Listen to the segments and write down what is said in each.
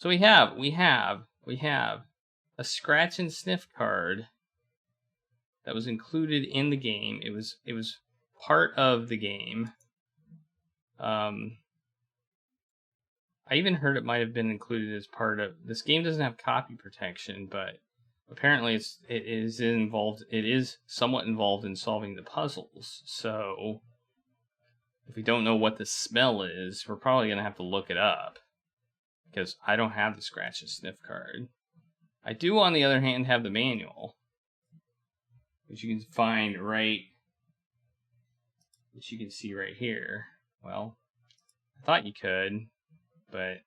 So we have a scratch and sniff card that was included in the game. It was part of the game. I even heard it might have been included as part of this game. Doesn't have copy protection, but apparently it is somewhat involved in solving the puzzles. So if we don't know what the smell is, we're probably gonna have to look it up, because I don't have the scratch and sniff card. I do, on the other hand, have the manual, which you can find which you can see right here. Well, I thought you could, but it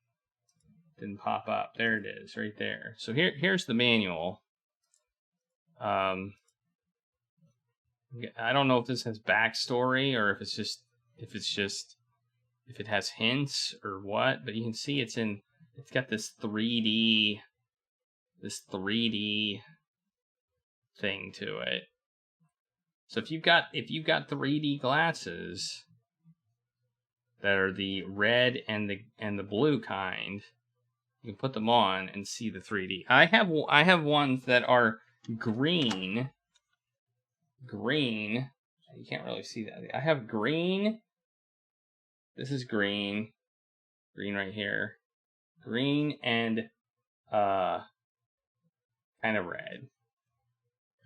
didn't pop up. There it is, right there. So here's the manual. I don't know if this has backstory or if it has hints or what, but you can see it's got this 3D thing to it. So if you've got 3D glasses that are the red and the blue kind, you can put them on and see the 3D. I have ones that are green. Green. You can't really see that. I have green. This is green. Green right here. Green and kind of red.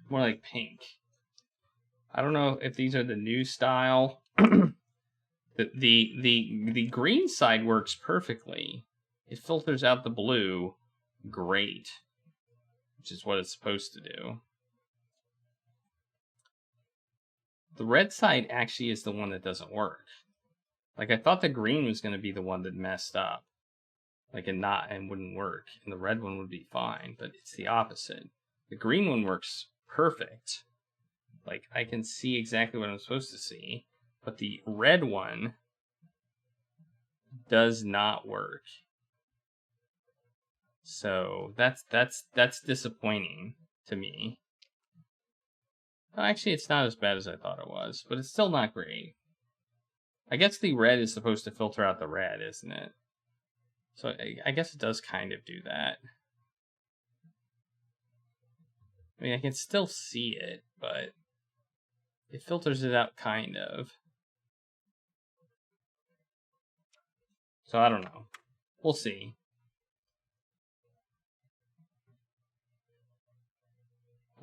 More like pink. I don't know if these are the new style. The green side works perfectly. It filters out the blue great, which is what it's supposed to do. The red side actually is the one that doesn't work. Like, I thought the green was going to be the one that messed up, like, and wouldn't work, and the red one would be fine, but it's the opposite. The green one works perfect. Like, I can see exactly what I'm supposed to see, but the red one does not work. So that's disappointing to me. Well, actually, it's not as bad as I thought it was, but it's still not great. I guess the red is supposed to filter out the red, isn't it? So I guess it does kind of do that. I mean, I can still see it, but it filters it out kind of. So I don't know. We'll see.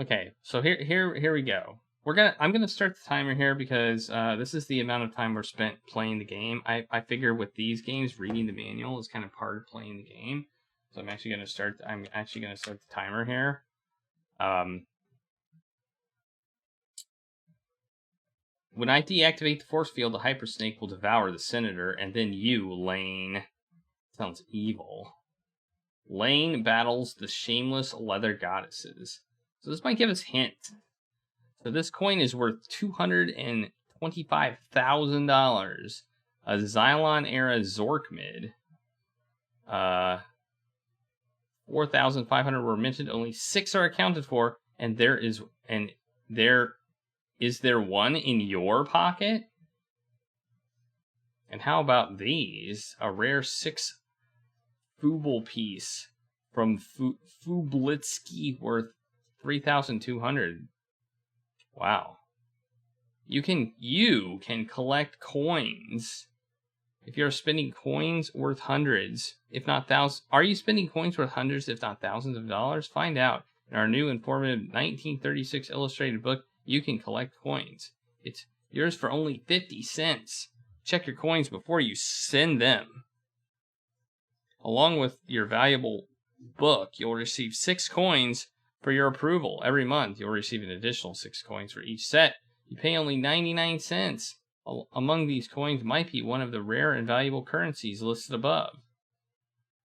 Okay, so here we go. I'm gonna start the timer here because this is the amount of time we're spent playing the game. I figure with these games, reading the manual is kind of part of playing the game. So I'm actually gonna start the timer here. When I deactivate the force field, the hyper snake will devour the senator, and then you, Lane. Sounds evil. Lane battles the shameless leather goddesses. So this might give us hints. So this coin is worth $225,000. A Xylon era Zorkmid. 4,500 were minted. Only 6 are accounted for, and is there one in your pocket? And how about these? A rare 6 Fubel piece from Fublitsky worth 3,200. Wow. You can collect coins. If you're spending coins worth hundreds, if not thousands. Are you spending coins worth hundreds, if not thousands of dollars? Find out. In our new informative 1936 illustrated book, You Can Collect Coins. It's yours for only 50 cents. Check your coins before you send them. Along with your valuable book, you'll receive 6 coins for your approval. Every month, you'll receive an additional 6 coins for each set. You pay only 99 cents. Among these coins might be one of the rare and valuable currencies listed above.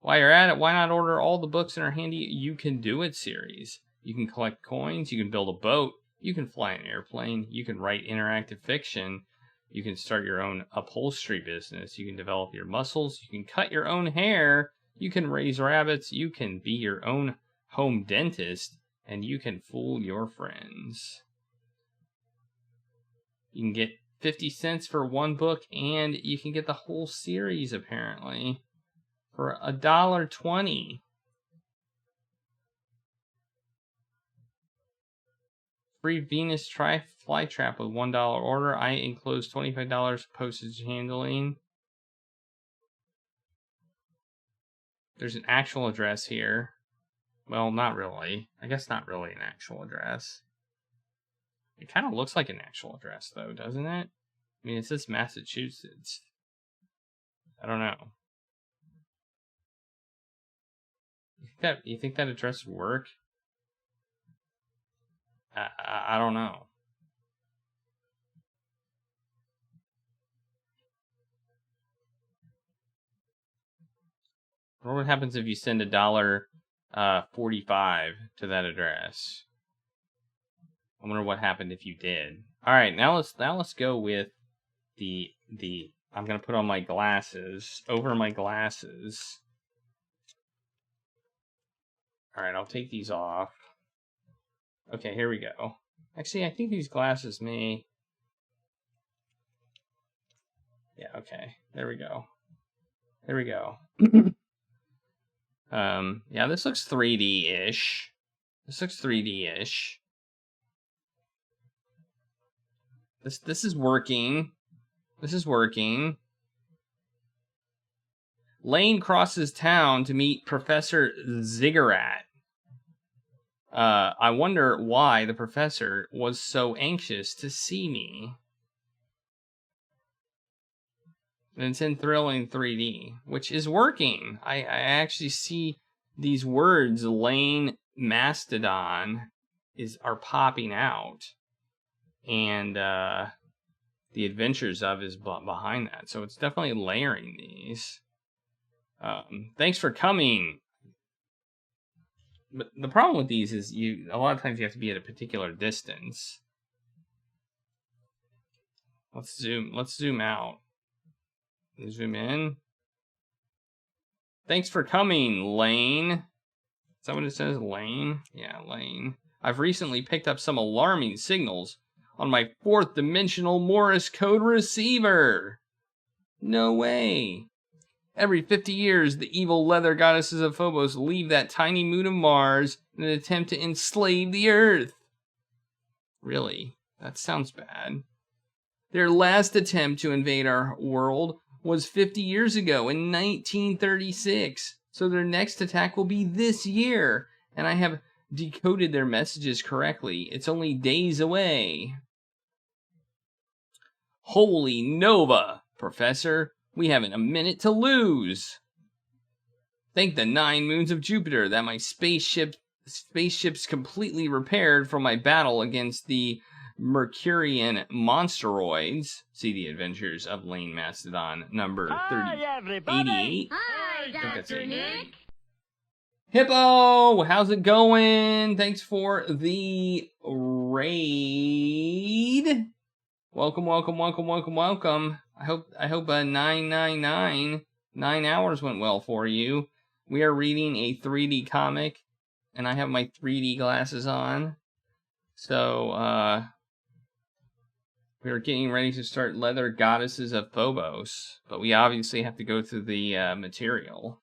While you're at it, why not order all the books in our handy You Can Do It series? You can collect coins, you can build a boat, you can fly an airplane, you can write interactive fiction, you can start your own upholstery business, you can develop your muscles, you can cut your own hair, you can raise rabbits, you can be your own home dentist, and you can fool your friends. You can get 50 cents for one book, and you can get the whole series, apparently. for $1.20. Free Venus fly trap with $1 order. I enclose $25 postage handling. There's an actual address here. Well, not really. I guess not really an actual address. It kind of looks like an actual address, though, doesn't it? I mean, it says Massachusetts. I don't know. You think that address would work? I don't know. What happens if you send $1.45 to that address? I wonder what happened if you did. All right, now let's go with the. I'm gonna put on my glasses over my glasses. All right, I'll take these off. Okay, here we go. Actually, I think these glasses may... Yeah, okay. There we go. There we go. Yeah, this looks 3D-ish. This looks 3D-ish. This is working. This is working. Lane crosses town to meet Professor Ziggurat. I wonder why the professor was so anxious to see me. And it's in thrilling 3D, which is working. I actually see these words, Lane Mastodon, are popping out. And the adventures of is behind that. So it's definitely layering these. Thanks for coming. But the problem with these is a lot of times you have to be at a particular distance. Let's zoom out. Zoom in. Thanks for coming, Lane. Is that what it says, Lane? Yeah, Lane. I've recently picked up some alarming signals on my 4th dimensional Morse code receiver. No way. Every 50 years, the evil Leather Goddesses of Phobos leave that tiny moon of Mars in an attempt to enslave the Earth. Really? That sounds bad. Their last attempt to invade our world was 50 years ago in 1936. So their next attack will be this year. And I have decoded their messages correctly. It's only days away. Holy Nova, Professor. We haven't a minute to lose. Thank the 9 moons of Jupiter that my spaceship's completely repaired from my battle against the Mercurian monsteroids. See the adventures of Lane Mastodon number 88. Hi, Dr. Nick. Hippo, how's it going? Thanks for the raid. Welcome. I hope 999 9 hours went well for you. We are reading a 3D comic, and I have my 3D glasses on. So we are getting ready to start Leather Goddesses of Phobos, but we obviously have to go through the material.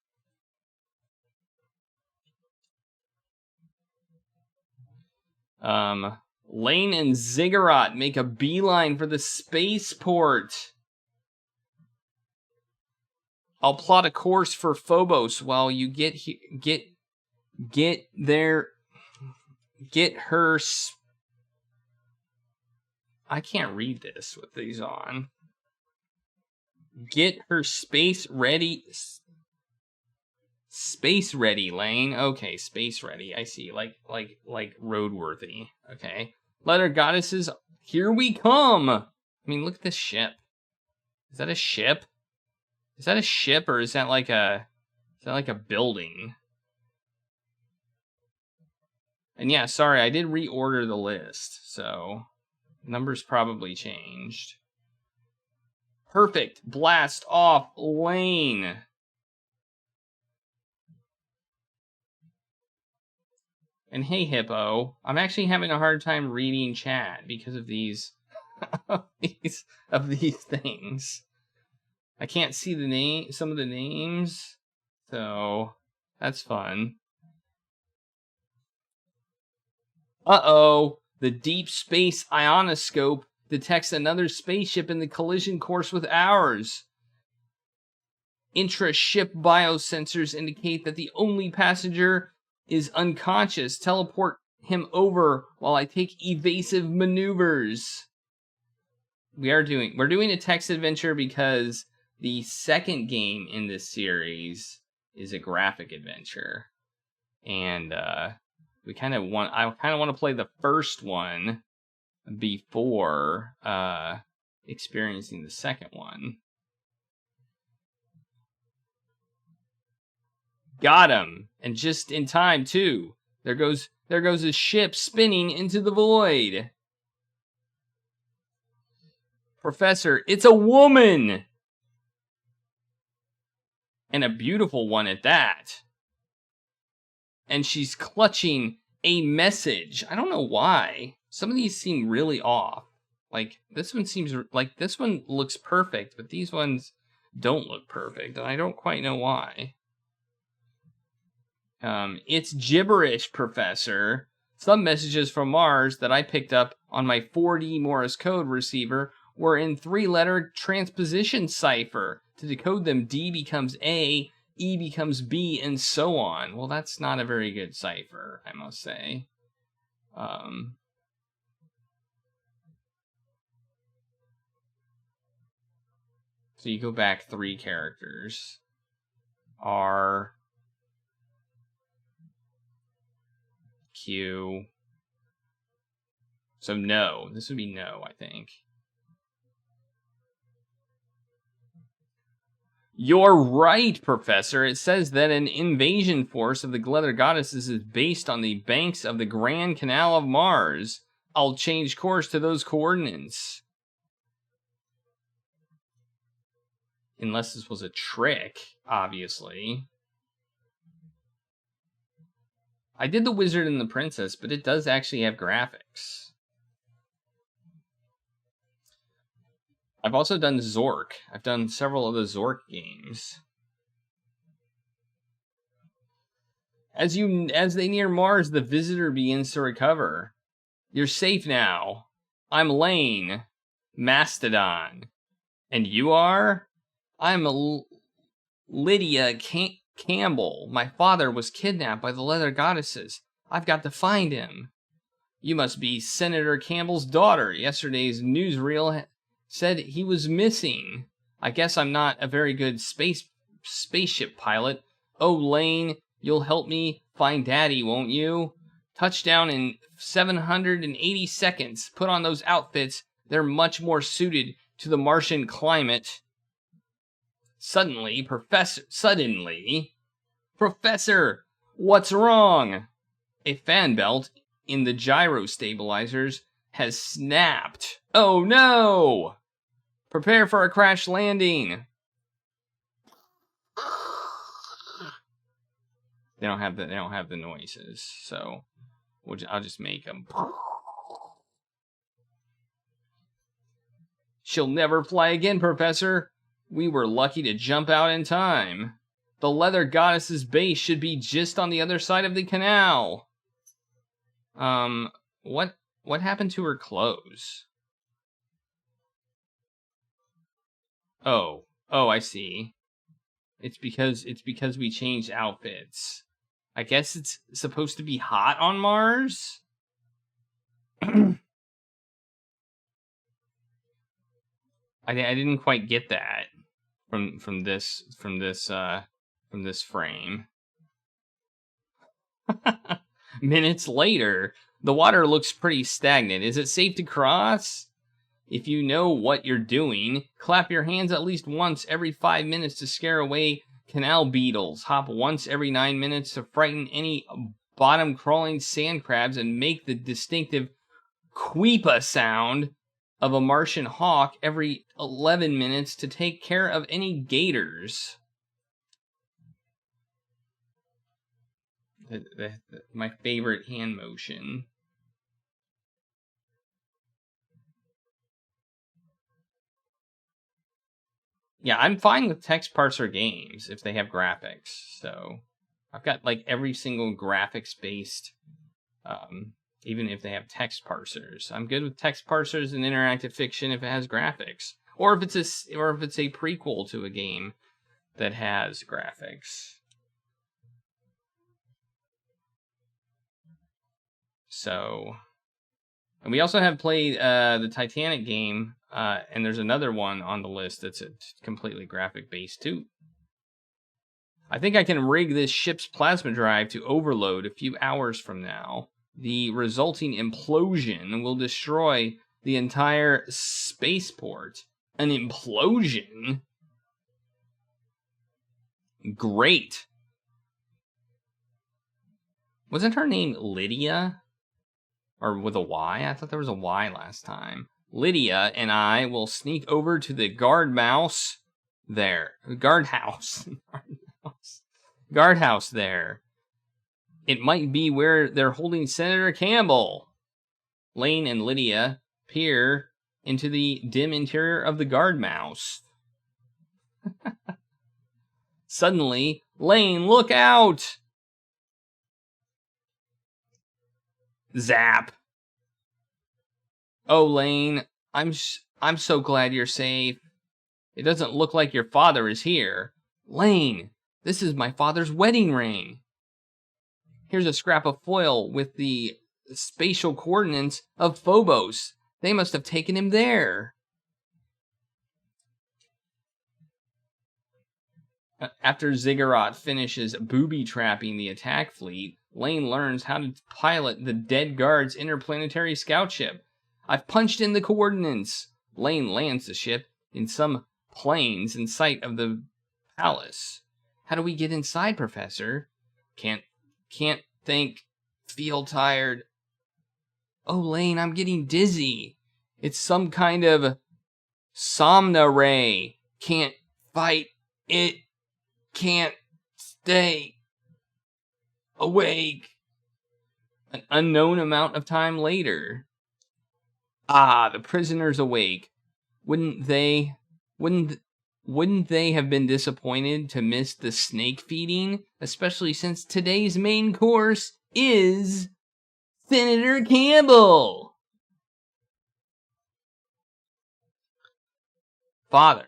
Lane and Ziggurat make a beeline for the spaceport. I'll plot a course for Phobos while you get her. I can't read this with these on. Get her space ready. Space ready, Lane. Okay, space ready. I see. Like roadworthy. Okay. Leather Goddesses, here we come. I mean, look at this ship. Is that a ship? Is that a ship, or is that like a building? And yeah, sorry, I did reorder the list, so numbers probably changed. Perfect. Blast off, Lane. And hey, Hippo, I'm actually having a hard time reading chat because of these of these things. I can't see some of the names. So, that's fun. Uh-oh. The Deep Space Ionoscope detects another spaceship in the collision course with ours. Intra-ship biosensors indicate that the only passenger is unconscious. Teleport him over while I take evasive maneuvers. We're doing a text adventure because the second game in this series is a graphic adventure. And I kind of want to play the first one before experiencing the second one. Got him, and just in time too. There goes a ship spinning into the void. Professor, it's a woman! And a beautiful one at that. And she's clutching a message. I don't know why. Some of these seem really off. Like, this one seems like this one looks perfect, but these ones don't look perfect, and I don't quite know why. It's gibberish, Professor. Some messages from Mars that I picked up on my 4D Morse code receiver were in 3-letter transposition cipher. To decode them, D becomes A, E becomes B, and so on. Well, that's not a very good cipher, I must say. So you go back 3 characters. R, Q. So no. This would be no, I think. You're right, Professor. It says that an invasion force of the Leather Goddesses is based on the banks of the Grand Canal of Mars. I'll change course to those coordinates. Unless this was a trick, obviously. I did the Wizard and the Princess, but it does actually have graphics. I've also done Zork. I've done several of the Zork games. As they near Mars, the visitor begins to recover. You're safe now. I'm Lane, Mastodon. And you are? I'm Lydia Campbell. My father was kidnapped by the Leather Goddesses. I've got to find him. You must be Senator Campbell's daughter. Yesterday's newsreel said he was missing. I guess I'm not a very good spaceship pilot. Oh, Lane, you'll help me find Daddy, won't you? Touchdown in 780 seconds. Put on those outfits. They're much more suited to the Martian climate. Suddenly, Professor, what's wrong? A fan belt in the gyro stabilizers has snapped. Oh no! Prepare for a crash landing. They don't have the noises, so I'll just make them. She'll never fly again, Professor. We were lucky to jump out in time. The Leather Goddess's base should be just on the other side of the canal. What happened to her clothes? Oh, I see. It's because we changed outfits. I guess it's supposed to be hot on Mars? I didn't quite get that from this frame. Minutes later, the water looks pretty stagnant. Is it safe to cross? If you know what you're doing, clap your hands at least once every 5 minutes to scare away canal beetles. Hop once every 9 minutes to frighten any bottom-crawling sand crabs, and make the distinctive queepa sound of a Martian hawk every 11 minutes to take care of any gators. My favorite hand motion. Yeah, I'm fine with text parser games if they have graphics. So I've got like every single graphics-based, even if they have text parsers. I'm good with text parsers and interactive fiction if it has graphics, or if it's a prequel to a game that has graphics. So, and we also have played the Titanic game, and there's another one on the list that's completely graphic based too. I think I can rig this ship's plasma drive to overload a few hours from now. The resulting implosion will destroy the entire spaceport. An implosion? Great. Wasn't her name Lydia? Or with a Y? I thought there was a Y last time. Lydia and I will sneak over to the guardhouse there. Guardhouse there. It might be where they're holding Senator Campbell. Lane and Lydia peer into the dim interior of the guardhouse. Suddenly, Lane, look out! Zap. Oh, Lane, I'm so glad you're safe. It doesn't look like your father is here. Lane, this is my father's wedding ring. Here's a scrap of foil with the spatial coordinates of Phobos. They must have taken him there. After Ziggurat finishes booby-trapping the attack fleet, Lane learns how to pilot the dead guard's interplanetary scout ship. I've punched in the coordinates. Lane lands the ship in some plains in sight of the palace. How do we get inside, Professor? Can't think. Feel tired. Oh, Lane, I'm getting dizzy. It's some kind of somna ray. Can't fight it. Can't stay awake. An unknown amount of time later. Ah, the prisoner's awake. Wouldn't they have been disappointed to miss the snake feeding, especially since today's main course is Senator Campbell? Father.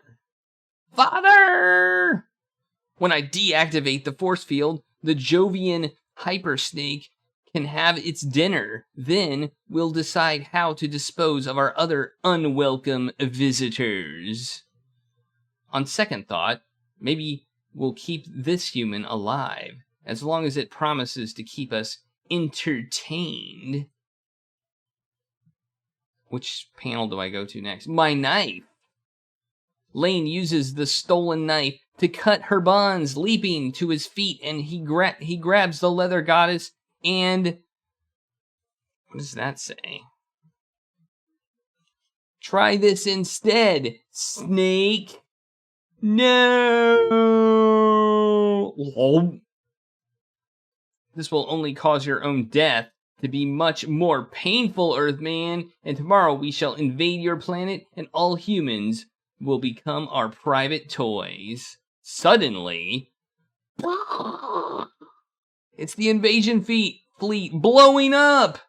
When I deactivate the force field, the Jovian hypersnake can have its dinner. Then we'll decide how to dispose of our other unwelcome visitors. On second thought, maybe we'll keep this human alive, as long as it promises to keep us entertained. Which panel do I go to next? My knife! Lane uses the stolen knife to cut her bonds, leaping to his feet, and he grabs the leather goddess and... What does that say? Try this instead, snake! No! This will only cause your own death to be much more painful, Earthman, and tomorrow we shall invade your planet and all humans will become our private toys. Suddenly, it's the invasion fleet blowing up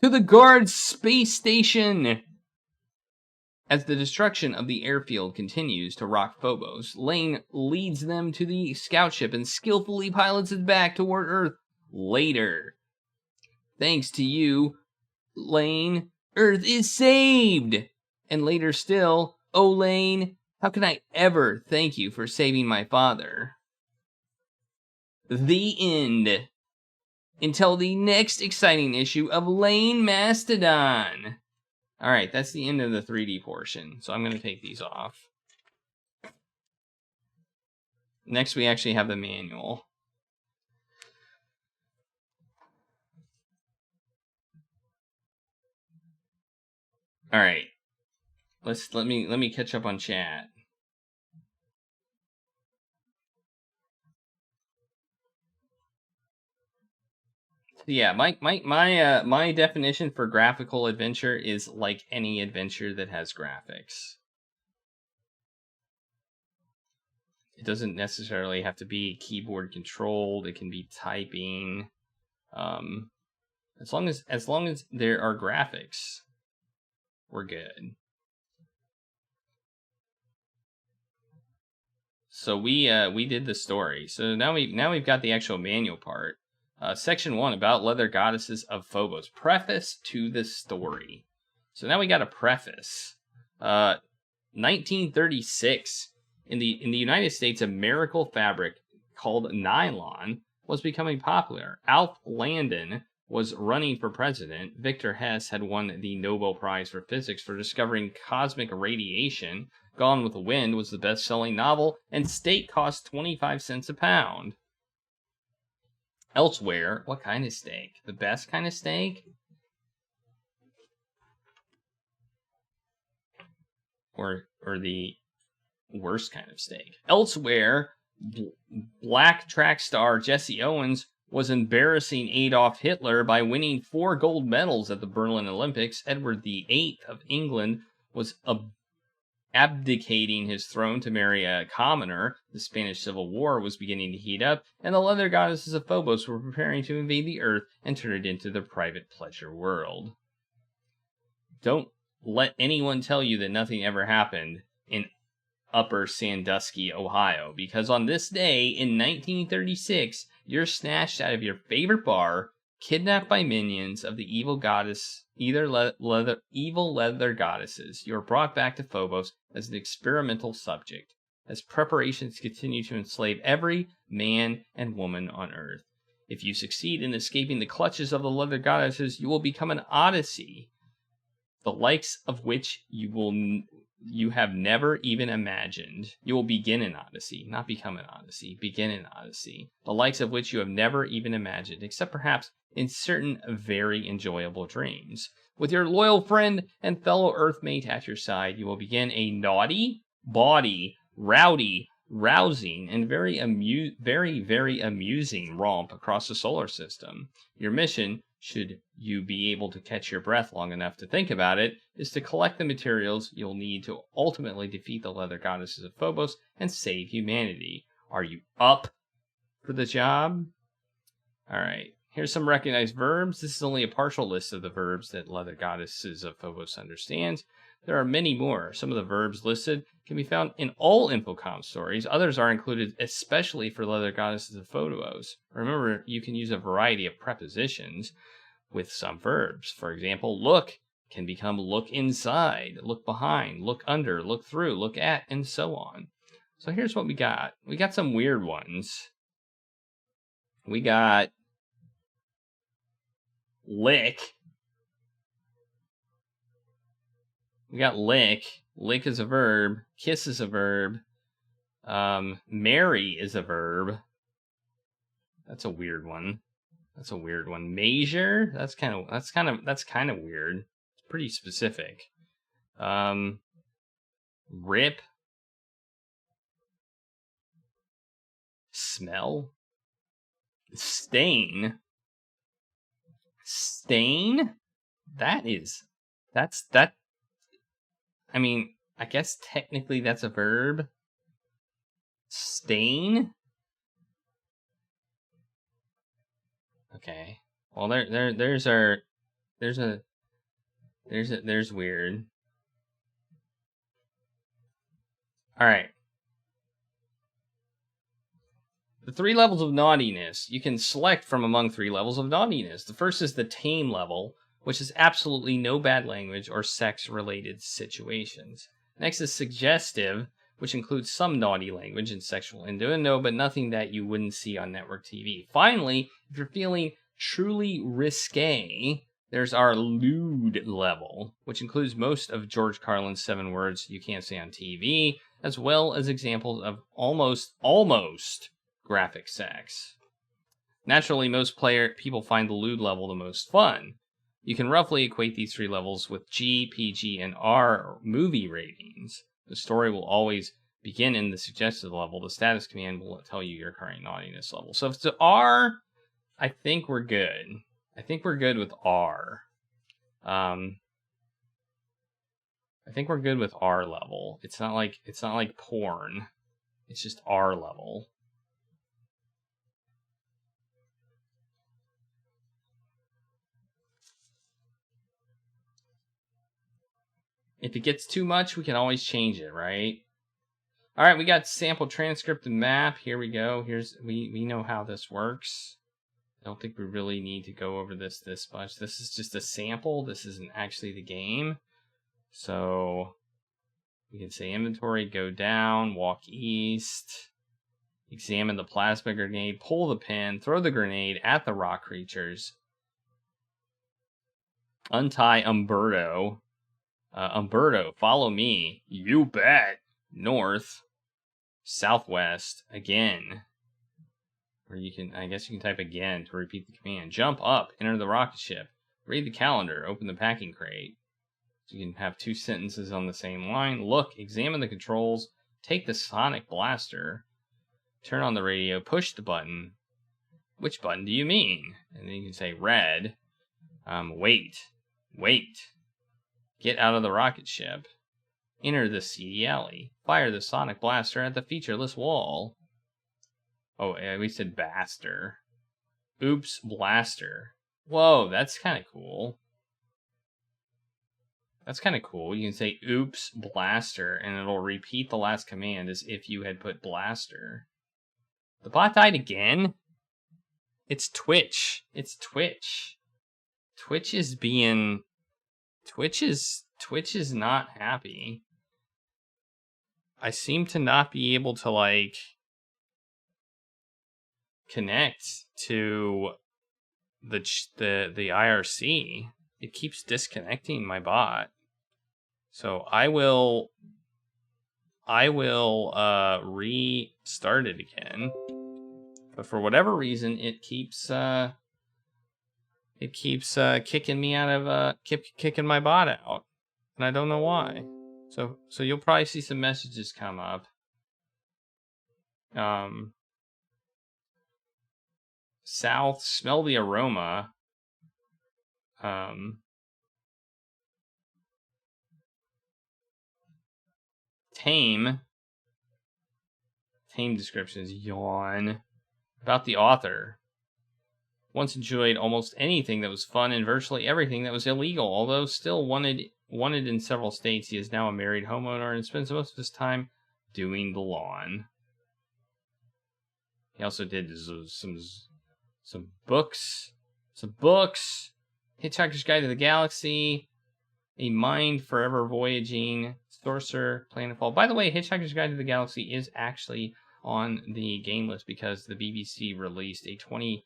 to the guard's space station. As the destruction of the airfield continues to rock Phobos, Lane leads them to the scout ship and skillfully pilots it back toward Earth. Later, thanks to you, Lane, Earth is saved. And later still, oh Lane, how can I ever thank you for saving my father? The end. Until the next exciting issue of Lane Mastodon. Alright, that's the end of the 3D portion, so I'm going to take these off. Next, we actually have the manual. Alright. Let me catch up on chat. Yeah, my definition for graphical adventure is like any adventure that has graphics. It doesn't necessarily have to be keyboard controlled. It can be typing. As long as there are graphics, we're good. So we did the story. So now we've got the actual manual part. Section 1 about Leather Goddesses of Phobos. Preface to the story. So now we got a preface. 1936. In the United States, a miracle fabric called nylon was becoming popular. Alf Landon was running for president. Victor Hess had won the Nobel Prize for Physics for discovering cosmic radiation. Gone with the Wind was the best-selling novel, and steak cost 25 cents a pound. Elsewhere, what kind of steak? The best kind of steak? Or the worst kind of steak? Elsewhere, black track star Jesse Owens was embarrassing Adolf Hitler by winning 4 gold medals at the Berlin Olympics. Edward VIII of England was abdicating his throne to marry a commoner. The Spanish Civil War was beginning to heat up, and the Leather Goddesses of Phobos were preparing to invade the Earth and turn it into their private pleasure world. Don't let anyone tell you that nothing ever happened in Upper Sandusky, Ohio, because on this day in 1936, you're snatched out of your favorite bar, kidnapped by minions of the evil goddess, evil leather goddesses. You are brought back to Phobos as an experimental subject, as preparations continue to enslave every man and woman on Earth. If you succeed in escaping the clutches of the leather goddesses, you will become an odyssey, the likes of which you have never even imagined. You will begin an odyssey, not become an odyssey, begin an odyssey, the likes of which you have never even imagined, except perhaps in certain very enjoyable dreams. With your loyal friend and fellow Earthmate at your side, you will begin a naughty, bawdy, rowdy, rousing, and very amusing romp across the solar system. Your mission, should you be able to catch your breath long enough to think about it, is to collect the materials you'll need to ultimately defeat the Leather Goddesses of Phobos and save humanity. Are you up for the job? Alright, here's some recognized verbs. This is only a partial list of the verbs that Leather Goddesses of Phobos understands. There are many more. Some of the verbs listed can be found in all Infocom stories. Others are included especially for Leather Goddesses of Phobos. Remember, you can use a variety of prepositions with some verbs. For example, look can become look inside, look behind, look under, look through, look at, and so on. So here's what we got. We got some weird ones. We got lick. We got lick. Lick is a verb. Kiss is a verb. Marry is a verb. That's a weird one. Measure. That's kind of weird. It's pretty specific. Rip. Smell. Stain. Stain. That's. I mean, I guess technically that's a verb. Stain? Okay. Well, there's weird. All right. The 3 levels of naughtiness. You can select from among 3 levels of naughtiness. The first is the tame level, which is absolutely no bad language or sex-related situations. Next is suggestive, which includes some naughty language and sexual innuendo, but nothing that you wouldn't see on network TV. Finally, if you're feeling truly risque, there's our lewd level, which includes most of George Carlin's 7 words you can't say on TV, as well as examples of almost graphic sex. Naturally, most people find the lewd level the most fun. You can roughly equate these 3 levels with G, PG, and R movie ratings. The story will always begin in the suggestive level. The status command will tell you your current naughtiness level. So if it's R, I think we're good. I think we're good with R. I think we're good with R level. It's not like porn. It's just our level. If it gets too much, we can always change it, right? All right, we got sample transcript and map. Here we go. We know how this works. I don't think we really need to go over this much. This is just a sample. This isn't actually the game. So we can say inventory, go down, walk east, examine the plasma grenade, pull the pin, throw the grenade at the rock creatures, untie Umberto. Umberto, follow me. You bet. North, southwest, again. Or you can, I guess you can type again to repeat the command. Jump up, enter the rocket ship. Read the calendar, open the packing crate. So you can have 2 sentences on the same line. Look, examine the controls, take the sonic blaster, turn on the radio, push the button. Which button do you mean? And then you can say red. Wait. Get out of the rocket ship. Enter the seedy alley. Fire the sonic blaster at the featureless wall. Oh, we said Baster. Oops, blaster. Whoa, that's kind of cool. That's kind of cool. You can say oops, blaster, and it'll repeat the last command as if you had put blaster. The bot died again? It's Twitch. It's Twitch. Twitch is not happy. I seem to not be able to, like, connect to the IRC. It keeps disconnecting my bot. So I will restart it again. But for whatever reason, it keeps kicking me out of kicking my bot out, and I don't know why. So you'll probably see some messages come up. South, smell the aroma. Tame descriptions, yawn. About the author. Once enjoyed almost anything that was fun and virtually everything that was illegal. Although still wanted in several states, he is now a married homeowner and spends most of his time doing the lawn. He also did some books. Hitchhiker's Guide to the Galaxy. A Mind Forever Voyaging. Sorcerer, Planetfall. By the way, Hitchhiker's Guide to the Galaxy is actually on the game list because the BBC released a 25th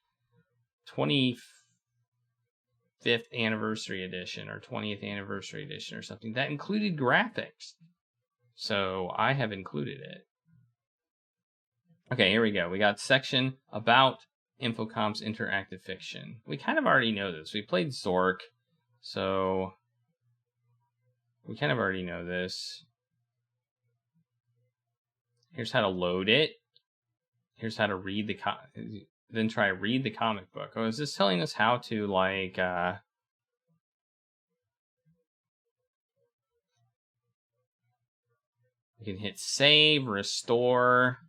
anniversary edition or 20th anniversary edition or something that included graphics. So I have included it. Okay, here we go. We got section about Infocom's interactive fiction. We kind of already know this. We played Zork, so we kind of already know this. Here's how to load it. Here's how to read the then try read the comic book. Oh, is this telling us how to, like, you can hit save, restore,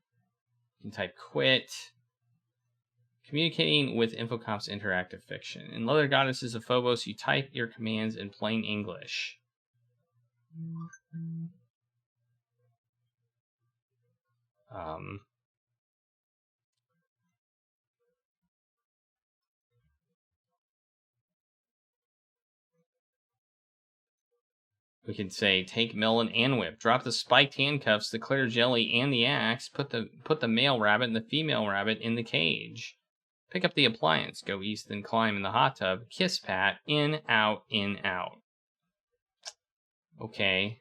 you can type quit. Communicating with Infocom's interactive fiction. In Leather Goddesses of Phobos, you type your commands in plain English. We can say, take melon and whip. Drop the spiked handcuffs, the clear jelly, and the axe. Put the male rabbit and the female rabbit in the cage. Pick up the appliance. Go east, then climb in the hot tub. Kiss Pat. In, out, in, out. Okay.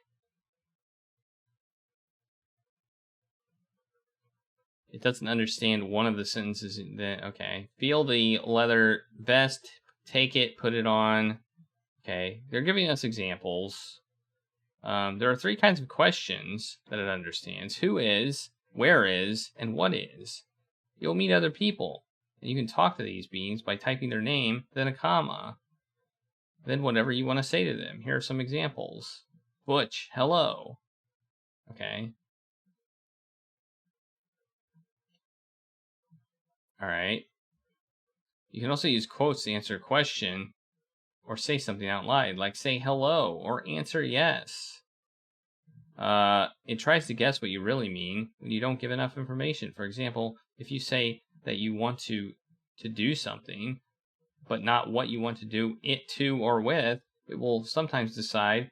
It doesn't understand one of the sentences. Okay. Feel the leather vest. Take it. Put it on. Okay. They're giving us examples. There are 3 kinds of questions that it understands. Who is, where is, and what is. You'll meet other people, and you can talk to these beings by typing their name, then a comma. Then whatever you want to say to them. Here are some examples. Butch, hello. Okay. All right. You can also use quotes to answer a question or say something out loud, like say hello or answer yes. It tries to guess what you really mean when you don't give enough information. For example, if you say that you want to do something, but not what you want to do it to or with, it will sometimes decide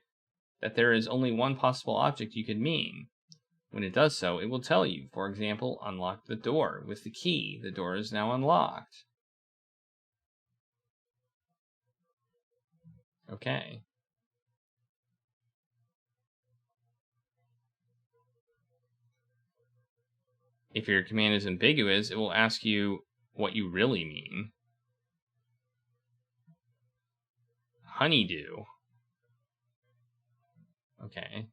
that there is only one possible object you could mean. When it does so, it will tell you, for example, unlock the door with the key. The door is now unlocked. Okay. If your command is ambiguous, it will ask you what you really mean. Honeydew. Okay.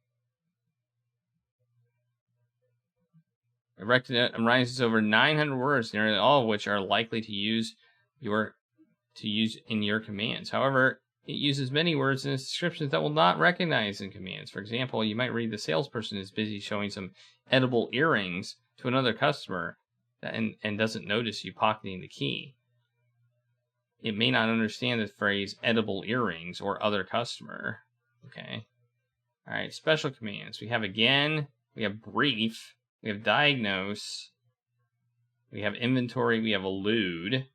It recognizes over 900 words, nearly all of which are likely to use in your commands. However, it uses many words in its descriptions that will not recognize in commands. For example, you might read the salesperson is busy showing some edible earrings to another customer and doesn't notice you pocketing the key. It may not understand the phrase edible earrings or other customer. Okay. All right, special commands. We have again, we have brief, we have diagnose, we have inventory, we have elude,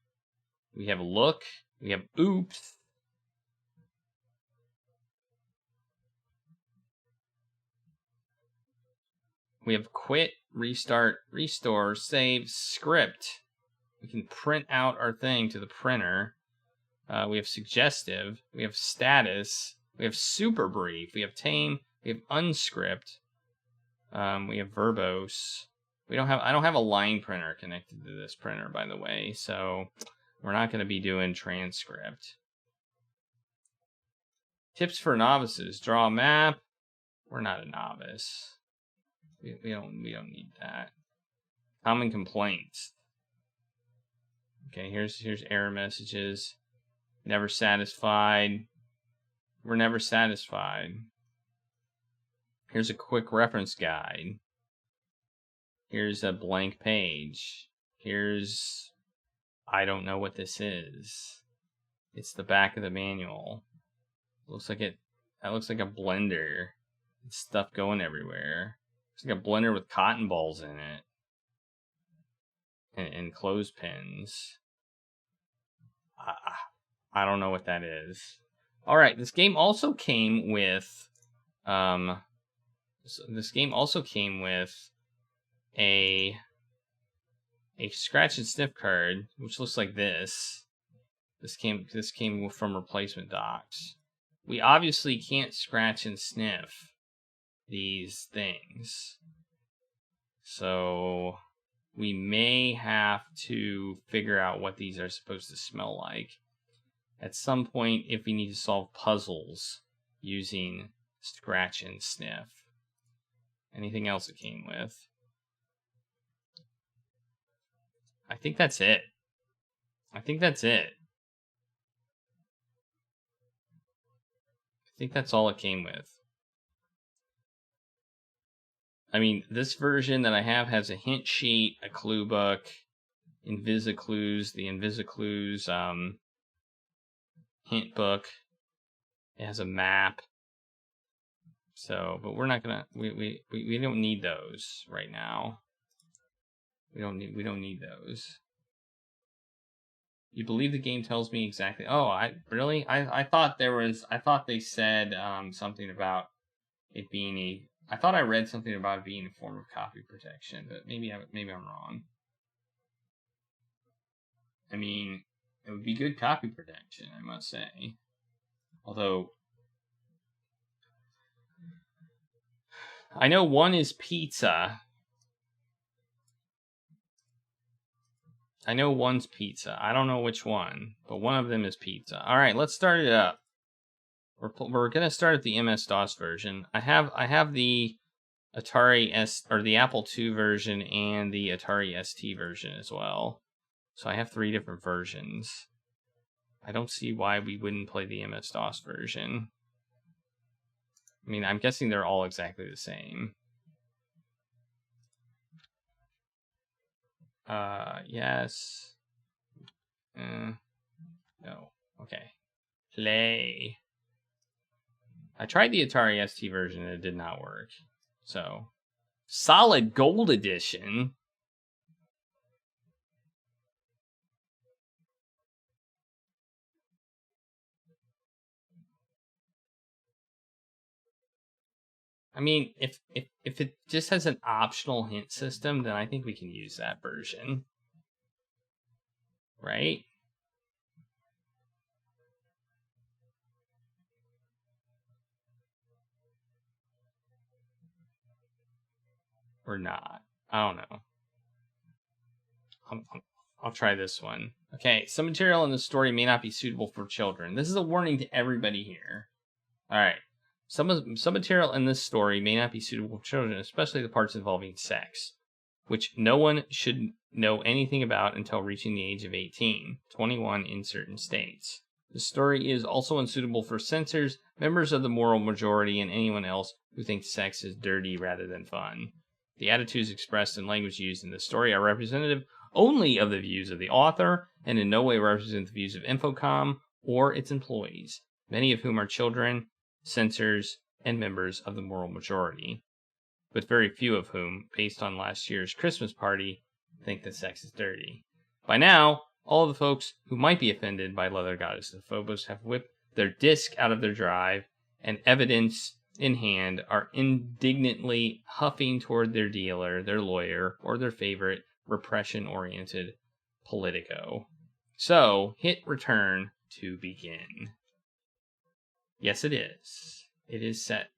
we have look, we have oops, we have quit, restart, restore, save, script. We can print out our thing to the printer. We have suggestive, we have status, we have super brief, we have tame, we have unscript, we have verbose. I don't have a line printer connected to this printer, by the way, so we're not going to be doing transcript. Tips for novices: draw a map. We're not a novice. We don't need that. Common complaints. Okay, here's error messages. Never satisfied. We're never satisfied. Here's a quick reference guide. Here's a blank page. Here's, I don't know what this is. It's the back of the manual. That looks like a blender. It's stuff going everywhere. Looks like a blender with cotton balls in it. And clothespins. I don't know what that is. Alright, this game also came with a scratch and sniff card, which looks like this. This came from replacement docs. We obviously can't scratch and sniff these things, so we may have to figure out what these are supposed to smell like at some point if we need to solve puzzles using scratch and sniff. Anything else it came with? I think that's it. I think that's all it came with. I mean, this version that I have has a hint sheet, a clue book, Invisiclues, the Invisiclues hint book. It has a map. So, but we're not gonna we don't need those right now. We don't need those. You believe the game tells me exactly. Oh, I thought they said something about it being I thought I read something about it being a form of copy protection, but maybe I'm wrong. I mean, it would be good copy protection, I must say. Although I know one is pizza. I know one's pizza. I don't know which one, but one of them is pizza. All right, let's start it up. We're gonna start at the MS-DOS version. I have the Atari S or the Apple II version and the Atari ST version as well. So I have 3 different versions. I don't see why we wouldn't play the MS-DOS version. I mean, I'm guessing they're all exactly the same. Yes. No. Okay. Play. I tried the Atari ST version and it did not work. So, solid gold edition. I mean, if it just has an optional hint system, then I think we can use that version. Right? Or not. I don't know. I'll try this one. Okay, some material in the story may not be suitable for children. This is a warning to everybody here. Alright. Some material in this story may not be suitable for children, especially the parts involving sex, which no one should know anything about until reaching the age of 18, 21 in certain states. The story is also unsuitable for censors, members of the moral majority, and anyone else who thinks sex is dirty rather than fun. The attitudes expressed and language used in the story are representative only of the views of the author and in no way represent the views of Infocom or its employees, many of whom are children, censors, and members of the moral majority, but very few of whom, based on last year's Christmas party, think that sex is dirty. By now, all of the folks who might be offended by Leather Goddesses of Phobos have whipped their disc out of their drive and evidence in hand are indignantly huffing toward their dealer, their lawyer, or their favorite repression-oriented Politico. So, hit return to begin. Yes, it is. It is set.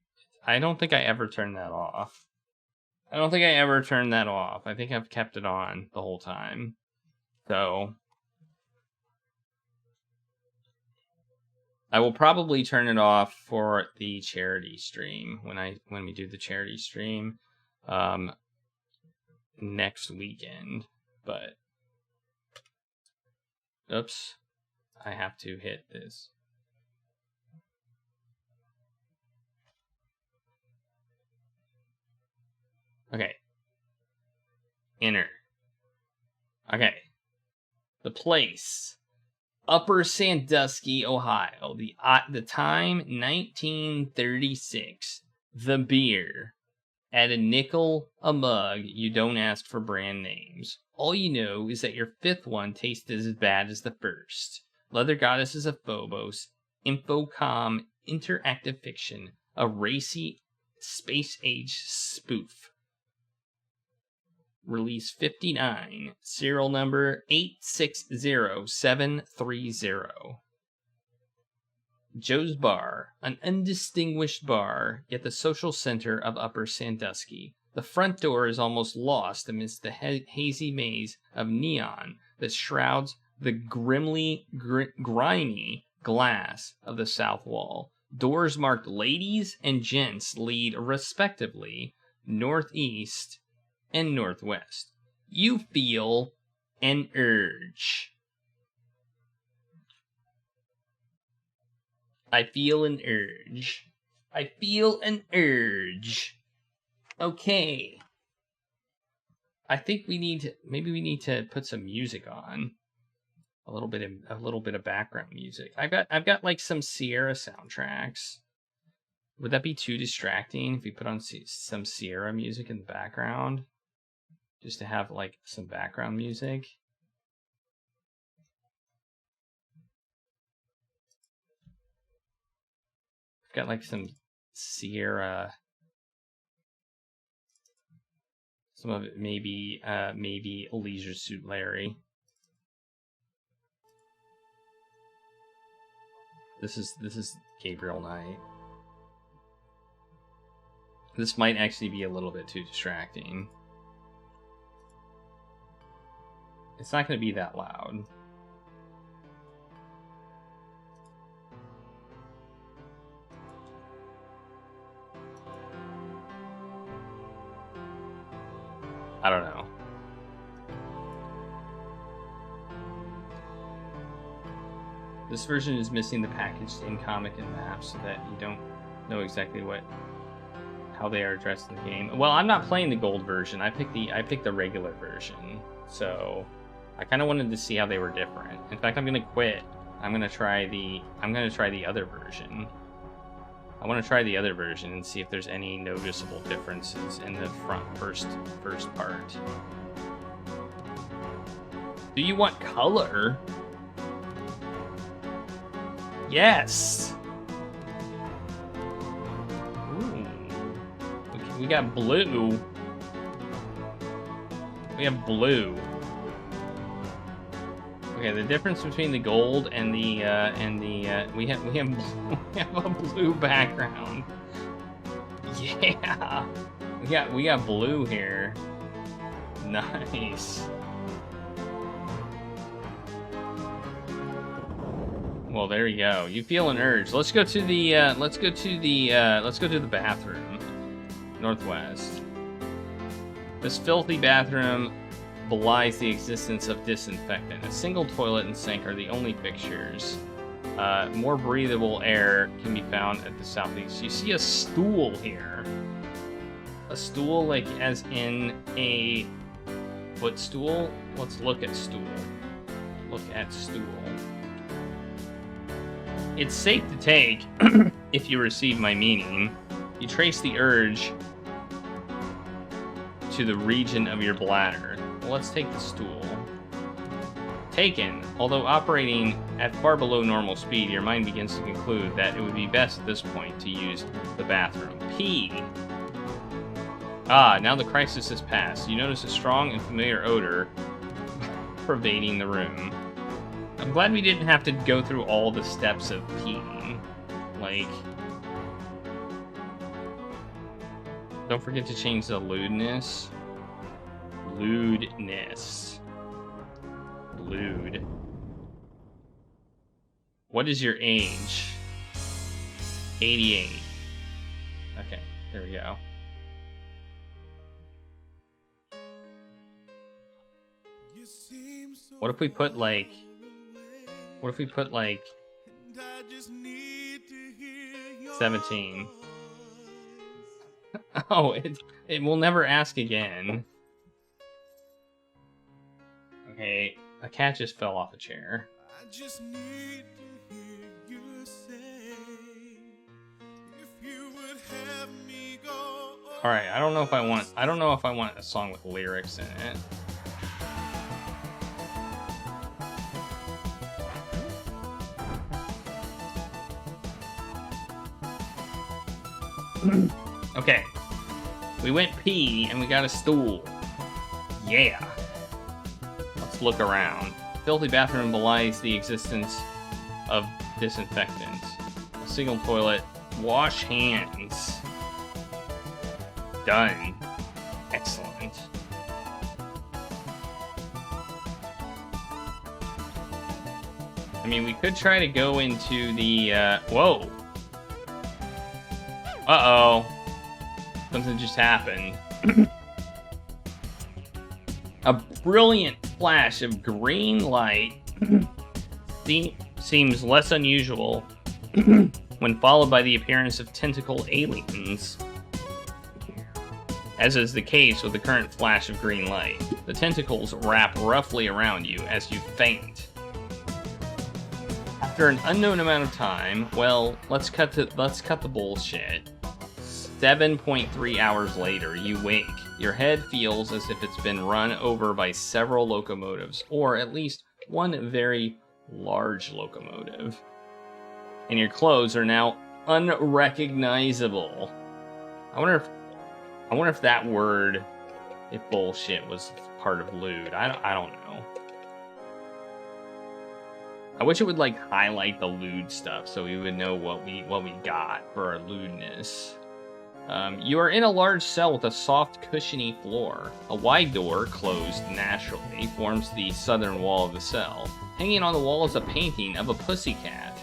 I don't think I ever turned that off. I think I've kept it on the whole time. So, I will probably turn it off for the charity stream when we do the charity stream next weekend. But oops, I have to hit this. Okay. Enter. Okay. The place. Upper Sandusky, Ohio. The time, 1936. The beer. At a nickel a mug, you don't ask for brand names. All you know is that your fifth one tasted as bad as the first. Leather Goddesses of Phobos. Infocom interactive fiction. A racy space-age spoof. Release 59, serial number 860730. Joe's Bar, an undistinguished bar, yet the social center of Upper Sandusky. The front door is almost lost amidst the hazy maze of neon that shrouds the grimly grimy glass of the south wall. Doors marked ladies and gents lead respectively northeast and northwest. You feel an urge. I feel an urge. I feel an urge. Okay. I think we need to put some music on. A little bit of background music. I've got like some Sierra soundtracks. Would that be too distracting if we put on some Sierra music in the background? Just to have like some background music. I've got like some Sierra. Some of it maybe Leisure Suit Larry. This is Gabriel Knight. This might actually be a little bit too distracting. It's not going to be that loud. I don't know. This version is missing the packaged in comic and map so that you don't know exactly how they are addressed in the game. Well, I'm not playing the gold version. I picked the regular version. So I kind of wanted to see how they were different. In fact, I'm gonna quit. I'm gonna try the other version. I want to try the other version and see if there's any noticeable differences in the first part. Do you want color? Yes. Ooh. We got blue. We have blue. Okay, the difference between the gold and the we have a blue background. Yeah. We got blue here. Nice. Well, there you go. You feel an urge. Let's go to the bathroom. Northwest. This filthy bathroom belies the existence of disinfectant. A single toilet and sink are the only fixtures. More breathable air can be found at the southeast. You see a stool here. A stool, like as in a footstool? Let's look at stool. Look at stool. It's safe to take, if you receive my meaning. You trace the urge to the region of your bladder. Well, let's take the stool. Taken. Although operating at far below normal speed, your mind begins to conclude that it would be best at this point to use the bathroom. Pee. Ah, now the crisis has passed. You notice a strong and familiar odor pervading the room. I'm glad we didn't have to go through all the steps of peeing. Like, don't forget to change the lewdness. Lewdness. Lewd. What is your age? 88. Okay, there we go. What if we put like... What if we put like 17? Oh, it will never ask again. Okay, a cat just fell off a chair. I just need to hear you say if you would have me go. All right, I don't know if I want a song with lyrics in it. Okay, we went pee and we got a stool. Yeah. Let's look around. Filthy bathroom belies the existence of disinfectant. A single toilet. Wash hands. Done. Excellent. I mean, we could try to go into the, whoa. Uh-oh. Something just happened. A brilliant flash of green light seems less unusual when followed by the appearance of tentacle aliens. As is the case with the current flash of green light, the tentacles wrap roughly around you as you faint. After an unknown amount of time, well, let's cut the bullshit. 7.3 hours later, you wake. Your head feels as if it's been run over by several locomotives, or at least one very large locomotive. And your clothes are now unrecognizable. I wonder if that word, if bullshit, was part of lewd. I don't know. I wish it would like highlight the lewd stuff so we would know what we got for our lewdness. You are in a large cell with a soft, cushiony floor. A wide door, closed naturally, forms the southern wall of the cell. Hanging on the wall is a painting of a pussycat.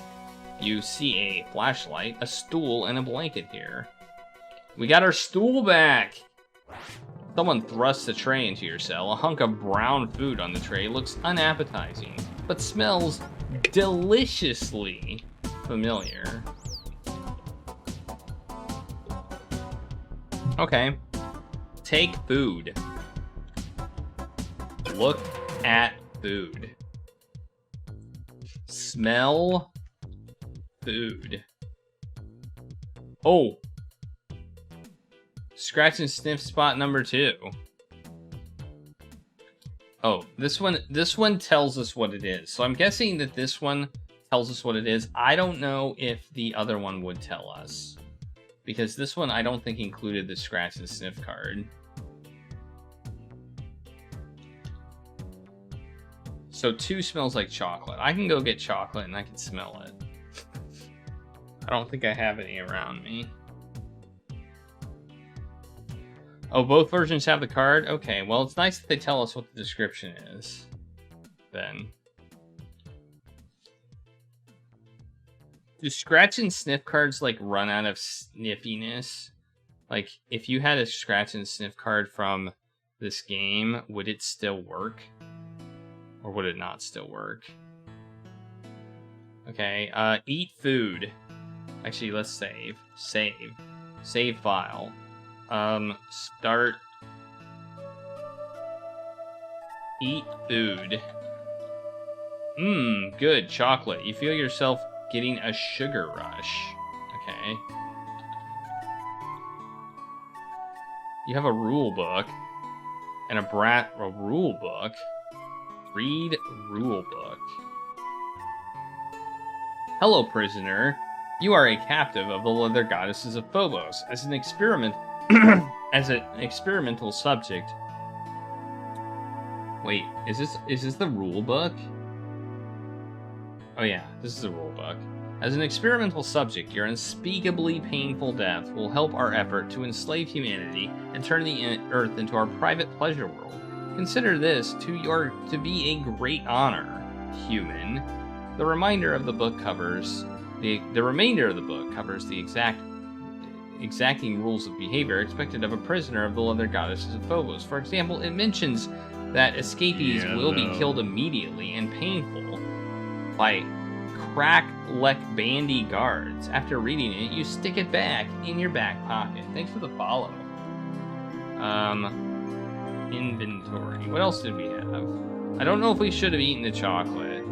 You see a flashlight, a stool, and a blanket here. We got our stool back! Someone thrusts a tray into your cell. A hunk of brown food on the tray looks unappetizing, but smells deliciously familiar. Okay. Take food. Look at food. Smell food. Oh. Scratch and sniff spot number 2. Oh, this one tells us what it is. So I'm guessing that this one tells us what it is. I don't know if the other one would tell us. Because this one I don't think included the scratch and sniff card. So 2 smells like chocolate. I can go get chocolate and I can smell it. I don't think I have any around me. Oh, both versions have the card? Okay, well, it's nice that they tell us what the description is. Then. Do scratch and sniff cards, like, run out of sniffiness? Like, if you had a scratch and sniff card from this game, would it still work? Or would it not still work? Okay, eat food. Actually, let's save. Save. Save file. Start. Eat food. Good. Chocolate. You feel yourself getting a sugar rush. Okay. You have a rule book. And a rule book. Read rule book. Hello, prisoner. You are a captive of the Leather Goddesses of Phobos. As an experimental subject. Wait, is this the rule book? Oh yeah, this is the rule book. As an experimental subject, your unspeakably painful death will help our effort to enslave humanity and turn the Earth into our private pleasure world. Consider this to be a great honor, human. The remainder of the book covers the exacting rules of behavior expected of a prisoner of the Leather Goddesses of Phobos. For example, it mentions that escapees will be killed immediately and painful by crack-leck bandy guards. After reading it, you stick it back in your back pocket. Thanks for the follow. Inventory. What else did we have? I don't know if we should have eaten the chocolate.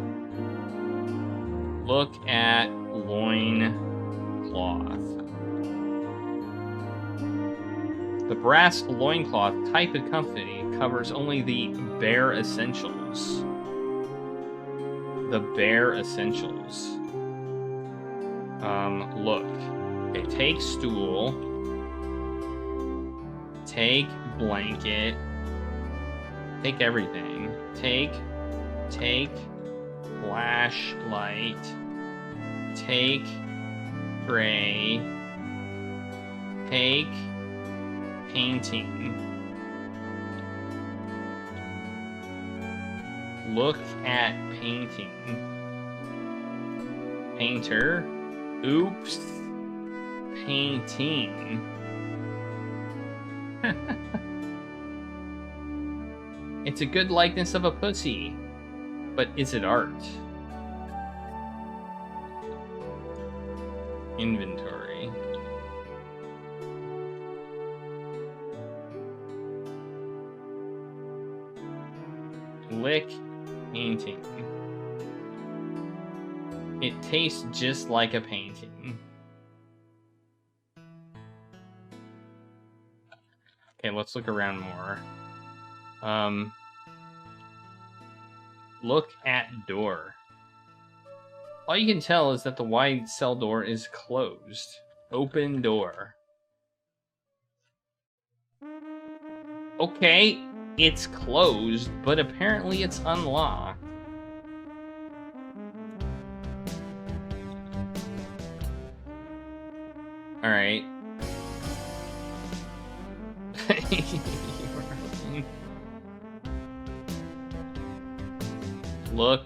Look at loin cloth. The brass loincloth type of company covers only the bare essentials. The bare essentials. Look. Okay, take stool. Take blanket. Take everything. Take flashlight. Take tray. Take painting. Look at painting. Painter. Oops. Painting. It's a good likeness of a pussy. But is it art? Inventory. Lick painting. It tastes just like a painting. Okay, let's look around more. Look at door. All you can tell is that the wide cell door is closed. Open door. Okay, it's closed, but apparently it's unlocked. Alright. Look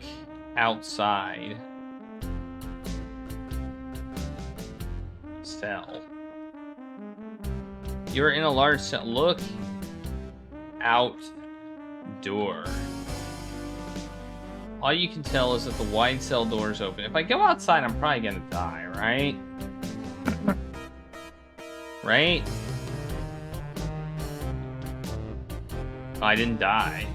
outside. Cell. You're in a large cell. Look out door. All you can tell is that the wide cell door is open. If I go outside, I'm probably gonna die, right? Right? Oh, I didn't die.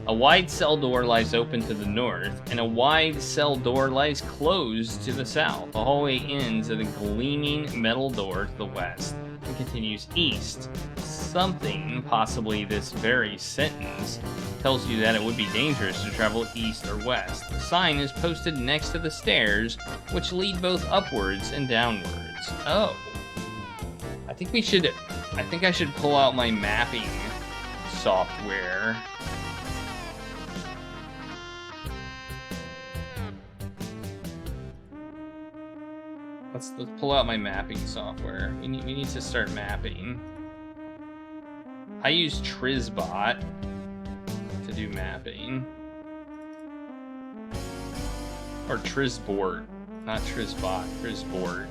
A wide cell door lies open to the north, and a wide cell door lies closed to the south. The hallway ends at a gleaming metal door to the west and continues east. Something, possibly this very sentence, tells you that it would be dangerous to travel east or west. The sign is posted next to the stairs, which lead both upwards and downwards. Oh. I think I should pull out my mapping software. Let's pull out my mapping software. We need to start mapping. I use Trizbot to do mapping. Or Trizboard, not Trizbot, Trizboard.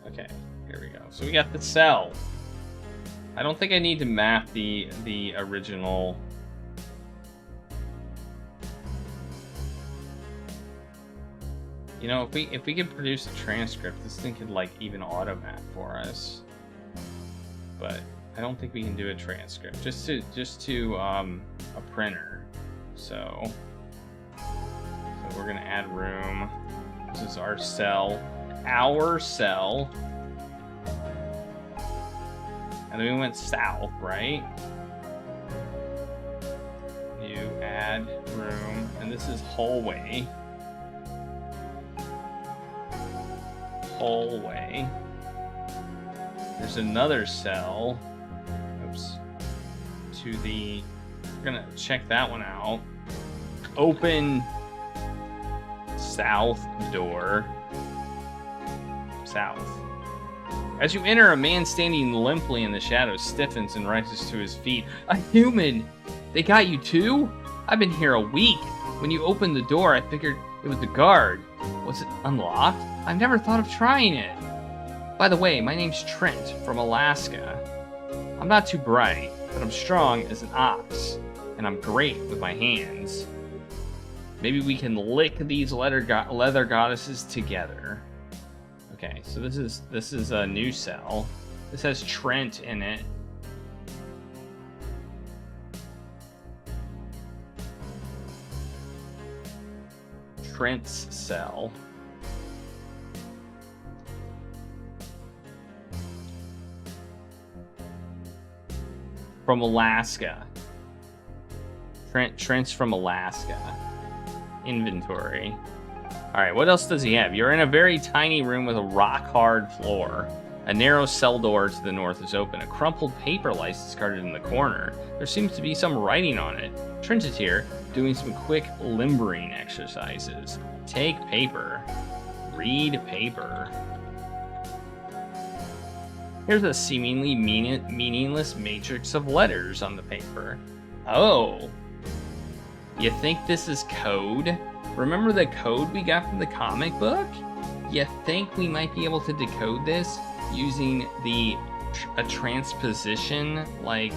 Okay, here we go. So we got the cell. I don't think I need to map the original. You know, if we could produce a transcript, this thing could like even auto map for us. But I don't think we can do a transcript. Just to a printer. So we're gonna add room. This is our cell. Our cell. And then we went south, right? New add room. And this is hallway. Hallway. There's another cell. Oops. To the... We're gonna check that one out. Open south door. South. As you enter, a man standing limply in the shadows stiffens and rises to his feet. A human! They got you too? I've been here a week. When you opened the door, I figured it was the guard. Was it unlocked? I've never thought of trying it. By the way, my name's Trent from Alaska. I'm not too bright, but I'm strong as an ox, and I'm great with my hands. Maybe we can lick these leather goddesses together. Okay, so this is a new cell. This has Trent in it. Trent's cell. From Alaska. Trent's from Alaska. Inventory. Alright, what else does he have? You're in a very tiny room with a rock-hard floor. A narrow cell door to the north is open. A crumpled paper lies discarded in the corner. There seems to be some writing on it. Trent is here, doing some quick limbering exercises. Take paper. Read paper. Here's a seemingly meaningless matrix of letters on the paper. Oh. You think this is code? Remember the code we got from the comic book? You think we might be able to decode this using a transposition like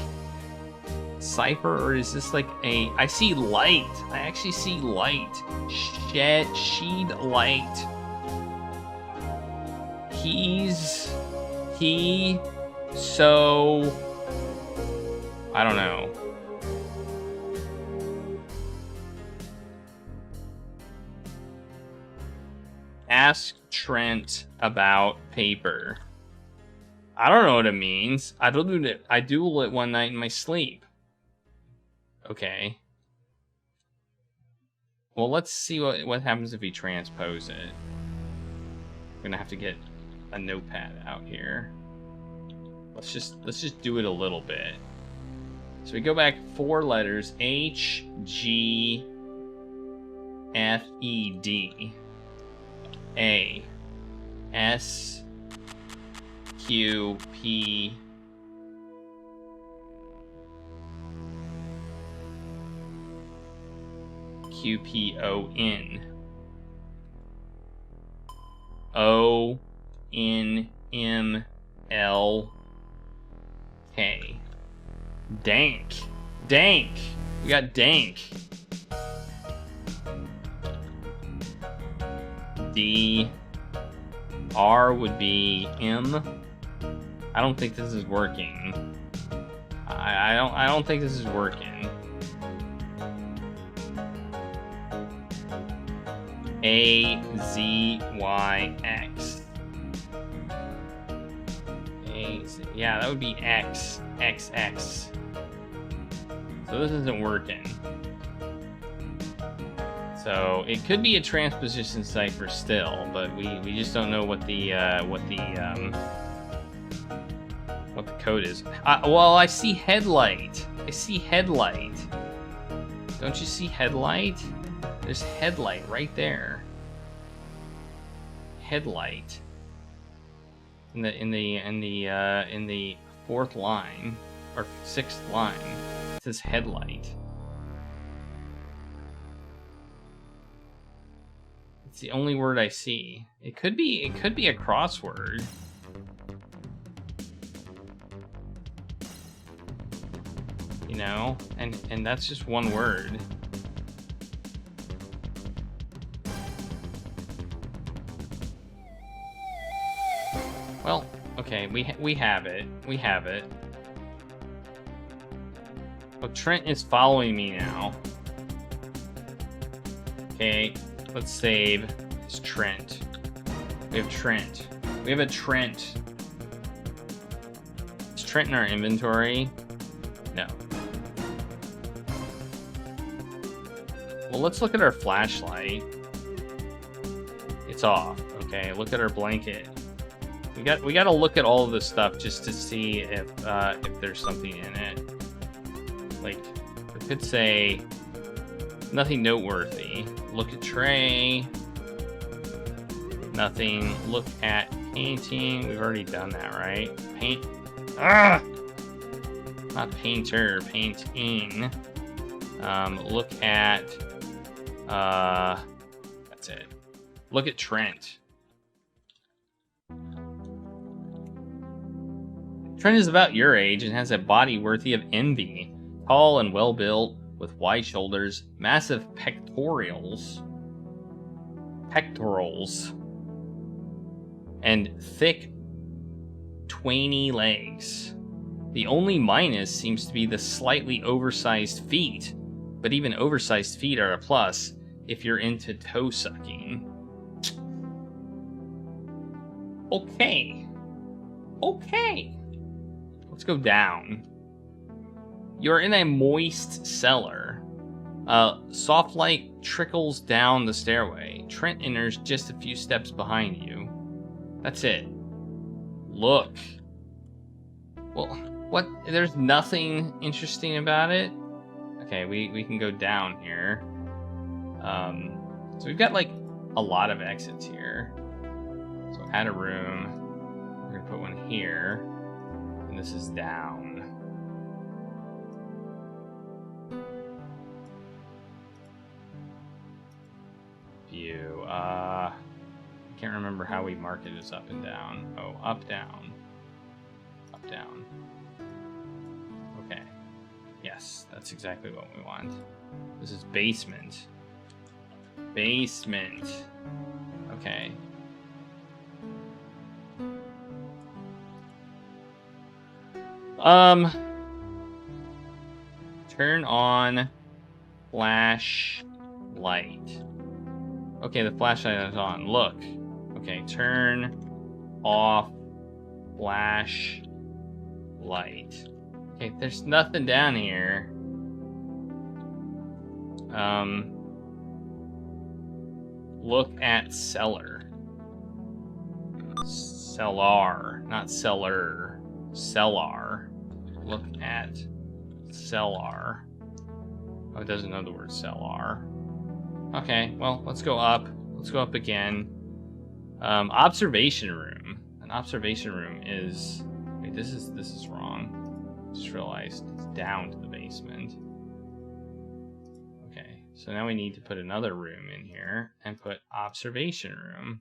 cipher, or is this like I see light. I actually see light. Sheed light. So I don't know. Ask Trent about paper. I don't know what it means. I doodled it one night in my sleep. Okay. Well, let's see what happens if we transpose it. I'm gonna have to get a notepad out here. Let's just do it a little bit. So we go back 4 letters: H, G, F, E, D. A, S, Q, P, Q, P, O, N, O, N, M, L, K. Dank. Dank. We got dank. D. R would be M. I don't think this is working. I don't think this is working. A, Z, Y, X. A, Z, yeah, that would be X, X, X. So this isn't working. So it could be a transposition cipher still, but we just don't know what the code is. Well, I see headlight. I see headlight. Don't you see headlight? There's headlight right there. Headlight. In the fourth line or sixth line, it says headlight. It's the only word I see. It could be a crossword. You know, and that's just one word. Well, okay, we have it. We have it. Oh, Trent is following me now. Okay, let's save. It's Trent. We have Trent. We have a Trent. Is Trent in our inventory? No. Well, let's look at our flashlight. It's off. Okay, look at our blanket. We got to look at all of this stuff just to see if there's something in it. Like, it could say nothing noteworthy. Look at tray. Nothing. Look at painting. We've already done that, right? Paint. Ah! Not painter. Painting. Look at. That's it. Look at Trent. Trent is about your age and has a body worthy of envy. Tall and well-built, with wide shoulders, massive pectorals, and thick, twainy legs. The only minus seems to be the slightly oversized feet, but even oversized feet are a plus if you're into toe sucking. Okay. Let's go down. You're in a moist cellar. Soft light trickles down the stairway. Trent enters just a few steps behind you. That's it. Look. Well, what? There's nothing interesting about it? Okay, we can go down here. So we've got, like, a lot of exits here. So add a room. We're going to put one here. And this is down. View. I can't remember how we mark it as up and down. Oh, up, down. Up, down. Okay. Yes, that's exactly what we want. This is basement. Basement. Okay. Turn on flashlight. Okay, the flashlight is on. Look. Okay, turn off flashlight. Okay, there's nothing down here. Look at cellar. Cellar, not cellar. Cellar. Look at cellar. Oh, it doesn't know the word cellar. Okay, well, let's go up. Let's go up again. Observation room. An observation room is... Wait, this is wrong. Just realized it's down to the basement. Okay, so now we need to put another room in here and put observation room.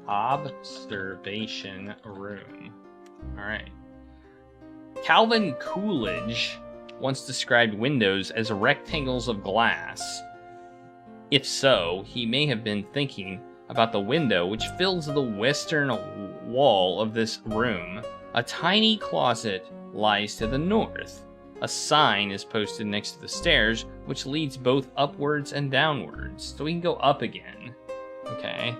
Observation room. Alright. Calvin Coolidge once described windows as rectangles of glass. If so, he may have been thinking about the window which fills the western wall of this room. A tiny closet lies to the north. A sign is posted next to the stairs, which leads both upwards and downwards. So we can go up again. Okay.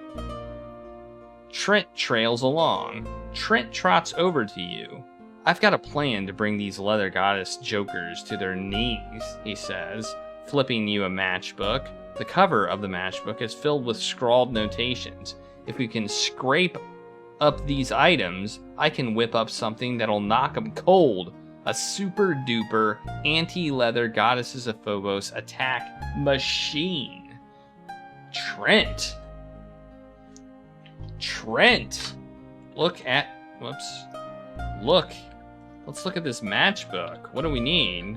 Trent trails along. Trent trots over to you. I've got a plan to bring these leather goddess jokers to their knees, he says, flipping you a matchbook. The cover of the matchbook is filled with scrawled notations. If we can scrape up these items, I can whip up something that'll knock them cold. A super duper anti-leather goddesses of Phobos attack machine. Trent. Look at, whoops. Look. Let's look at this matchbook. What do we need?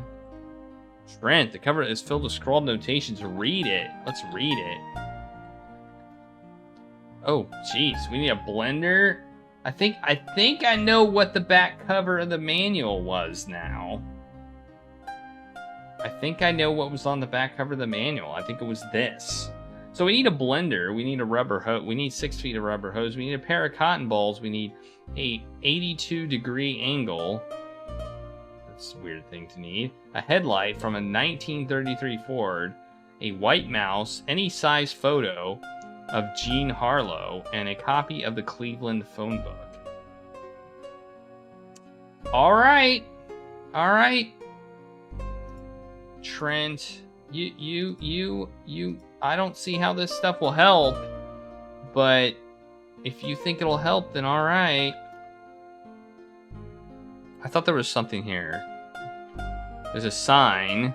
Trent, the cover is filled with scrawled notations. Read it. Let's read it. Oh, jeez. We need a blender. I think I know what the back cover of the manual was now. I think I know what was on the back cover of the manual. I think it was this. So we need a blender. We need a rubber hose. We need 6 feet of rubber hose. We need a pair of cotton balls. We need a 82-degree angle. That's a weird thing to need. A headlight from a 1933 Ford. A white mouse. Any size photo of Jean Harlow, and a copy of the Cleveland phone book. All right. Trent, you. I don't see how this stuff will help, but if you think it'll help, then all right. I thought there was something here. There's a sign.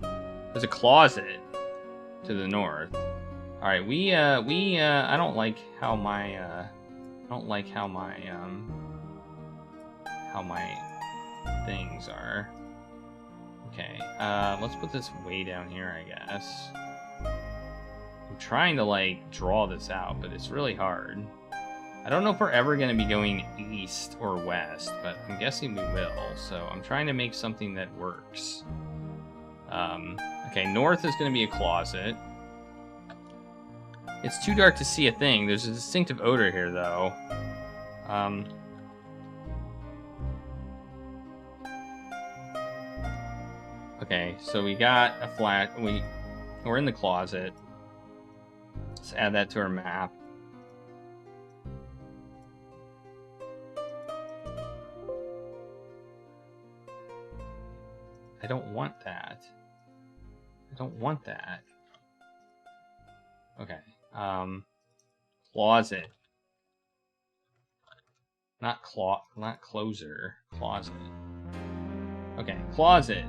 There's a closet to the north. All right, I don't like how my things are. Okay, let's put this way down here, I guess. I'm trying to, like, draw this out, but it's really hard. I don't know if we're ever going to be going east or west, but I'm guessing we will, so I'm trying to make something that works. Okay, north is going to be a closet. It's too dark to see a thing. There's a distinctive odor here, though. Okay, so we got a flat. We're in the closet. Let's add that to our map. I don't want that. Okay. Closet. Not closer. Closet. Okay, closet.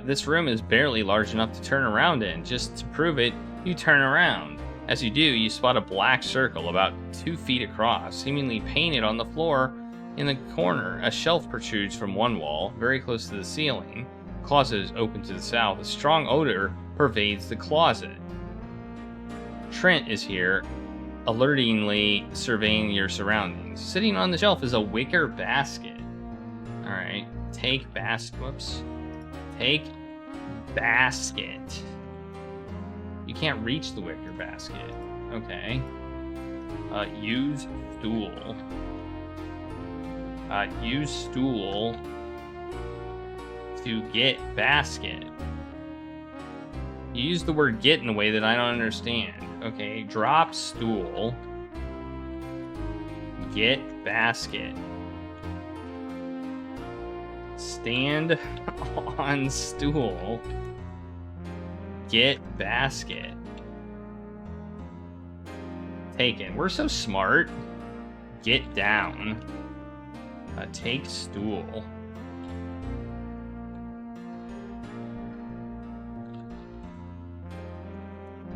This room is barely large enough to turn around in. Just to prove it, you turn around. As you do, you spot a black circle about 2 feet across, seemingly painted on the floor in the corner. A shelf protrudes from one wall, very close to the ceiling. The closet is open to the south. A strong odor pervades the closet. Trent is here, alertingly surveying your surroundings. Sitting on the shelf is a wicker basket. Alright, take basket. You can't reach the wicker basket. Okay. Use stool. Use stool to get basket. You use the word get in a way that I don't understand. Okay, drop stool. Get basket. Stand on stool. Get basket. Taken. We're so smart. Get down. Take stool.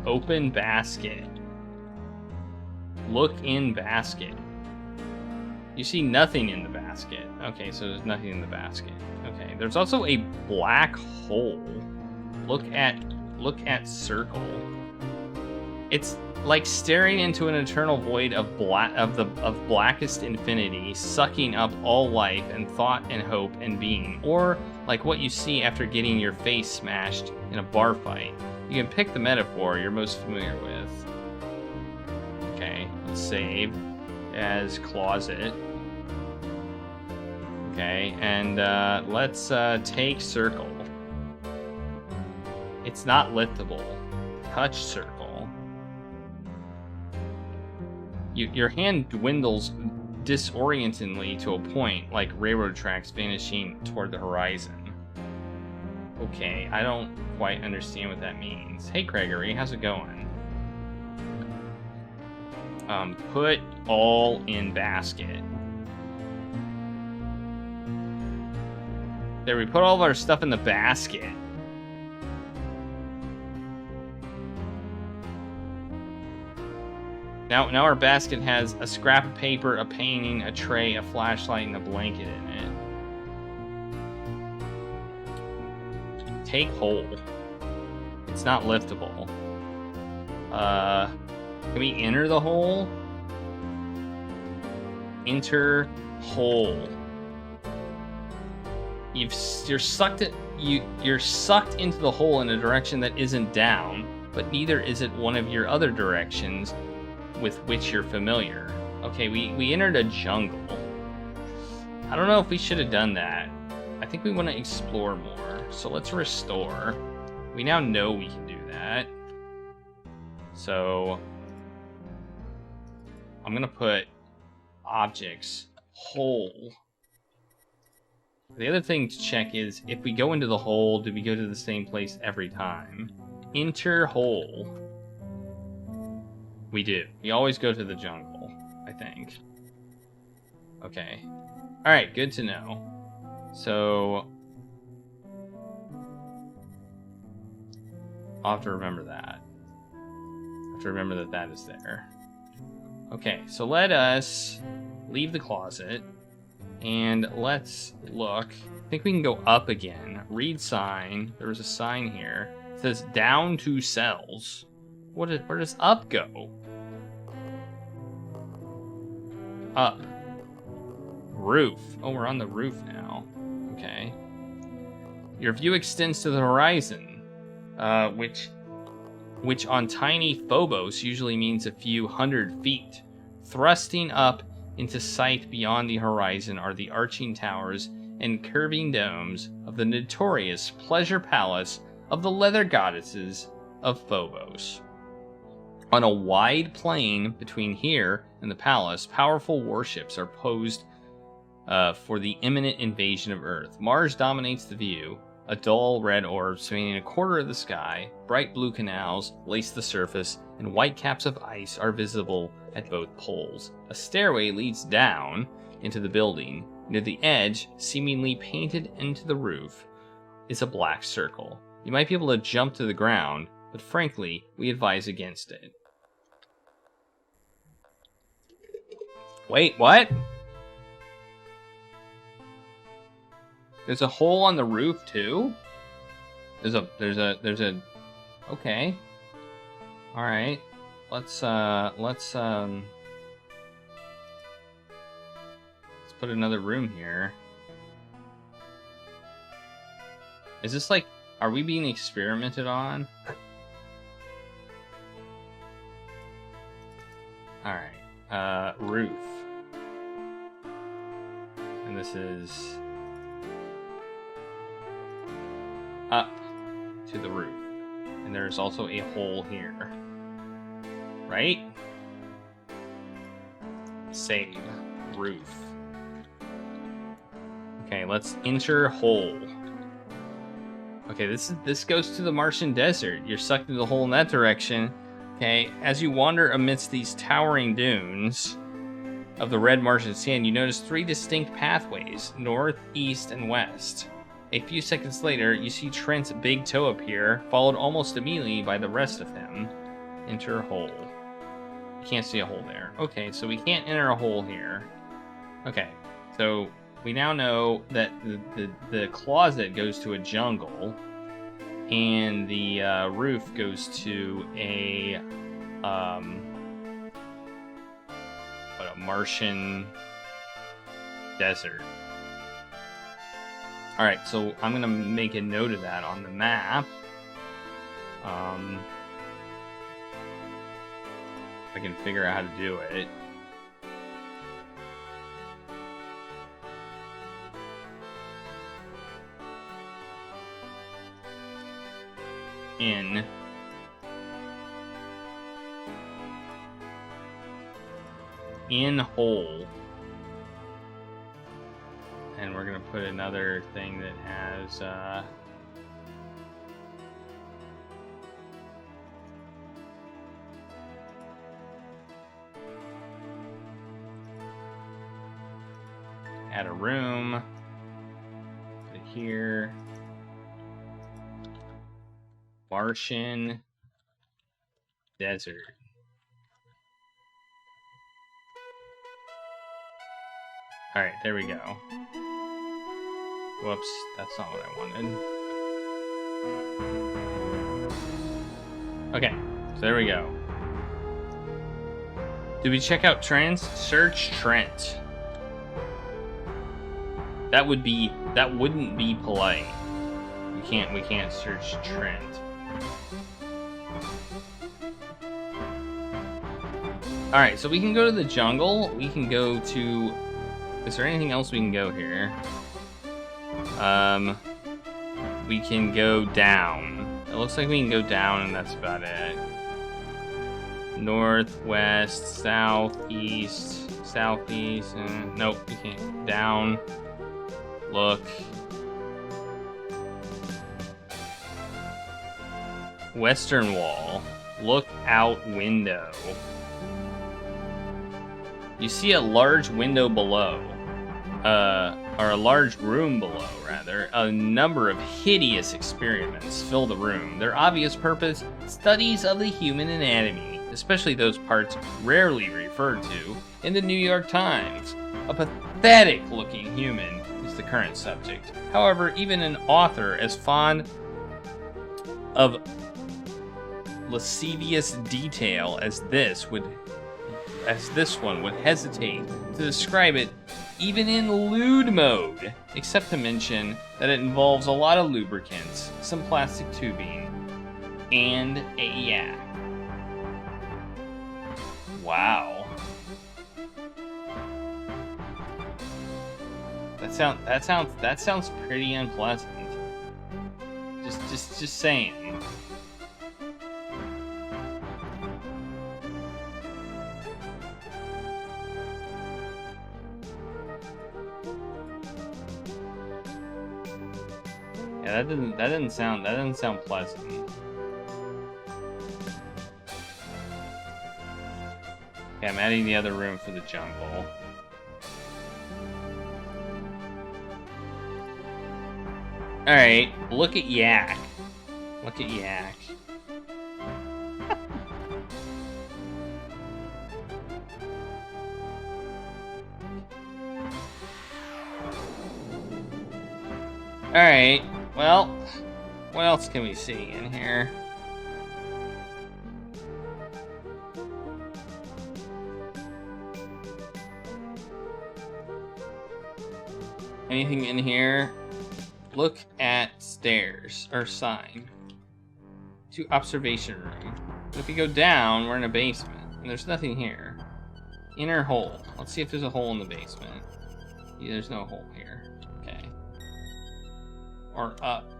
Open basket. Look in basket. You see nothing in the basket. Okay, so there's nothing in the basket. Okay, there's also a black hole. Look at Look at circle. It's like staring into an eternal void of blackest infinity, sucking up all life and thought and hope and being. Or like what you see after getting your face smashed in a bar fight. You can pick the metaphor you're most familiar with. Okay, let's save as closet. Okay, and let's take circle. It's not liftable. Touch circle. Your hand dwindles disorientedly to a point, like railroad tracks vanishing toward the horizon. Okay, I don't quite understand what that means. Hey, Gregory, how's it going? Put all in basket. There, we put all of our stuff in the basket. Now our basket has a scrap of paper, a painting, a tray, a flashlight, and a blanket in it. Take hole. It's not liftable. Can we enter the hole? Enter hole. You're sucked into the hole in a direction that isn't down, but neither is it one of your other directions with which you're familiar. Okay, we entered a jungle. I don't know if we should have done that. I think we want to explore more. So let's restore. We now know we can do that. So I'm gonna put objects hole. The other thing to check is if we go into the hole, do we go to the same place every time? Enter hole. We do. We always go to the jungle, I think. Okay. Alright, good to know. So I'll have to remember that. I have to remember that that is there. Okay, so let us leave the closet and let's look. I think we can go up again. Read sign. There was a sign here. It says down 2 cells. Where does up go? Up. Roof. Oh, we're on the roof now. Okay. Your view extends to the horizon, which on tiny Phobos usually means a few hundred feet. Thrusting up into sight beyond the horizon are the arching towers and curving domes of the notorious pleasure palace of the Leather Goddesses of Phobos. On a wide plain between here and the palace, powerful warships are posed for the imminent invasion of Earth. Mars dominates the view. A dull red orb spanning a quarter of the sky, bright blue canals lace the surface, and white caps of ice are visible at both poles. A stairway leads down into the building. Near the edge, seemingly painted into the roof, is a black circle. You might be able to jump to the ground, but frankly, we advise against it. Wait, what? There's a hole on the roof too? There's a okay. All right. Let's put another room here. Is this like, are we being experimented on? All right. Roof. And this is up to the roof. And there's also a hole here. Right? Save. Roof. Okay, let's enter hole. Okay, this goes to the Martian desert. You're sucked into the hole in that direction. Okay, as you wander amidst these towering dunes of the red Martian sand, you notice 3 distinct pathways, north, east, and west. A few seconds later, you see Trent's big toe appear, followed almost immediately by the rest of him. Enter hole. You can't see a hole there. Okay, so we can't enter a hole here. Okay, so we now know that the closet goes to a jungle, And the roof goes to a Martian desert. Alright, so I'm gonna make a note of that on the map. If I can figure out how to do it. In hole. And we're gonna put another thing that has add a room. Put it here. Martian desert. Alright, there we go. Whoops, that's not what I wanted. Okay, so there we go. Did we check out trends? Search Trent. That wouldn't be polite. We can't search Trent. Alright, so we can go to the jungle. We can go to... Is there anything else we can go here? We can go down. It looks like we can go down, and that's about it. Northwest, southeast, southeast. Nope, we can't. Down. Look. Western wall. Look out window. You see a large window below. Or a large room below, rather. A number of hideous experiments fill the room. Their obvious purpose, studies of the human anatomy, especially those parts rarely referred to in the New York Times. A pathetic-looking human is the current subject. However, even an author as fond of lascivious detail as this one would hesitate to describe it even in lewd mode, except to mention that it involves a lot of lubricants, some plastic tubing, and a yak. Wow. That sounds pretty unpleasant. Just saying. Yeah, that doesn't sound pleasant. Okay, I'm adding the other room for the jungle. Alright, look at Yak. Look at Yak. Alright, well, what else can we see in here? Anything in here? Look at stairs, or sign. To observation room. If we go down, we're in a basement, and there's nothing here. Inner hole. Let's see if there's a hole in the basement. Yeah, there's no hole here. Okay. Or up.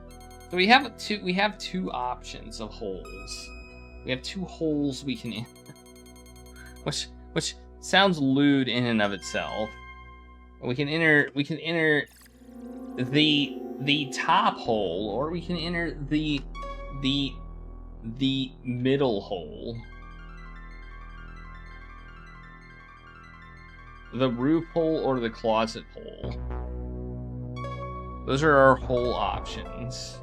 So we have two options of holes. We have two holes we can enter. Which sounds lewd in and of itself. We can enter the top hole, or we can enter the middle hole. The roof hole or the closet hole. Those are our hole options.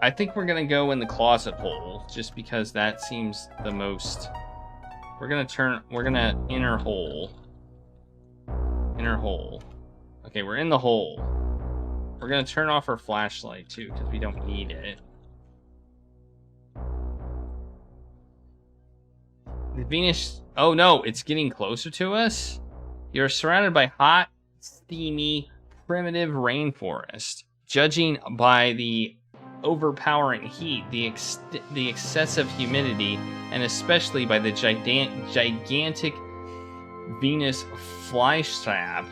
I think we're gonna go in the closet hole, just because that seems the most... We're gonna inner hole. Inner hole. Okay, we're in the hole. We're gonna turn off our flashlight too, because we don't need it. The Venus... Oh no, it's getting closer to us? You're surrounded by hot, steamy, primitive rainforest. Judging by the overpowering heat, the excessive humidity, and especially by the gigantic Venus flytrap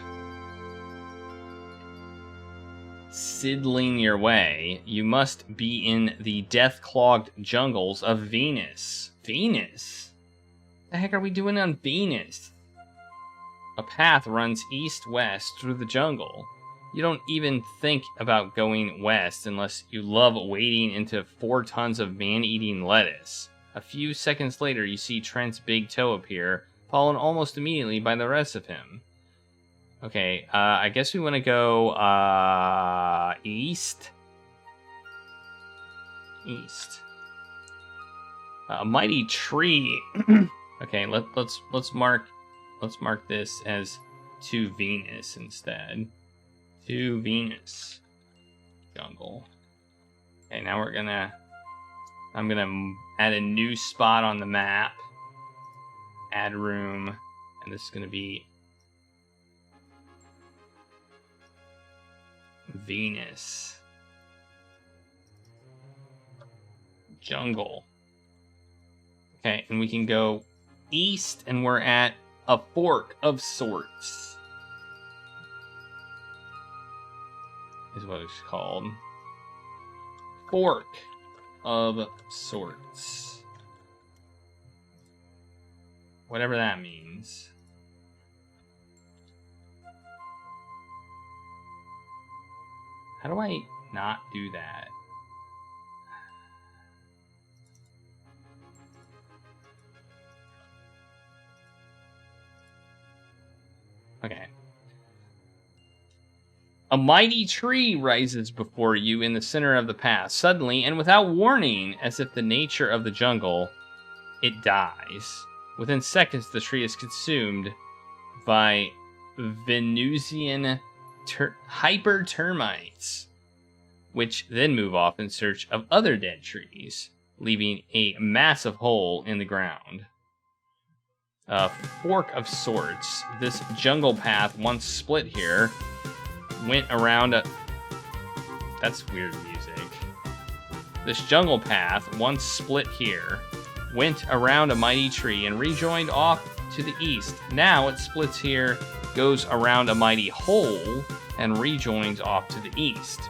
sidling your way, you must be in the death-clogged jungles of Venus. Venus? The heck are we doing on Venus? A path runs east-west through the jungle. You don't even think about going west unless you love wading into 4 tons of man-eating lettuce. A few seconds later, you see Trent's big toe appear, followed almost immediately by the rest of him. Okay, I guess we want to go east. East. A mighty tree. Okay, let's mark this as to Venus instead. To Venus. Jungle. Okay, now I'm gonna add a new spot on the map. Add room, and this is gonna be Venus. Jungle. Okay, and we can go east, and we're at a fork of sorts. Is what it's called. Fork of sorts. Whatever that means. How do I not do that? Okay. A mighty tree rises before you in the center of the path. Suddenly, and without warning, as if the nature of the jungle, it dies. Within seconds, the tree is consumed by Venusian hyper termites, which then move off in search of other dead trees, leaving a massive hole in the ground. A fork of sorts. This jungle path, once split here, went around a... That's weird music. This jungle path, once split here, went around a mighty tree and rejoined off to the east. Now it splits here, goes around a mighty hole, and rejoins off to the east.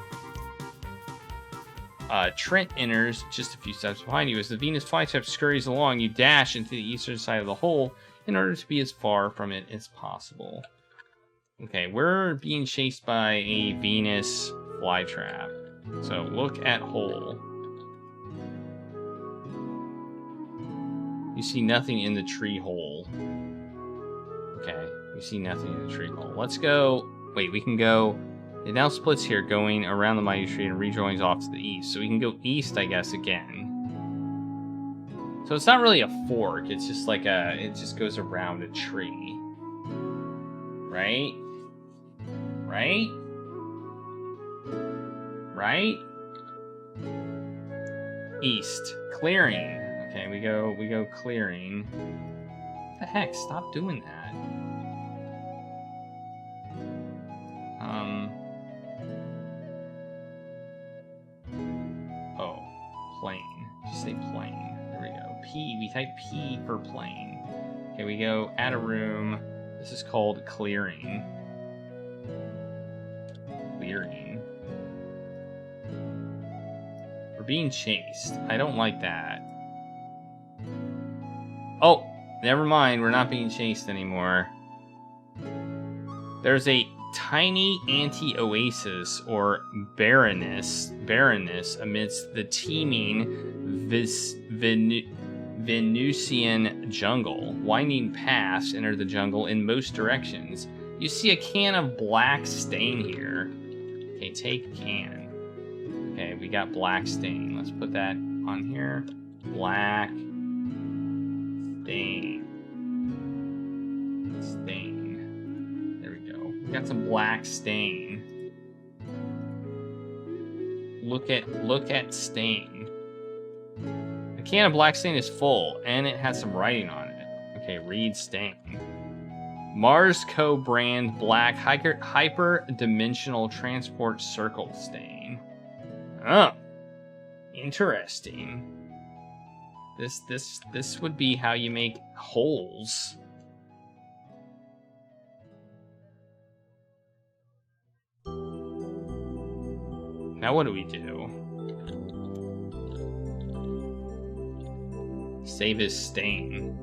Trent enters just a few steps behind you. As the Venus flytrap scurries along, you dash into the eastern side of the hole in order to be as far from it as possible. Okay, we're being chased by a Venus flytrap. So look at hole. You see nothing in the tree hole. Okay, you see nothing in the tree hole. Let's go... Wait, we can go... It now splits here, going around the mighty tree and rejoins off to the east. So we can go east, I guess, again. So it's not really a fork. It's just like a... It just goes around a tree. Right? Right? Right? East. Clearing. Okay, we go clearing. What the heck? Stop doing that. Oh, plane. Just say plane. There we go. P. We type P for plane. Okay, we go add a room. This is called clearing. Clearing. We're being chased. I don't like that. Oh, never mind. We're not being chased anymore. There's a tiny anti-oasis or barrenness amidst the teeming Venusian jungle. Winding paths enter the jungle in most directions. You see a can of black stain here. Okay, take can. Okay, we got black stain. Let's put that on here. Black stain. Stain. There we go. We got some black stain. look at stain. The can of black stain is full, and it has some writing on it. Okay, read stain. Mars Co. brand black hyper-dimensional transport circle stain. Oh, interesting. This would be how you make holes. Now what do we do? Save his stain.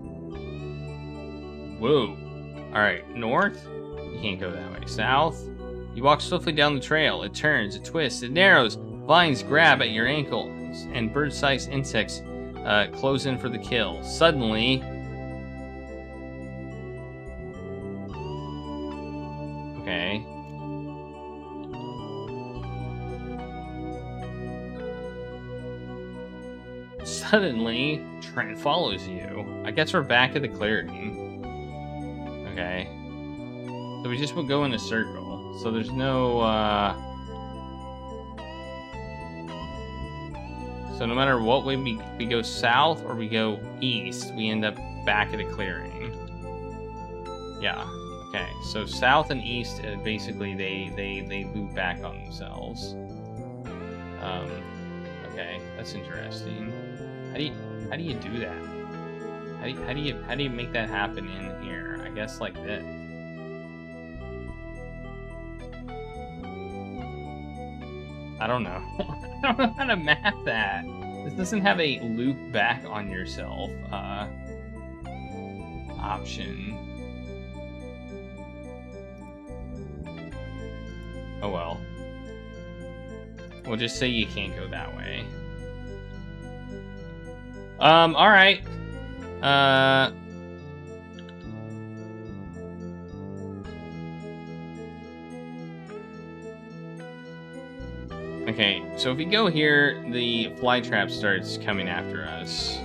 Whoa. Alright, north? You can't go that way. South? You walk swiftly down the trail. It turns, it twists, it narrows. Vines grab at your ankles, and bird-sized insects close in for the kill. Suddenly... Okay. Suddenly, Trent follows you. I guess we're back at the clearing. Okay. So we just will go in a circle. So there's no, So no matter what way we go south or we go east, we end up back at a clearing. Yeah. Okay. So south and east, basically, they loop back on themselves. Okay. That's interesting. How do you do that? How do you make that happen in here? I guess like this. I don't know. I don't know how to map that. This doesn't have a loop back on yourself option. Oh well. We'll just say you can't go that way. Alright. Okay, so if we go here, the fly trap starts coming after us.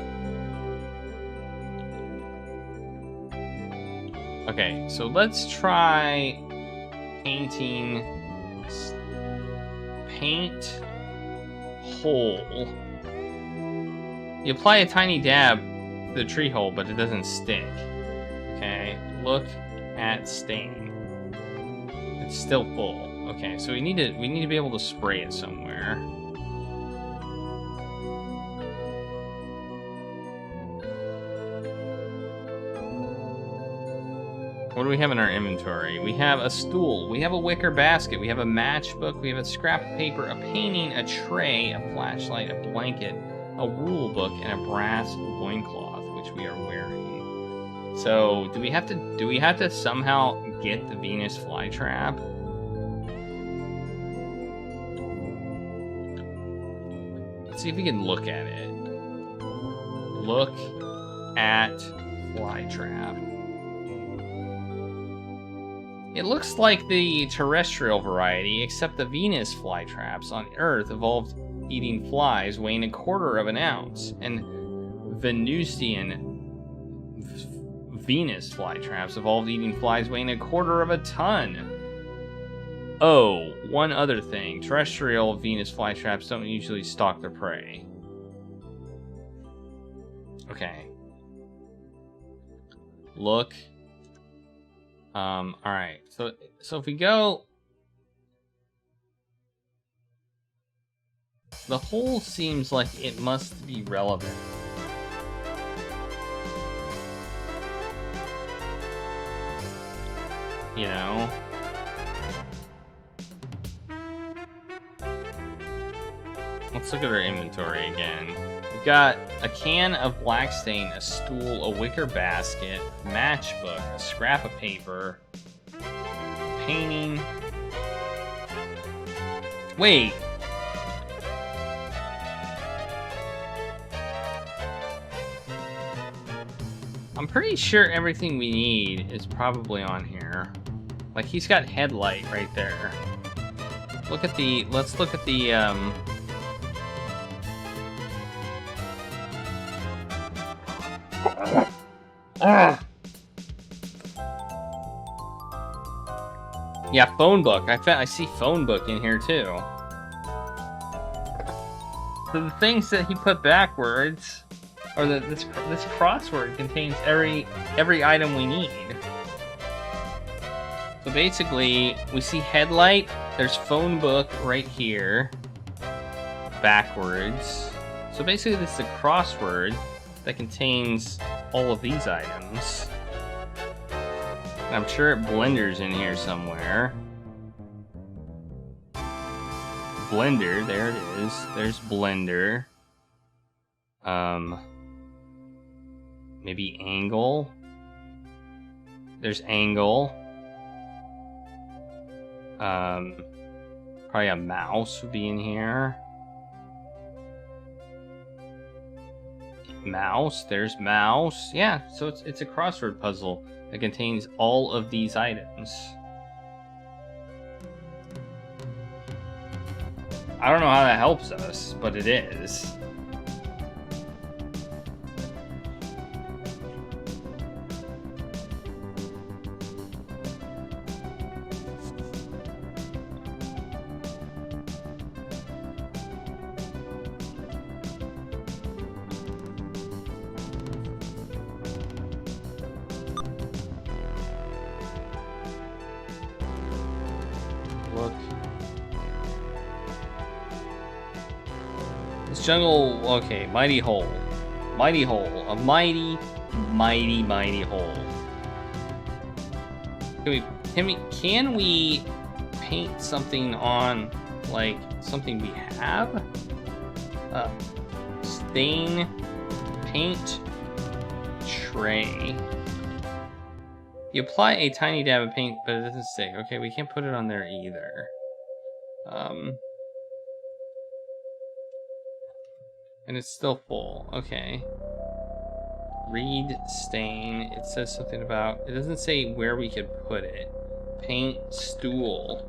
Okay, so let's try painting... Paint... hole. You apply a tiny dab to the tree hole, but it doesn't stick. Okay, look at stain. It's still full. Okay, so we need to be able to spray it somewhere. What do we have in our inventory? We have a stool, we have a wicker basket, we have a matchbook, we have a scrap of paper, a painting, a tray, a flashlight, a blanket, a rule book, and a brass loincloth, which we are wearing. So, do we have to somehow get the Venus flytrap? Let's see if we can look at it. Look at flytrap. It looks like the terrestrial variety, except the Venus flytraps on Earth evolved eating flies weighing 1/4 of an ounce, and Venusian Venus flytraps evolved eating flies weighing 1/4 of a ton. Oh, one other thing. Terrestrial Venus flytraps don't usually stalk their prey. Okay. Look. Alright. So if we go... The hole seems like it must be relevant. You know? Let's look at our inventory again. We've got a can of black stain, a stool, a wicker basket, matchbook, a scrap of paper, painting. Wait. I'm pretty sure everything we need is probably on here. Like, he's got headlight right there. Let's look at the, Yeah, phone book. I see phone book in here too. So the things that he put backwards, or this crossword contains every item we need. So basically, we see headlight. There's phone book right here, backwards. So basically, this is a crossword that contains all of these items. And I'm sure Blender's in here somewhere. Blender, there it is. There's Blender. Maybe angle. There's angle. Probably a mouse would be in here. Mouse, there's mouse. Yeah, so it's a crossword puzzle that contains all of these items. I don't know how that helps us, but it is. Look. This jungle, okay, mighty hole. Mighty hole. A mighty hole. Can we paint something on, like, something we have? Stain, paint, tray. You apply a tiny dab of paint, but it doesn't stick. Okay, we can't put it on there either. And it's still full. Okay. Read stain. It says something about... It doesn't say where we could put it. Paint stool.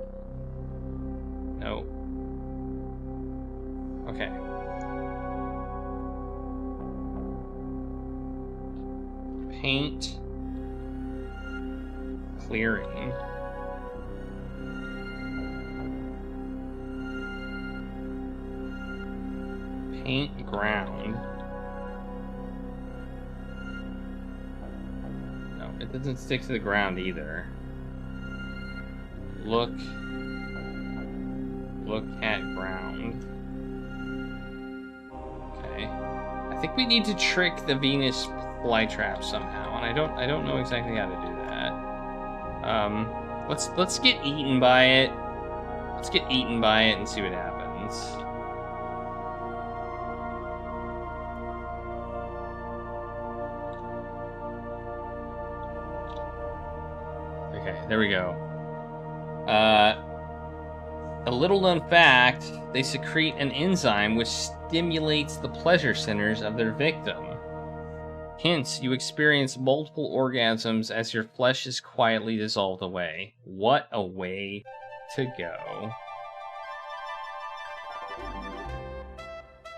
No. Okay. Paint... clearing. Paint ground. No, it doesn't stick to the ground either. Look at ground. Okay. I think we need to trick the Venus flytrap somehow, and I don't know exactly how to do that. Let's get eaten by it. Let's get eaten by it and see what happens. Okay, there we go. A little known fact, they secrete an enzyme which stimulates the pleasure centers of their victim. Hence, you experience multiple orgasms as your flesh is quietly dissolved away. What a way to go.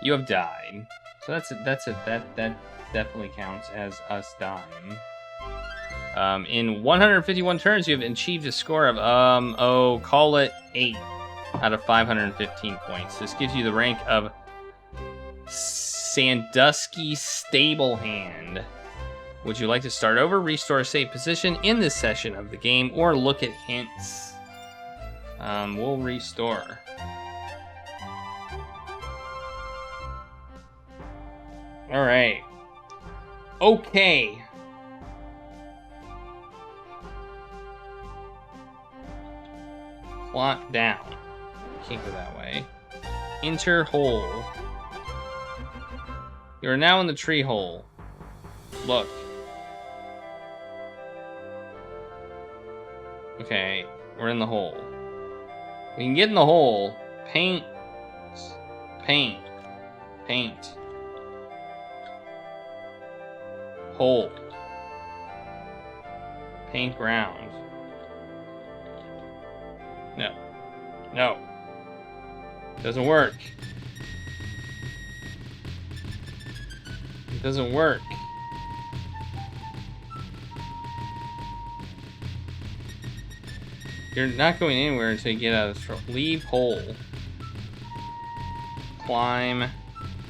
You have died. So that definitely counts as us dying. In 151 turns, you have achieved a score of, call it 8 out of 515 points. This gives you the rank of Sandusky Stablehand. Would you like to start over, restore a safe position in this session of the game, or look at hints? We'll restore. Alright. Okay. Plot down. Can't go that way. Enter hole. You are now in the tree hole. Look. Okay, we're in the hole. We can get in the hole. Paint. Paint. Paint. Hole. Paint ground. No. No. Doesn't work. It doesn't work. You're not going anywhere until you get out of this trouble. Leave hole. Climb.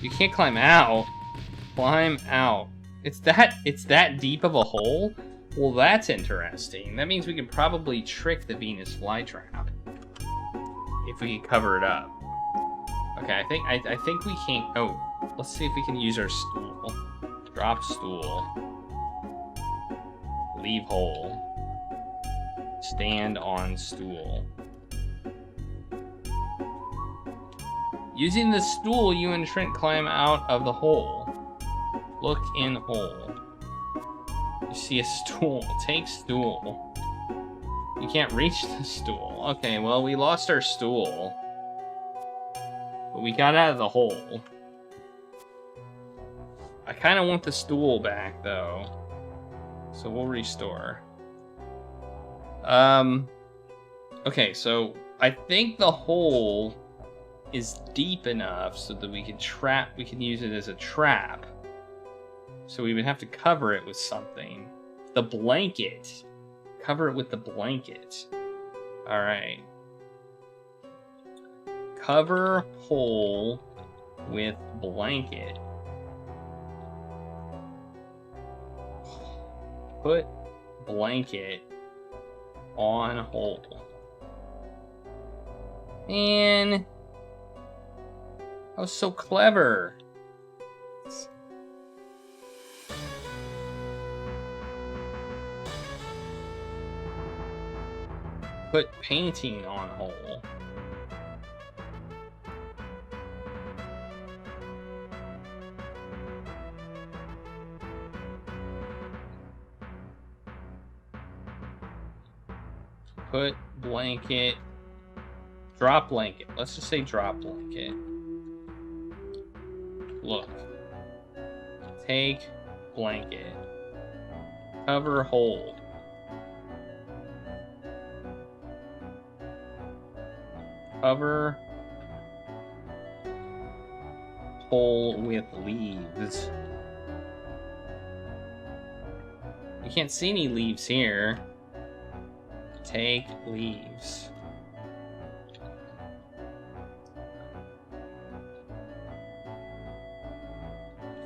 You can't climb out. Climb out. It's that deep of a hole? Well, that's interesting. That means we can probably trick the Venus flytrap if we can cover it up. Okay, I think we can't. Oh, let's see if we can use our stool. Drop stool. Leave hole. Stand on stool. Using the stool, you and Trent climb out of the hole. Look in hole. You see a stool. Take stool. You can't reach the stool. Okay, well, we lost our stool. But we got out of the hole. I kind of want the stool back, though. So we'll restore. Okay, so I think the hole is deep enough so that we can use it as a trap. So we would have to cover it with something. The blanket. Cover it with the blanket. Alright. Cover hole with blanket. Put blanket on hole. Man, I was so clever. Put painting on hole. Put blanket. Drop blanket. Let's just say drop blanket. Look. Take blanket. Cover hole. Cover hole with leaves. You can't see any leaves here. Take leaves.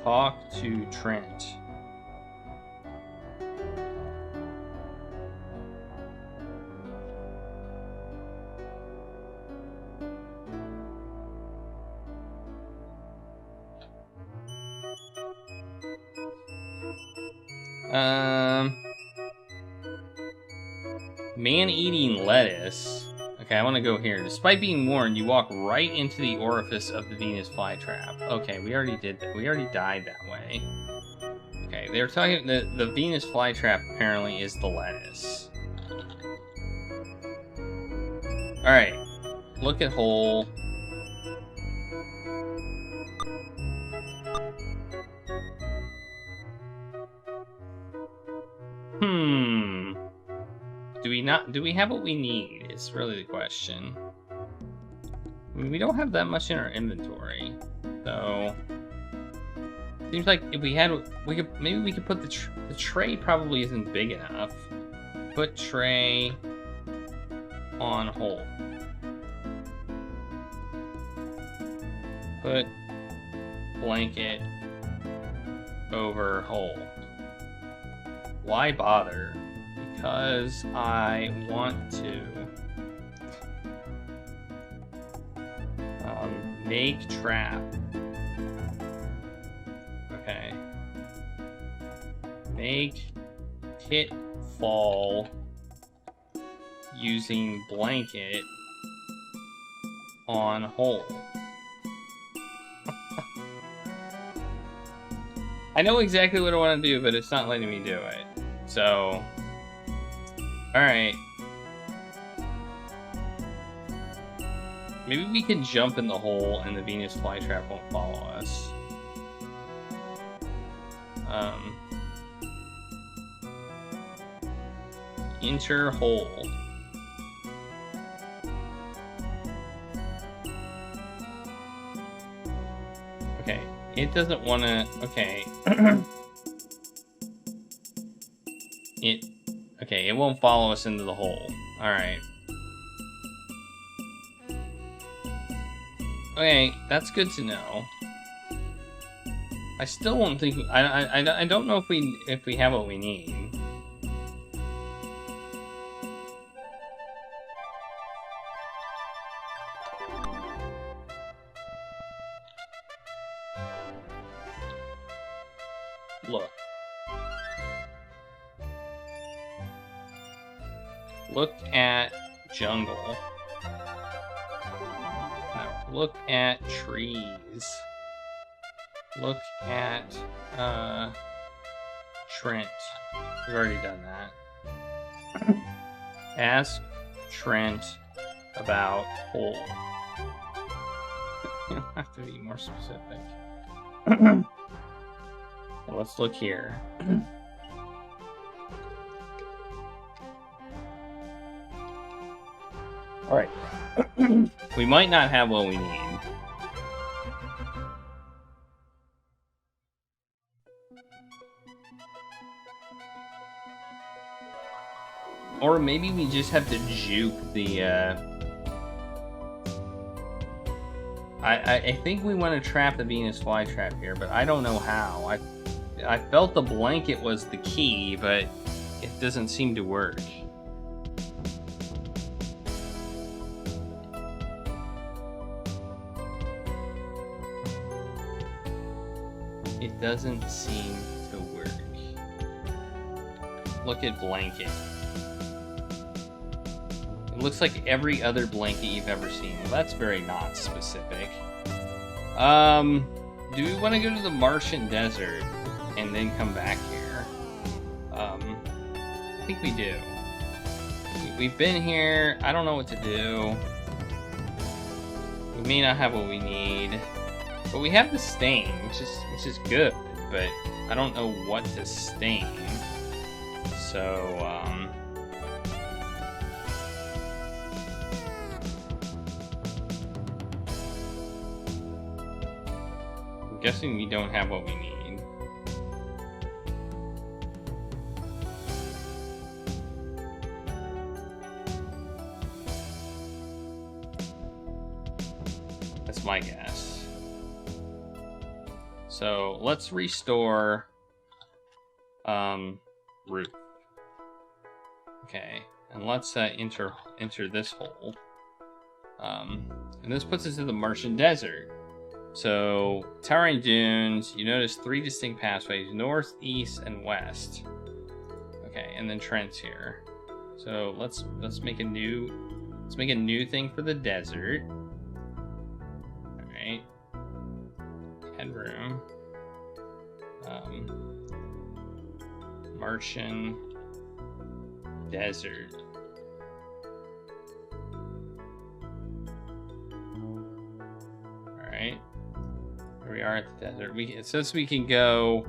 Talk to Trent. Man-eating lettuce. Okay, I want to go here. Despite being warned, you walk right into the orifice of the Venus flytrap. Okay, we already did that. We already died that way. Okay, they were talking. The Venus flytrap apparently is the lettuce. All right, look at hole. Do we have what we need? Is really the question. I mean, we don't have that much in our inventory, so seems like if we had, maybe we could put the tray. Probably isn't big enough. Put tray on hole. Put blanket over hole. Why bother? Because I want to. Make trap. Okay. Make hit fall using blanket on hole. I know exactly what I want to do, but it's not letting me do it. So, alright. Maybe we can jump in the hole and the Venus flytrap won't follow us. Enter hole. Okay, it doesn't want to. Okay. Okay, it won't follow us into the hole. Alright. Okay, that's good to know. I still don't think I don't know if we have what we need. Look at jungle. No, look at trees. Look at Trent. We've already done that. Ask Trent about hole. You don't have to be more specific. Let's look here. Alright. We might not have what we need. Or maybe we just have to juke the, I think we want to trap the Venus flytrap here, but I don't know how. I felt the blanket was the key, but it doesn't seem to work. It doesn't seem to work. Look at blanket. It looks like every other blanket you've ever seen. Well, that's very not specific. Do we want to go to the Martian desert and then come back here? I think we do. We've been here. I don't know what to do. We may not have what we need. But we have the stain, which is good, but I don't know what to stain. So, I'm guessing we don't have what we need. That's my guess. So let's restore roof. Okay, and let's enter this hole. And this puts us in the Martian desert. So towering dunes, you notice 3 distinct pathways: north, east, and west. Okay, and then Trent's here. So let's make a new thing for the desert. All right. Headroom. Martian desert. Alright. Here we are at the desert. It says we can go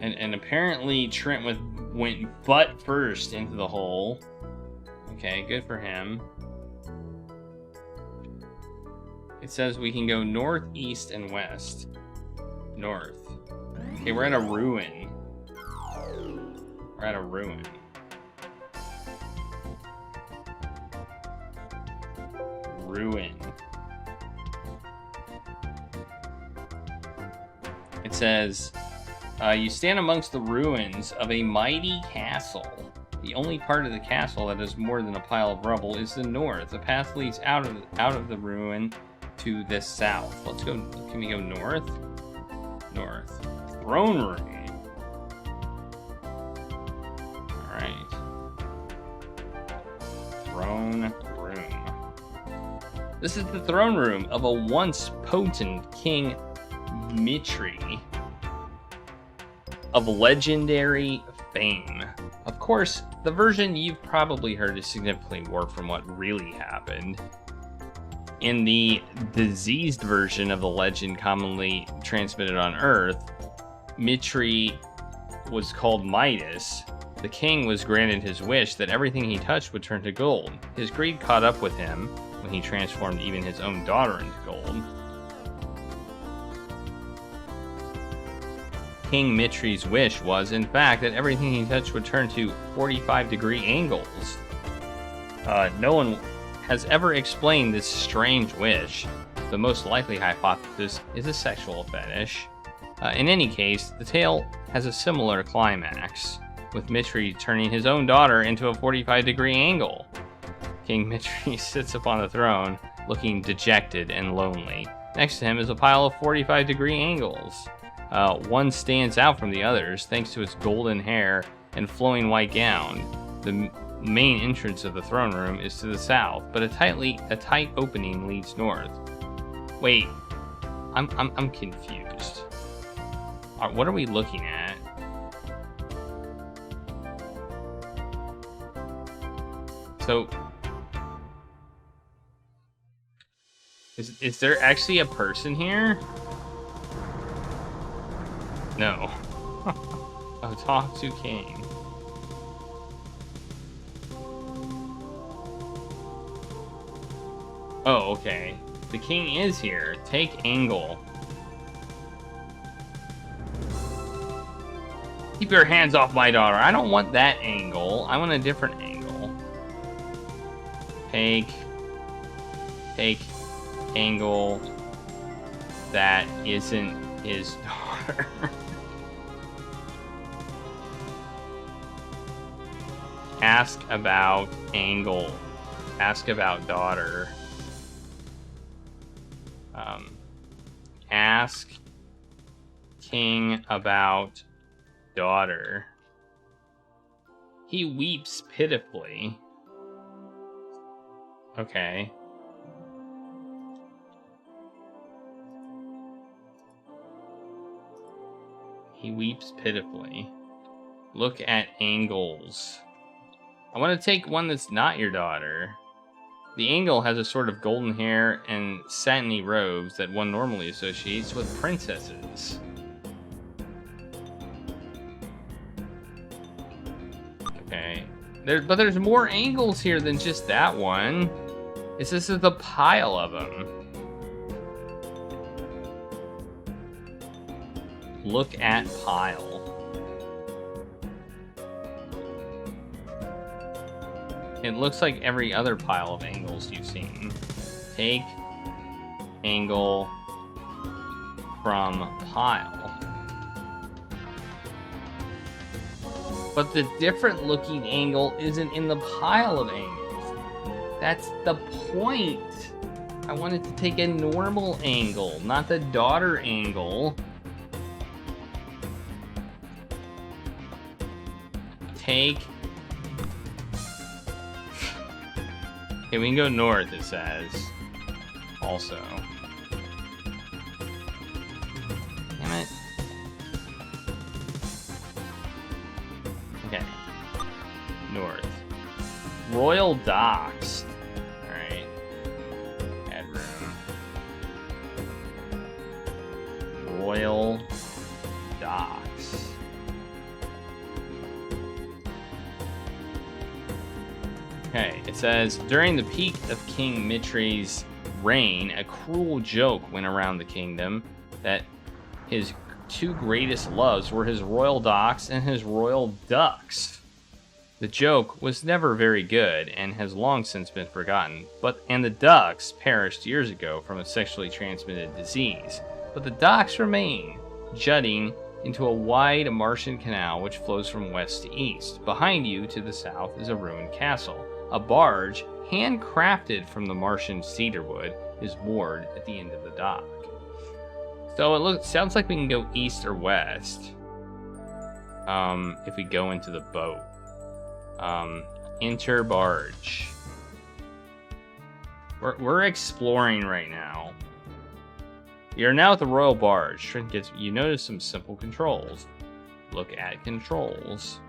and apparently Trent went butt first into the hole. Okay, good for him. It says we can go north, east, and west. North. Okay, we're at a ruin. We're at a ruin. Ruin. It says, you stand amongst the ruins of a mighty castle. The only part of the castle that is more than a pile of rubble is the north. The path leads out of the ruin to the south. Let's go. Can we go north? North. Throne room. Alright. Throne room. This is the throne room of a once potent King Mitri of legendary fame. Of course, the version you've probably heard is significantly warped from what really happened. In the diseased version of the legend commonly transmitted on Earth, Mitri was called Midas. The king was granted his wish that everything he touched would turn to gold. His greed caught up with him when he transformed even his own daughter into gold. King Mitri's wish was, in fact, that everything he touched would turn to 45-degree angles. No one has ever explained this strange wish. the most likely hypothesis is a sexual fetish. In any case, the tale has a similar climax, with Mitri turning his own daughter into a 45-degree angle. King Mitri sits upon the throne, looking dejected and lonely. Next to him is a pile of 45-degree angles. One stands out from the others thanks to its golden hair and flowing white gown. The main entrance of the throne room is to the south, but a tight opening leads north. Wait, I'm confused. What are we looking at? So, is there actually a person here? No. Oh, talk to King. Oh, okay. The king is here. Take angle. Keep your hands off my daughter. I don't want that angle. I want a different angle. Take angle that isn't his daughter. Ask about angle. Ask about daughter. Ask king about daughter. He weeps pitifully. Okay. He weeps pitifully. Look at angles. I want to take one that's not your daughter. The angle has a sort of golden hair and satiny robes that one normally associates with princesses. Okay. But there's more angles here than just that one. This is the pile of them. Look at pile. It looks like every other pile of angles you've seen. Take angle from pile. But the different looking angle isn't in the pile of angles. That's the point. I wanted to take a normal angle, not the daughter angle. Take. Okay, we can go north, it says. Also. Damn it. Okay. North. Royal Docks. Alright. Add room. Royal Docks. Okay, it says, during the peak of King Mitri's reign, a cruel joke went around the kingdom that his two greatest loves were his royal docks and his royal ducks. The joke was never very good and has long since been forgotten, and the ducks perished years ago from a sexually transmitted disease. But the docks remain, jutting into a wide Martian canal which flows from west to east. Behind you, to the south, is a ruined castle. A barge, handcrafted from the Martian cedarwood, is moored at the end of the dock. So it sounds like we can go east or west. If we go into the boat. Enter barge. We're exploring right now. You're now at the royal barge. You notice some simple controls. Look at controls.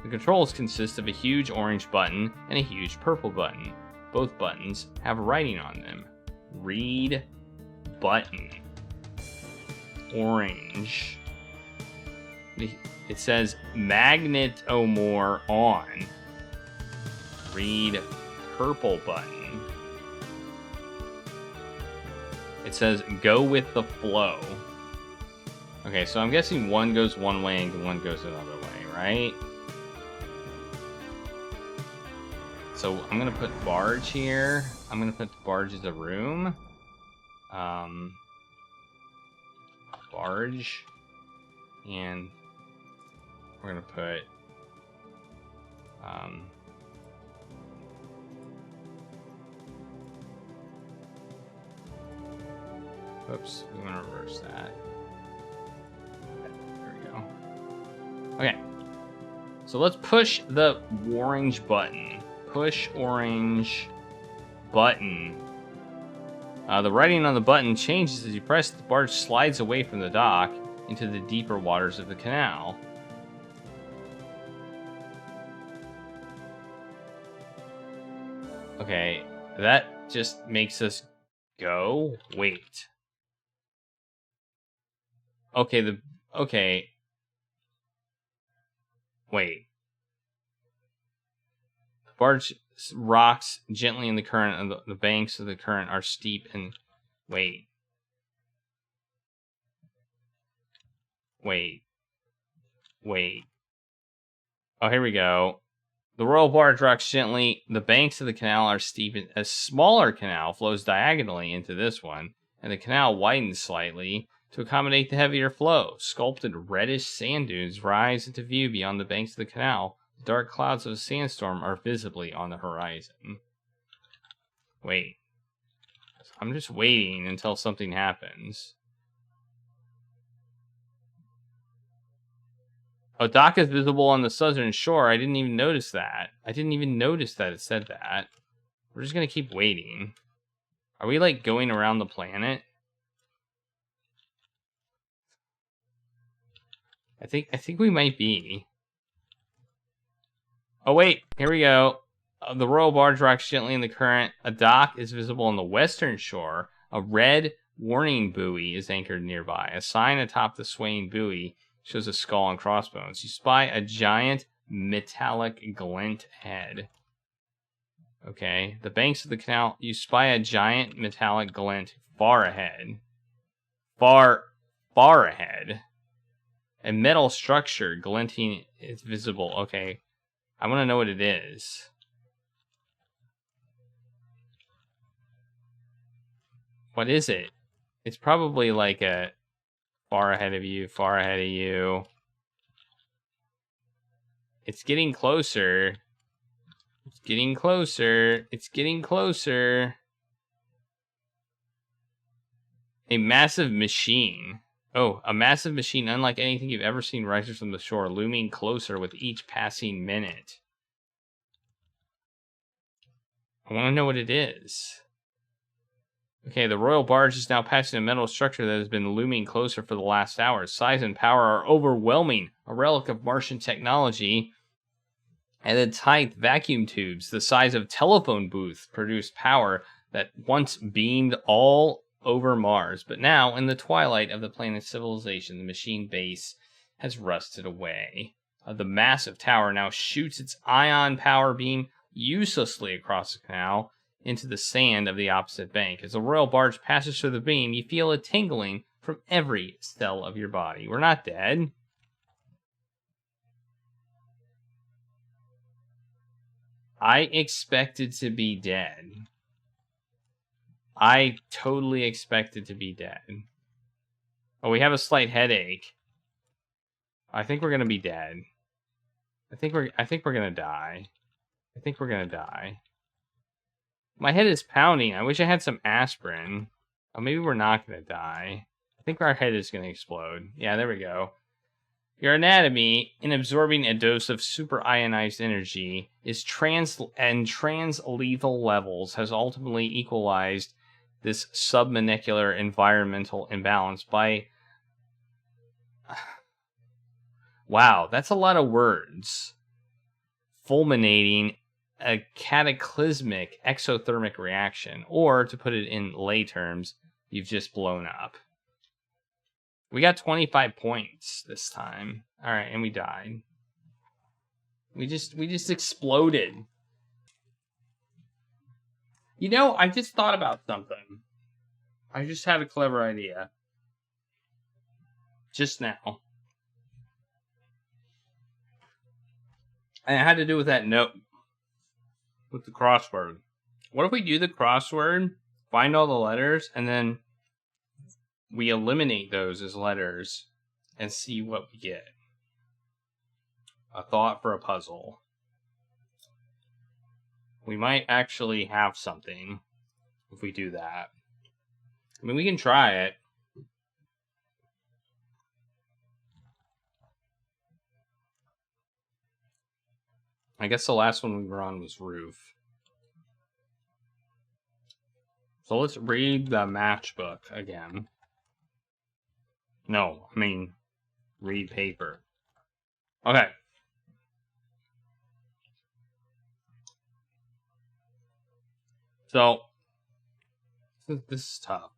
The controls consist of a huge orange button and a huge purple button. Both buttons have writing on them. Read button. Orange. It says magnetomore on. Read purple button. It says go with the flow. Okay, so I'm guessing one goes one way and one goes another way, right? So I'm gonna put barge here. I'm gonna put the barge as a room. barge, and we're gonna put oops, we want to reverse that. There we go. Okay, so let's push the orange button. Push orange button. The writing on the button changes as you press it. The barge slides away from the dock into the deeper waters of the canal. Okay, that just makes us go. Wait. Okay, okay. Wait. The barge rocks gently in the current, and the banks of the current are steep and... Wait. Oh, here we go. The royal barge rocks gently. The banks of the canal are steep. A smaller canal flows diagonally into this one, and the canal widens slightly to accommodate the heavier flow. Sculpted reddish sand dunes rise into view beyond the banks of the canal. The dark clouds of a sandstorm are visibly on the horizon. Wait. I'm just waiting until something happens. A dock is visible on the southern shore. I didn't even notice that. I didn't even notice that it said that. We're just gonna keep waiting. Are we, like, going around the planet? I think we might be. Oh, wait. Here we go. The royal barge rocks gently in the current. A dock is visible on the western shore. A red warning buoy is anchored nearby. A sign atop the swaying buoy shows a skull and crossbones. You spy a giant metallic glint ahead. Okay. The banks of the canal. You spy a giant metallic glint far ahead. Far ahead. A metal structure glinting is visible. Okay. I want to know what it is. What is it? It's probably like a far ahead of you, far ahead of you. It's getting closer. It's getting closer. It's getting closer. A massive machine. Oh, a massive machine unlike anything you've ever seen rises from the shore, looming closer with each passing minute. I want to know what it is. Okay, the royal barge is now passing a metal structure that has been looming closer for the last hour. Size and power are overwhelming. A relic of Martian technology. And its height, vacuum tubes the size of telephone booths produce power that once beamed all over Mars. But now, in the twilight of the planet's civilization, the machine base has rusted away. The massive tower now shoots its ion power beam uselessly across the canal into the sand of the opposite bank. As the royal barge passes through the beam, you feel a tingling from every cell of your body. We're not dead. I expected to be dead. I totally expected to be dead. Oh, we have a slight headache. I think we're gonna be dead. I think we're gonna die. I think we're gonna die. My head is pounding. I wish I had some aspirin. Oh, maybe we're not gonna die. I think our head is gonna explode. Yeah, there we go. Your anatomy, in absorbing a dose of super ionized energy, is trans-lethal levels, has ultimately equalized this submolecular environmental imbalance by... Wow, that's a lot of words. Fulminating a cataclysmic exothermic reaction, or to put it in lay terms, you've just blown up. We got 25 points this time. All right, and we died. We just exploded. You know, I just thought about something. I just had a clever idea. Just now. And it had to do with that note. With the crossword. What if we do the crossword, find all the letters, and then we eliminate those as letters and see what we get. A thought for a puzzle. We might actually have something if we do that. I mean, we can try it. I guess the last one we were on was roof. So let's read the matchbook again. No, I mean, read paper. Okay. So, this is tough.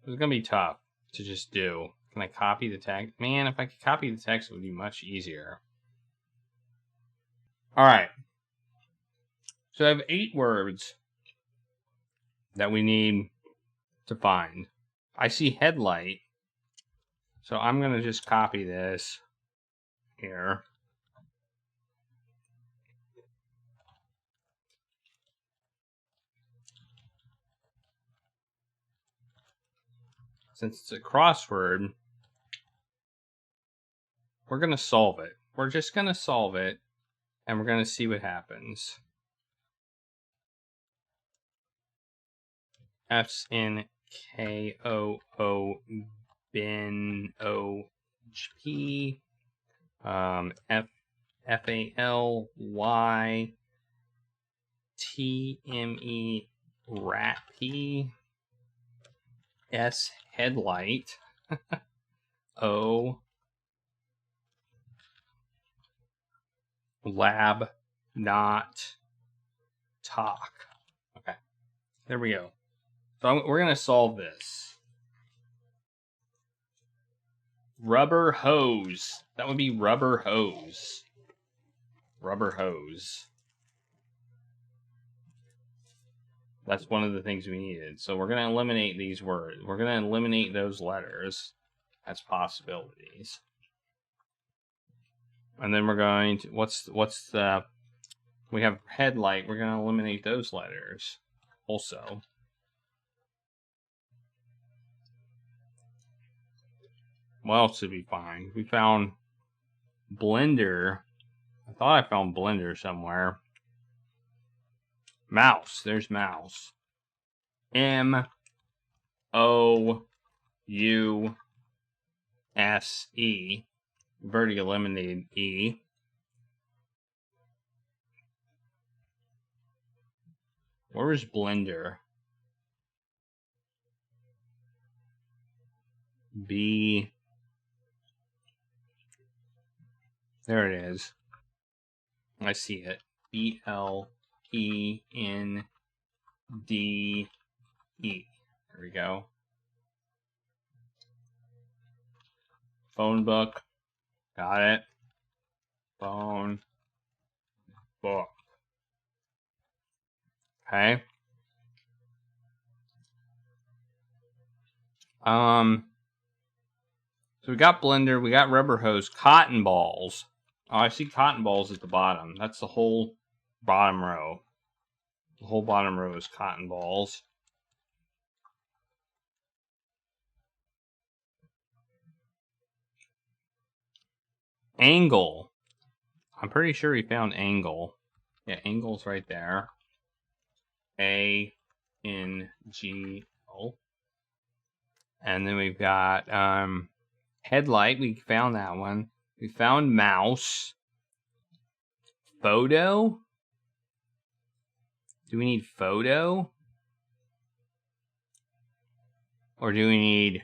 This is going to be tough to just do. Can I copy the text? Man, if I could copy the text, it would be much easier. Alright. So I have 8 words that we need to find. I see headlight. So I'm going to just copy this here. Since it's a crossword, we're going to solve it. We're just going to solve it, and we're going to see what happens. F's in K-O-O B-N-O-P F-A-L-Y-T-M-E rat P S headlight O lab not talk. Okay, there we go. So we're going to solve this. Rubber hose. That would be rubber hose. Rubber hose. That's one of the things we needed. So we're going to eliminate these words. We're going to eliminate those letters as possibilities. And then we're going to, what's the, we have headlight. We're going to eliminate those letters also. What else did we find? We found blender. I thought I found blender somewhere. Mouse. There's mouse. M-O-U-S-E. We've already eliminated E. Where's blender? B. There it is. I see it. B-L-E-N-D-E. There we go. Phone book. Got it. Phone book. Okay. So we got blender, we got rubber hose, cotton balls. Oh, I see cotton balls at the bottom. That's the whole bottom row. The whole bottom row is cotton balls. Angle. I'm pretty sure we found angle. Yeah, angle's right there. A-N-G-O. And then we've got headlight. We found that one. We found mouse. Photo. Do we need photo? Or do we need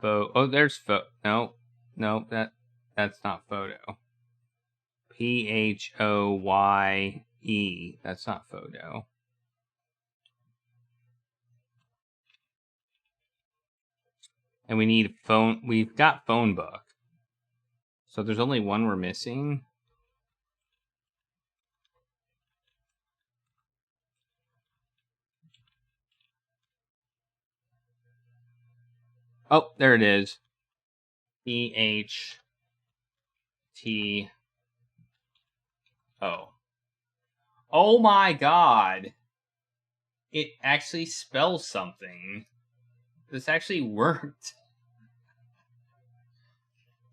oh, there's no, that's not photo. P-H-O-Y-E. That's not photo. And we need phone. We've got phone book. So there's only one we're missing. Oh, there it is. E-H-T-O. Oh my God. it actually spells something. This actually worked.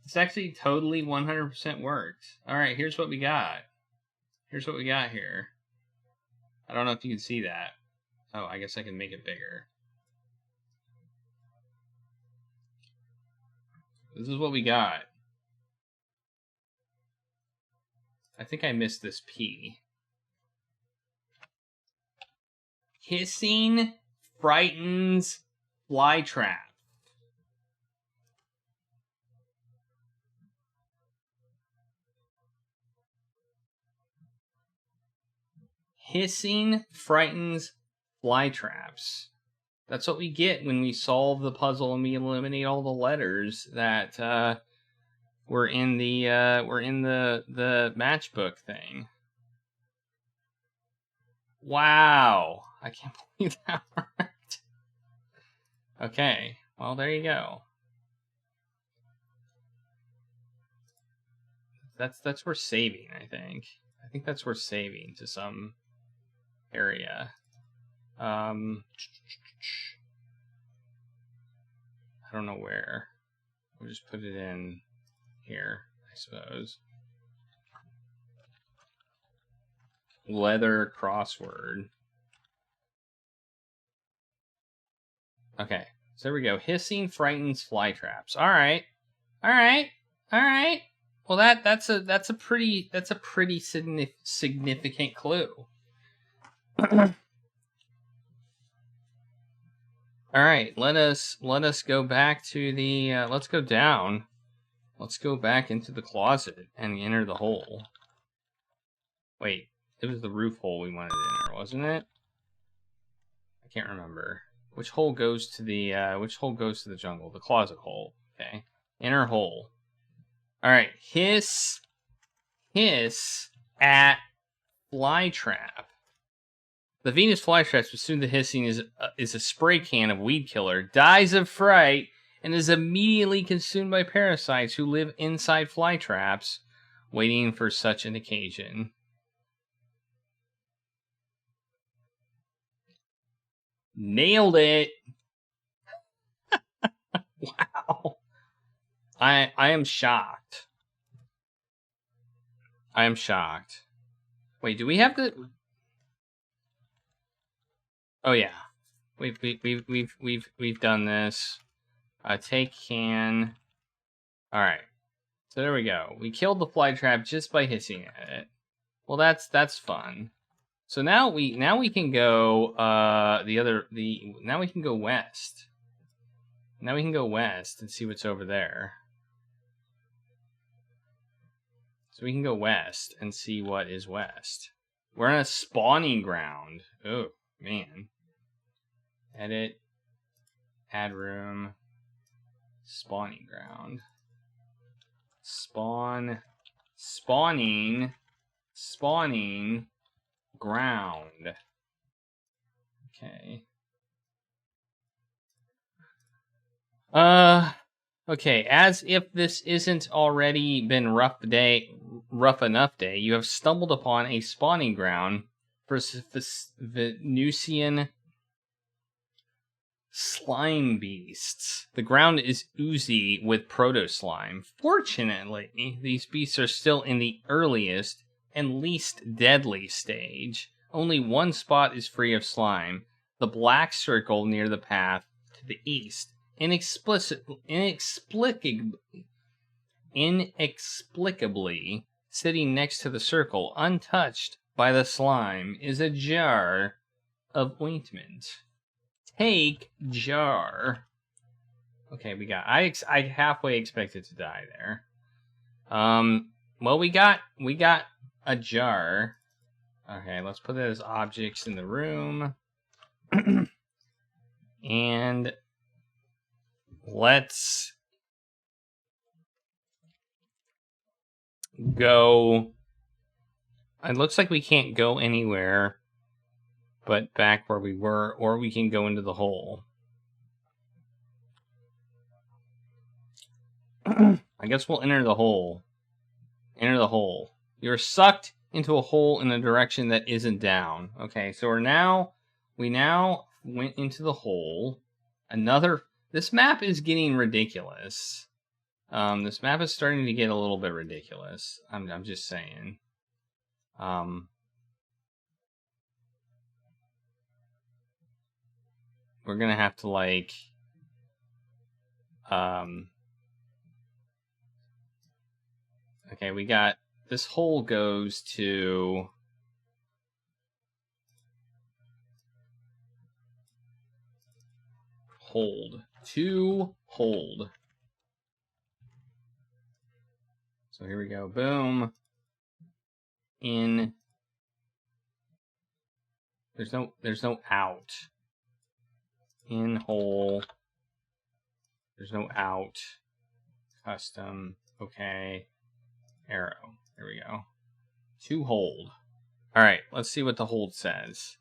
This actually totally 100% worked. Alright, here's what we got. Here's what we got here. I don't know if you can see that. Oh, I guess I can make it bigger. This is what we got. I think I missed this P. Hissing frightens flytrap. Hissing frightens flytraps. That's what we get when we solve the puzzle and we eliminate all the letters that were in the matchbook thing. Wow, I can't believe that worked. Okay, well there you go. That's worth saving, I think. I think that's worth saving to some area. I don't know where. We'll just put it in here, I suppose. Leather crossword. Okay, so there we go. Hissing frightens flytraps. All right. Well, that's a pretty significant clue. All right, let us go back to the. Let's go down. Let's go back into the closet and enter the hole. Wait, it was the roof hole we wanted to enter, wasn't it? I can't remember. Which hole goes to the jungle? The closet hole. Okay, inner hole. All right, hiss at flytrap. The Venus flytrap, pursuing the hissing, is a spray can of weed killer, dies of fright, and is immediately consumed by parasites who live inside flytraps, waiting for such an occasion. Nailed it! Wow. I am shocked. I am shocked. Wait, do we have the... Oh yeah, we've done this. Take can. All right, so there we go. We killed the flytrap just by hissing at it. Well, that's fun. So now we can go now we can go west. Now we can go west and see what's over there. So we can go west and see what is west. We're on a spawning ground. Oh man. Edit, add room, spawning ground, spawning ground. Okay. Okay, as if this isn't already been rough enough day, you have stumbled upon a spawning ground for Venusian slime beasts. The ground is oozy with proto-slime. Fortunately, these beasts are still in the earliest and least deadly stage. Only one spot is free of slime. The black circle near the path to the east. Inexplicably sitting next to the circle, untouched by the slime, is a jar of ointment. Take jar. Okay, we got. I halfway expected to die there. Well, we got a jar. Okay, let's put it as objects in the room, and let's go. It looks like we can't go anywhere but back where we were, or we can go into the hole. I guess we'll enter the hole. Enter the hole. You're sucked into a hole in a direction that isn't down. Okay, so we're now we now went into the hole. This map is getting ridiculous. This map is starting to get a little bit ridiculous. I'm just saying. We're gonna have to like, okay, we got, this hole goes to hold. Hold. So here we go. Boom. In. There's no out. In hole. There's no out. Custom. Okay. Arrow. There we go. To hold. Alright, let's see what the hold says.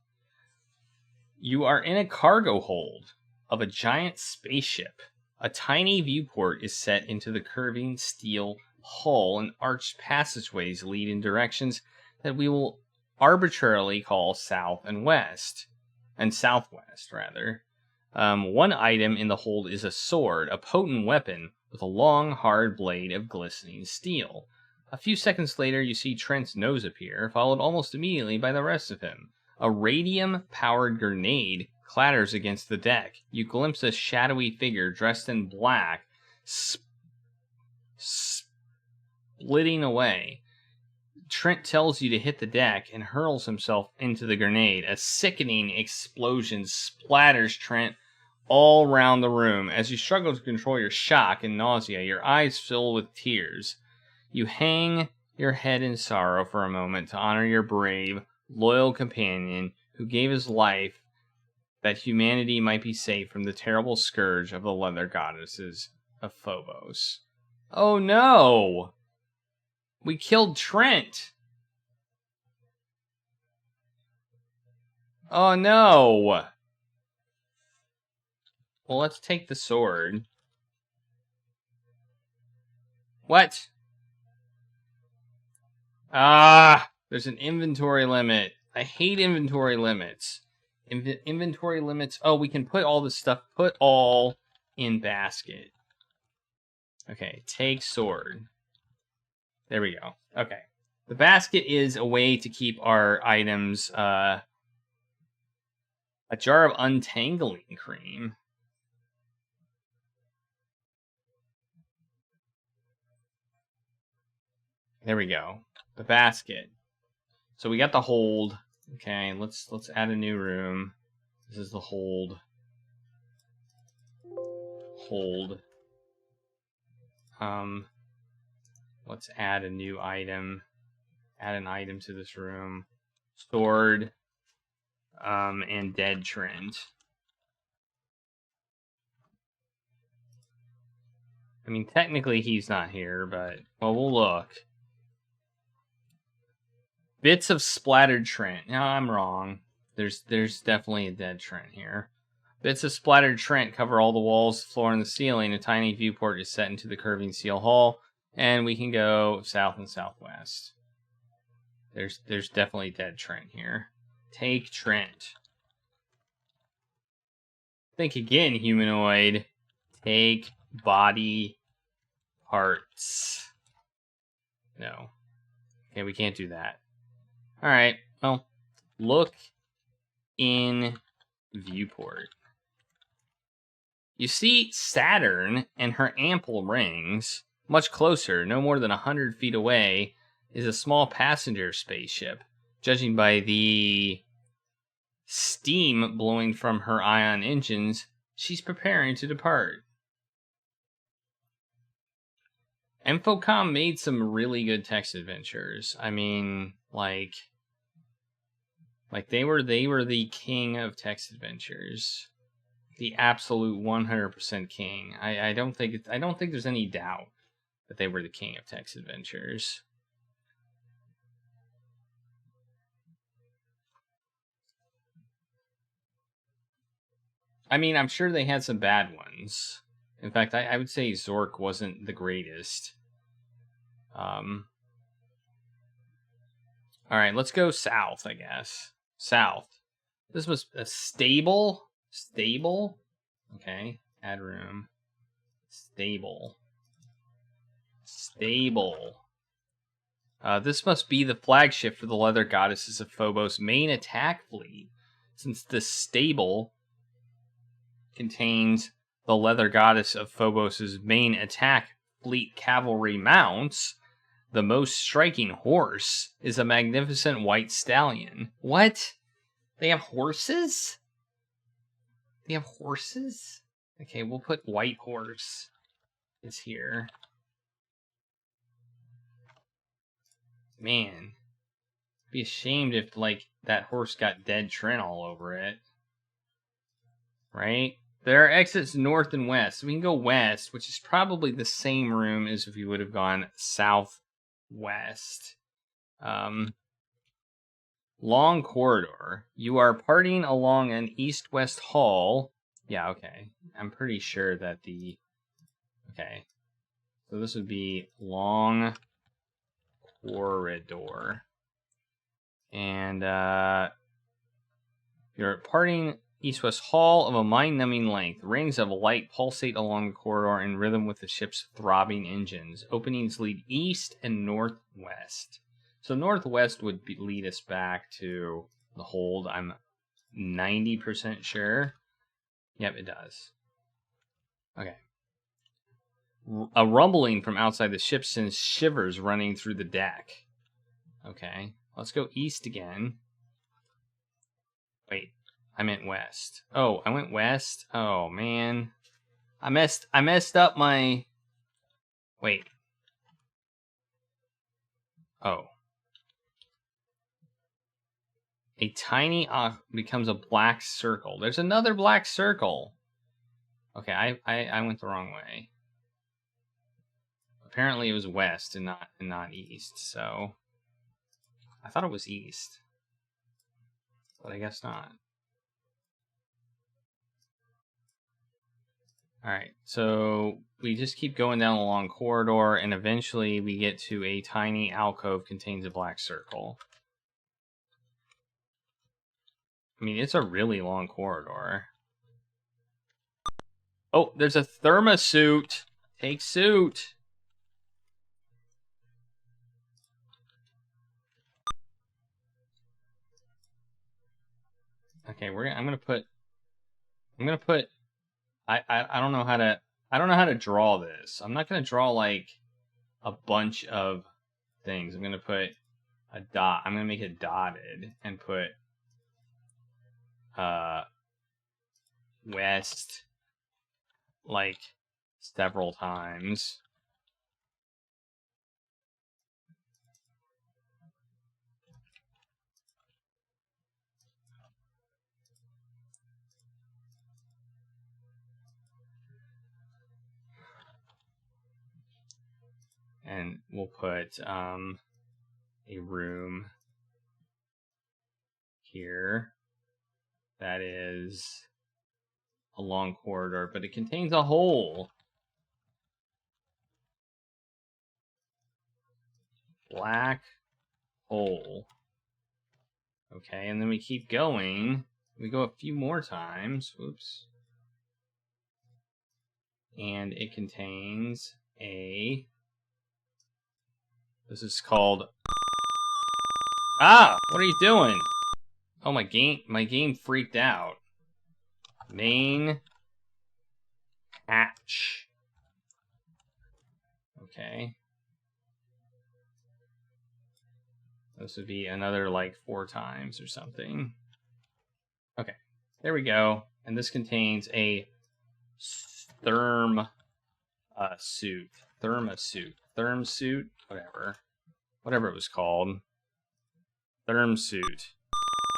You are in a cargo hold of a giant spaceship. A tiny viewport is set into the curving steel hull, and arched passageways lead in directions that we will arbitrarily call south and west. And southwest, rather. One item in the hold is a sword, a potent weapon with a long, hard blade of glistening steel. A few seconds later, you see Trent's nose appear, followed almost immediately by the rest of him. A radium-powered grenade clatters against the deck. You glimpse a shadowy figure dressed in black, splitting away. Trent tells you to hit the deck and hurls himself into the grenade. A sickening explosion splatters Trent all around the room. As you struggle to control your shock and nausea, your eyes fill with tears. You hang your head in sorrow for a moment to honor your brave, loyal companion who gave his life that humanity might be safe from the terrible scourge of the Leather Goddesses of Phobos. Oh no! We killed Trent! Oh no! Well, let's take the sword. What? There's an inventory limit. I hate inventory limits. Inventory limits. Oh, we can put all this stuff. Put all in basket. Okay, take sword. There we go. Okay. The basket is a way to keep our items. A jar of untangling cream. There we go. The basket. So we got the hold. Okay, let's add a new room. This is the hold. Hold. Let's add a new item. Add an item to this room. Sword. And dead Trent. I mean, technically he's not here, but well, we'll look. Bits of splattered Trent. No, I'm wrong. There's definitely a dead Trent here. Bits of splattered Trent cover all the walls, floor, and the ceiling. A tiny viewport is set into the curving steel hull, and we can go south and southwest. There's definitely dead Trent here. Take Trent. Think again, humanoid. Take body parts. No. Okay, we can't do that. Alright, well, look in viewport. You see Saturn and her ample rings. Much closer, no more than 100 feet away, is a small passenger spaceship. Judging by the steam blowing from her ion engines, she's preparing to depart. Infocom made some really good text adventures. I mean, like they were the king of text adventures, the absolute 100% king. I don't think there's any doubt that they were the king of text adventures. I mean, I'm sure they had some bad ones. In fact, I would say Zork wasn't the greatest. Alright, let's go south, I guess. South. This was a stable. Stable. Okay. Add room. Stable. Stable. This must be the flagship for the Leather Goddesses of Phobos' main attack fleet, since the stable contains the Leather Goddess of Phobos' main attack fleet cavalry mounts. The most striking horse is a magnificent white stallion. What? They have horses? They have horses? Okay, we'll put white horse is here. Man, be ashamed if, like, that horse got dead Trin all over it. Right? There are exits north and west. So we can go west, which is probably the same room as if we would have gone southwest. Long corridor. You are parting along an east-west hall. Yeah, okay. I'm pretty sure that the... Okay. So this would be long corridor. And you're parting east-west hall of a mind-numbing length. Rings of light pulsate along the corridor in rhythm with the ship's throbbing engines. Openings lead east and northwest. So northwest would lead us back to the hold. I'm 90% sure. Yep, it does. Okay. A rumbling from outside the ship sends shivers running through the deck. Okay. Let's go east again. Wait. I meant west. Oh, I went west? Oh, man. I messed up my... Wait. Oh. A tiny becomes a black circle. There's another black circle. Okay, I went the wrong way. Apparently it was west and not east, so... I thought it was east. But I guess not. Alright, so we just keep going down a long corridor, and eventually we get to a tiny alcove contains a black circle. I mean, it's a really long corridor. Oh, there's a thermosuit! Take suit! Okay, I'm gonna put I don't know how to draw this. I'm not gonna draw like a bunch of things. I'm gonna put a dot. I'm gonna make it dotted and put west like several times. And we'll put a room here that is a long corridor, but it contains a hole. Black hole. Okay, and then we keep going. We go a few more times. Whoops. And it contains a... This is called... Ah! What are you doing? Oh, my game freaked out. Main hatch. Okay. This would be another, like, 4 times or something. Okay. There we go. And this contains a thermasuit. Thermsuit? Whatever it was called. Thermsuit.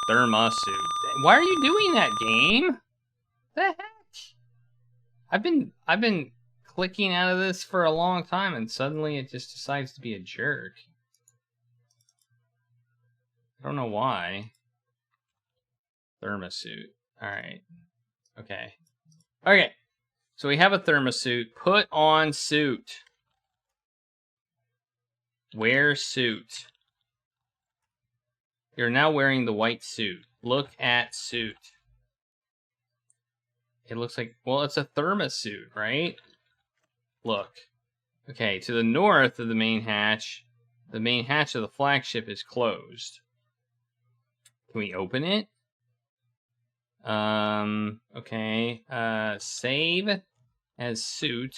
Thermasuit. Why are you doing that, game? The heck? I've been clicking out of this for a long time, and suddenly it just decides to be a jerk. I don't know why. Thermasuit. Alright. Okay. Okay. So we have a thermasuit. Put on suit. Wear suit. You're now wearing the white suit. Look at suit. It looks like, well, it's a thermosuit, right? Look. Okay, to the north of the main hatch of the flagship is closed. Can we open it? Okay. Save as suit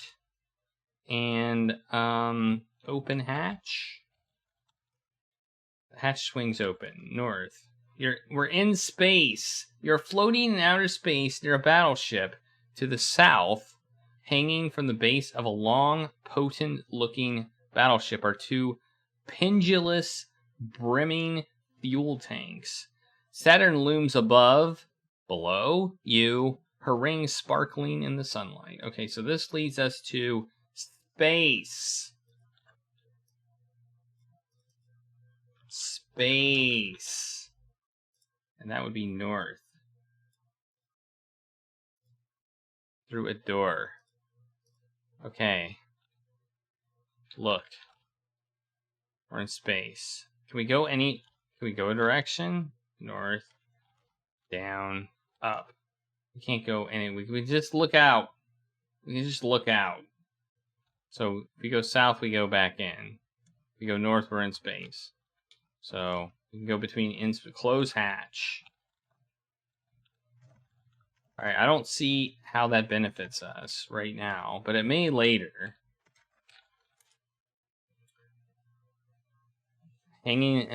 and open hatch. The hatch swings open. North. We're in space. You're floating in outer space near a battleship. To the south, hanging from the base of a long, potent-looking battleship, are two pendulous, brimming fuel tanks. Saturn looms below you, her rings sparkling in the sunlight. Okay, so this leads us to space. Space. And that would be north. Through a door. Okay. Look. We're in space. Can we go a direction? North. Down. Up. We can't go any. We can just look out. We can just look out. So if we go south, we go back in. If we go north, we're in space. So we can go between close hatch. Alright, I don't see how that benefits us right now, but it may later. Hanging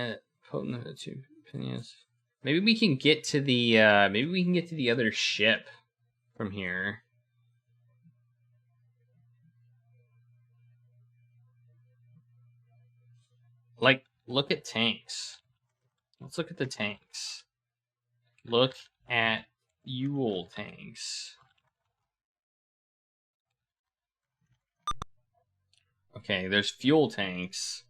potent the two opinions. Maybe we can get to the other ship from here. Like, look at tanks. Let's look at the tanks. Look at fuel tanks. Okay, there's fuel tanks.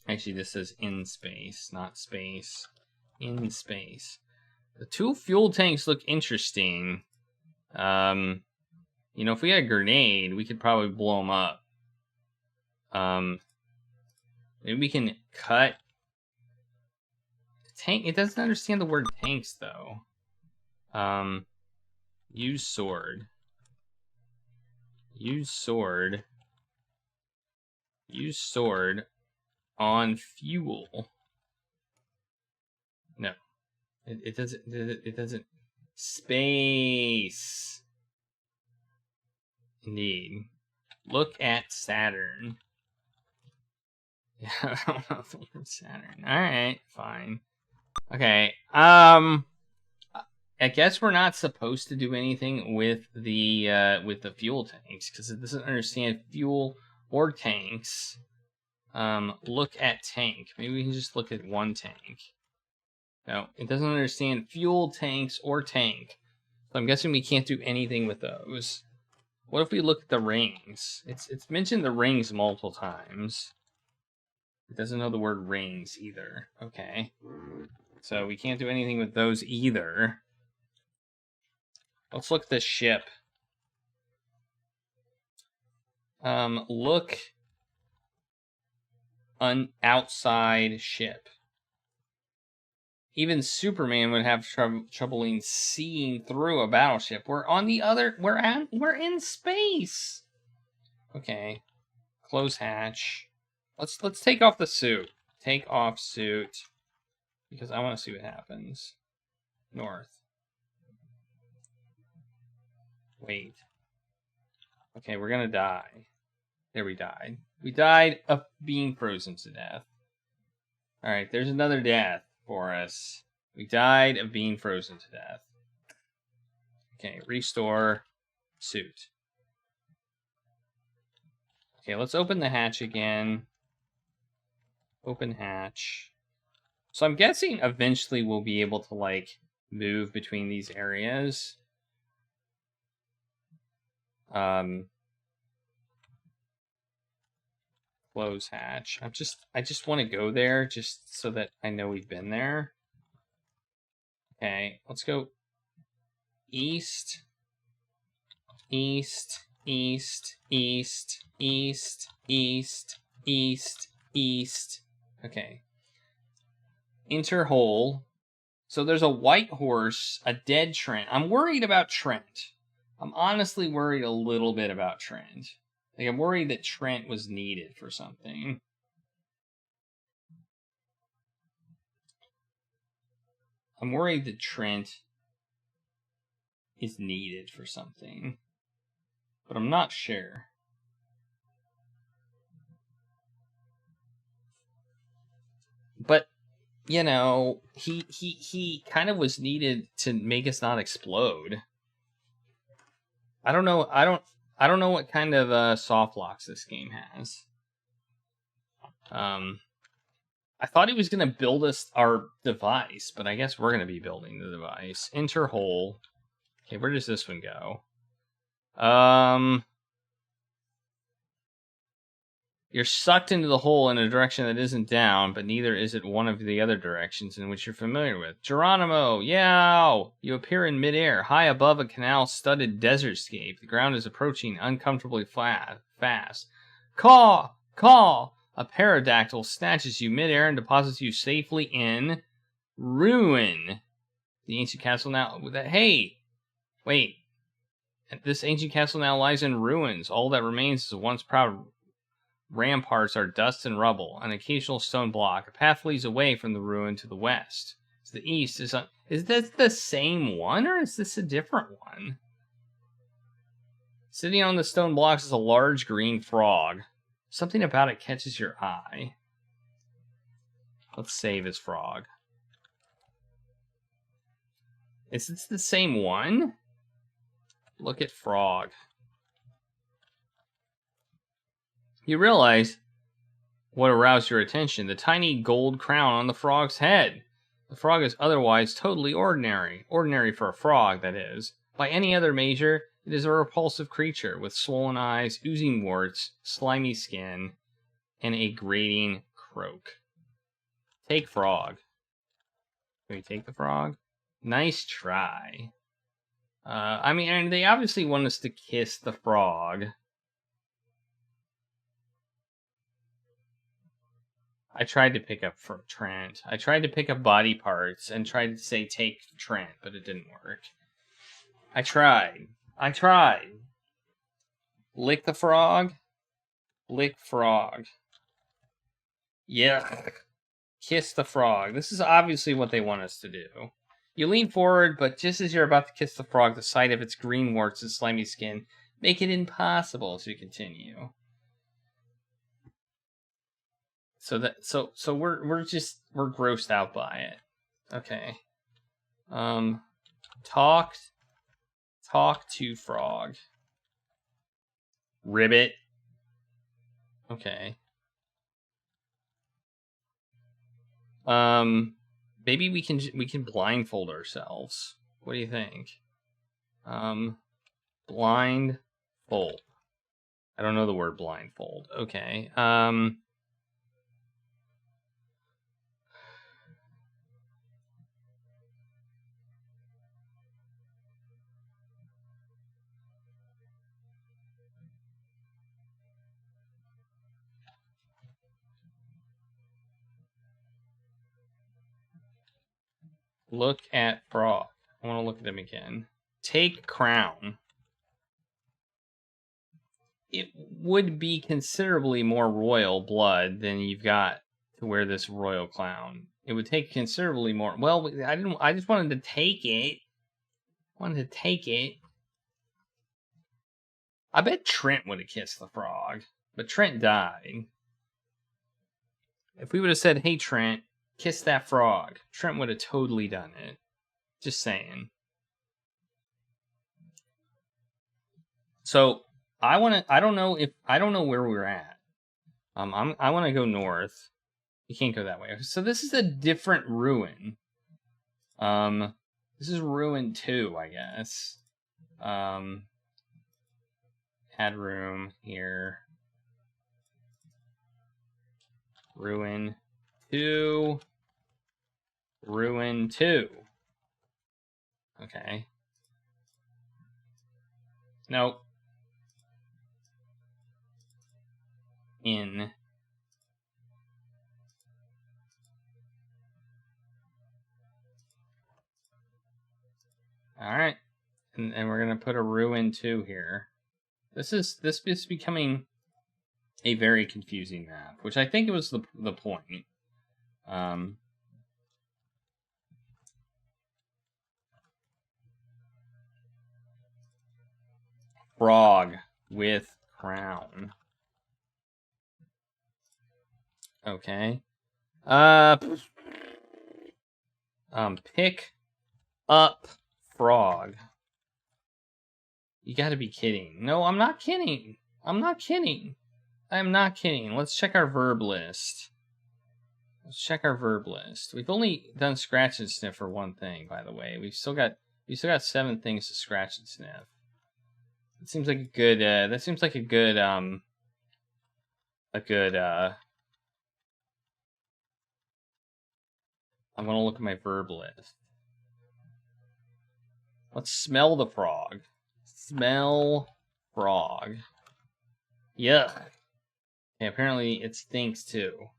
Actually, this says in space, not space. In space. The two fuel tanks look interesting. You know, if we had a grenade, we could probably blow them up. Maybe we can cut the tank. It doesn't understand the word tanks, though. Use sword. Use sword. Use sword on fuel. No. It doesn't. Space. Indeed. Look at Saturn. Yeah, I don't know the word Saturn. Alright, fine. Okay. I guess we're not supposed to do anything with the fuel tanks, because it doesn't understand fuel or tanks. Look at tank. Maybe we can just look at one tank. No, it doesn't understand fuel tanks or tank. So I'm guessing we can't do anything with those. What if we look at the rings? It's mentioned the rings multiple times. It doesn't know the word rings either. Okay. So we can't do anything with those either. Let's look at the ship. Look outside ship. Even Superman would have trouble seeing through a battleship. We're in space. Okay. Close hatch. Let's take off the suit. Take off suit. Because I want to see what happens. North. Wait. Okay, we're gonna die. There, we died. We died of being frozen to death. Alright, there's another death for us. We died of being frozen to death. Okay, restore suit. Okay, let's open the hatch again. Open hatch. So I'm guessing eventually we'll be able to, like, move between these areas. Close hatch. I just want to go there just so that I know we've been there. Okay, let's go east, east, east, east, east, east, east, east. Okay. Enter hole. So there's a white horse, a dead Trent. I'm worried about Trent. I'm honestly worried a little bit about Trent. Like, I'm worried that Trent was needed for something. I'm worried that Trent is needed for something. But I'm not sure. But, you know, he kind of was needed to make us not explode. I don't know. I don't know what kind of soft locks this game has. I thought he was gonna build us our device, but I guess we're gonna be building the device. Enter hole. Okay, where does this one go? You're sucked into the hole in a direction that isn't down, but neither is it one of the other directions in which you're familiar with. Geronimo, yow! You appear in midair, high above a canal-studded desertscape. The ground is approaching uncomfortably fast. Caw! Caw! A pterodactyl snatches you midair and deposits you safely in ruin. The ancient castle now... Hey! Wait. This ancient castle now lies in ruins. All that remains is a once proud... ramparts are dust and rubble, an occasional stone block. A path leads away from the ruin to the west. To the east is this the same one, or is this a different one? Sitting on the stone blocks is a large green frog. Something about it catches your eye. Let's save as frog. Is this the same one? Look at frog. You realize what aroused your attention: the tiny gold crown on the frog's head. The frog is otherwise totally ordinary. Ordinary for a frog, that is. By any other measure, it is a repulsive creature with swollen eyes, oozing warts, slimy skin, and a grating croak. Take frog. Can we take the frog? Nice try. I mean, and they obviously want us to kiss the frog. I tried to pick up for Trent. I tried to pick up body parts and tried to say take Trent, but it didn't work. I tried. Lick the frog. Lick frog. Yeah. Kiss the frog. This is obviously what they want us to do. You lean forward, but just as you're about to kiss the frog, the sight of its green warts and slimy skin make it impossible to continue. So we're grossed out by it. Okay. Talk to frog. Ribbit. Okay. Maybe we can blindfold ourselves. What do you think? Blindfold. I don't know the word blindfold. Okay. Look at frog. I want to look at him again. Take crown. It would be considerably more royal blood than you've got to wear this royal crown. It would take considerably more. Well, I just wanted to take it. I bet Trent would have kissed the frog, but Trent died. If we would have said, "Hey Trent, kiss that frog," Trent would have totally done it. Just saying. So I don't know where we're at. I want to go north. You can't go that way. So this is a different ruin. This is ruin 2, I guess. Add room here. Ruin 2. Ruin 2. Okay. Nope. In. Alright. And we're gonna put a ruin too here. This is becoming a very confusing map, which I think was the point. Frog with crown. Okay. Pick up frog. You gotta be kidding. No, I'm not kidding. I'm not kidding. I'm not kidding. Let's check our verb list. Let's check our verb list. We've only done scratch and sniff for one thing, by the way. We still got 7 things to scratch and sniff. It seems like a good that seems like a good I'm gonna look at my verb list. Let's smell the frog. Smell frog. Yuck. Okay, apparently it stinks too.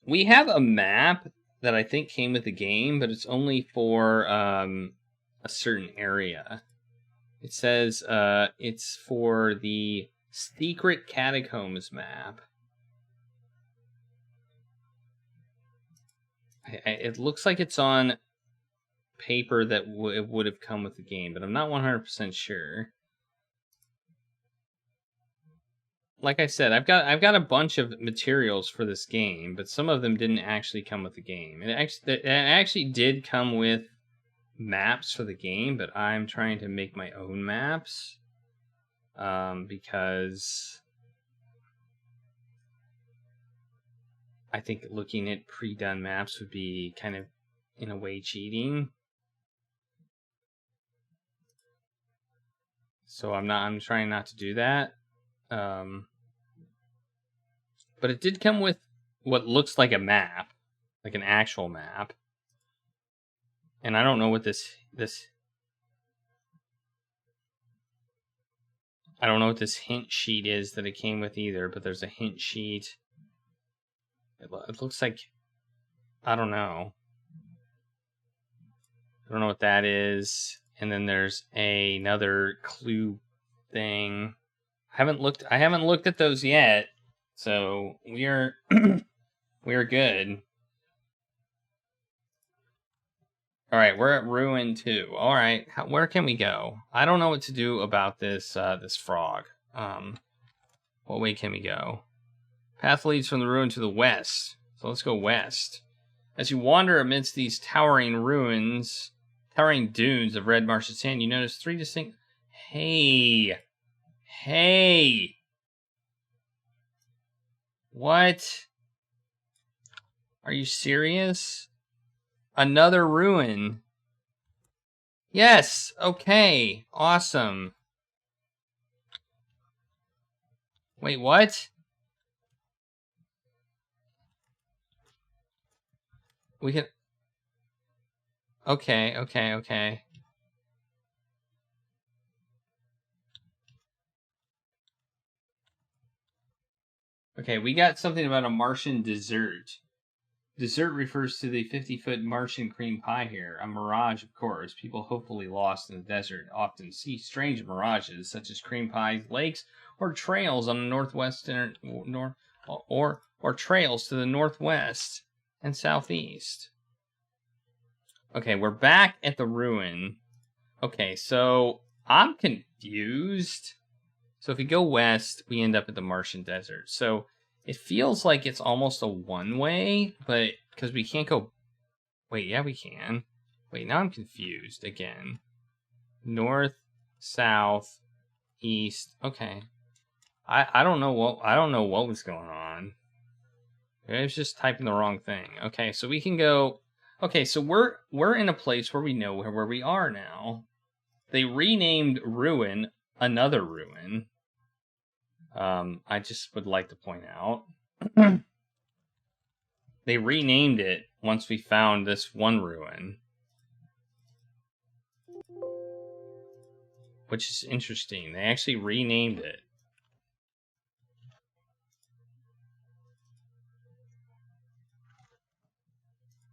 We have a map that I think came with the game, but it's only for a certain area. It says it's for the Secret Catacombs map. It looks like it's on paper that it would have come with the game, but I'm not 100% sure. Like I said, I've got a bunch of materials for this game, but some of them didn't actually come with the game. It actually did come with maps for the game, but I'm trying to make my own maps because I think looking at pre-done maps would be kind of, in a way, cheating. So I'm trying not to do that. But it did come with what looks like a map, like an actual map. And I don't know what this I don't know what this hint sheet is that it came with either, but there's a hint sheet. It looks like, I don't know. I don't know what that is. And then there's another clue thing. I haven't looked at those yet. So we are good. All right, we're at ruin 2. All right, where can we go? I don't know what to do about this this frog. What way can we go? Path leads from the ruin to the west. So let's go west. As you wander amidst these towering dunes of red marshy sand, you notice 3 distinct... Hey! What? Are you serious? Another ruin. Yes. Okay. Awesome. Wait, what? We can... Okay. Okay, we got something about a Martian dessert. Dessert refers to the 50-foot Martian cream pie here. A mirage, of course. People hopefully lost in the desert often see strange mirages, such as cream pies, lakes, or trails on the northwestern or trails to the northwest and southeast. Okay, we're back at the ruin. Okay, so I'm confused. So if we go west, we end up at the Martian desert. So it feels like it's almost a one-way, but because we can't go... Wait, yeah, we can. Wait, now I'm confused again. North, south, east. Okay. I don't know what was going on. I was just typing the wrong thing. Okay, so we can go... Okay, so we're in a place where we know where we are now. They renamed ruin another ruin. I just would like to point out they renamed it once we found this one ruin, which is interesting. They actually renamed it.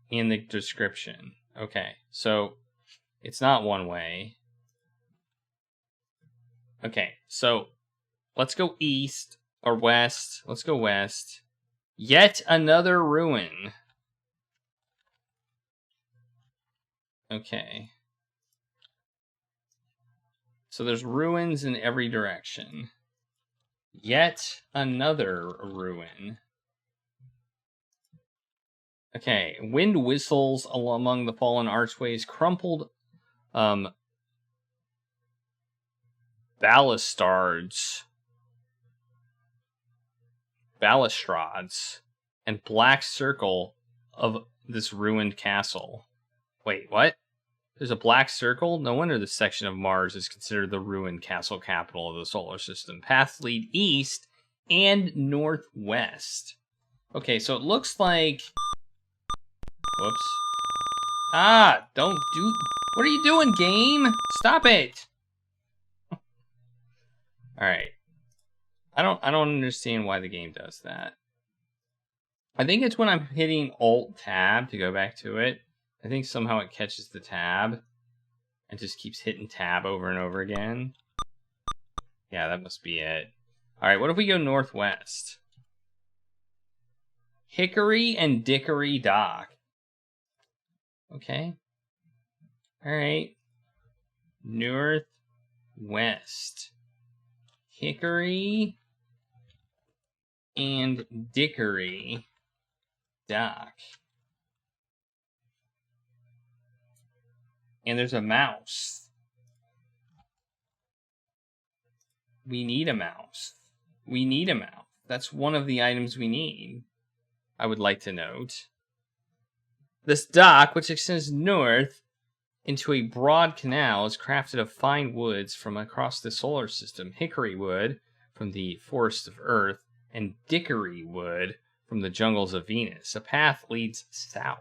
in the description. Okay, so it's not one way. Okay, so let's go east or west. Let's go west. Yet another ruin. Okay. So there's ruins in every direction. Yet another ruin. Okay, wind whistles among the fallen archways, crumpled balustrades, and black circle of this ruined castle. Wait, what? There's a black circle? No wonder this section of Mars is considered the ruined castle capital of the solar system. Paths lead east and northwest. Okay, so it looks like... Whoops. Ah, don't do... What are you doing, game? Stop it! Alright. I don't understand why the game does that. I think it's when I'm hitting Alt-Tab to go back to it. I think somehow it catches the tab and just keeps hitting tab over and over again. Yeah, that must be it. Alright, what if we go northwest? Hickory and Dickory Dock. Okay. Alright. Northwest. Hickory and Dickory Dock. And there's a mouse. We need a mouse. We need a mouse. That's one of the items we need. I would like to note. This dock, which extends north into a broad canal, is crafted of fine woods from across the solar system. Hickory wood from the forests of Earth, and dickory wood from the jungles of Venus. A path leads south.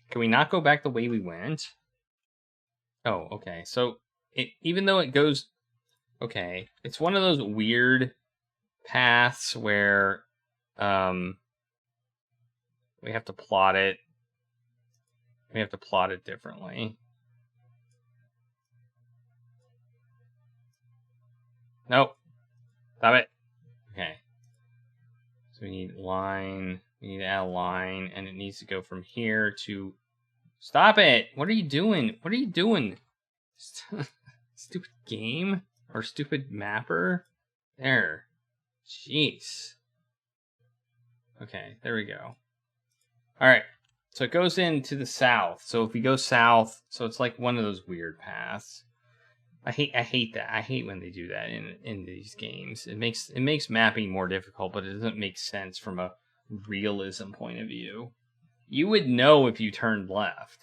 Can we not go back the way we went? Oh, okay. So, even though it goes... Okay. It's one of those weird paths where we have to plot it. We have to plot it differently. Nope. Stop it. Okay. So we need line. We need to add a line, and it needs to go from here to... Stop it! What are you doing? What are you doing? Stupid game? Or stupid mapper? There. Jeez. Okay, there we go. Alright. So it goes into the south. So if we go south, so it's like one of those weird paths. I hate that. I hate when they do that in these games. It makes mapping more difficult, but it doesn't make sense from a realism point of view. You would know if you turned left.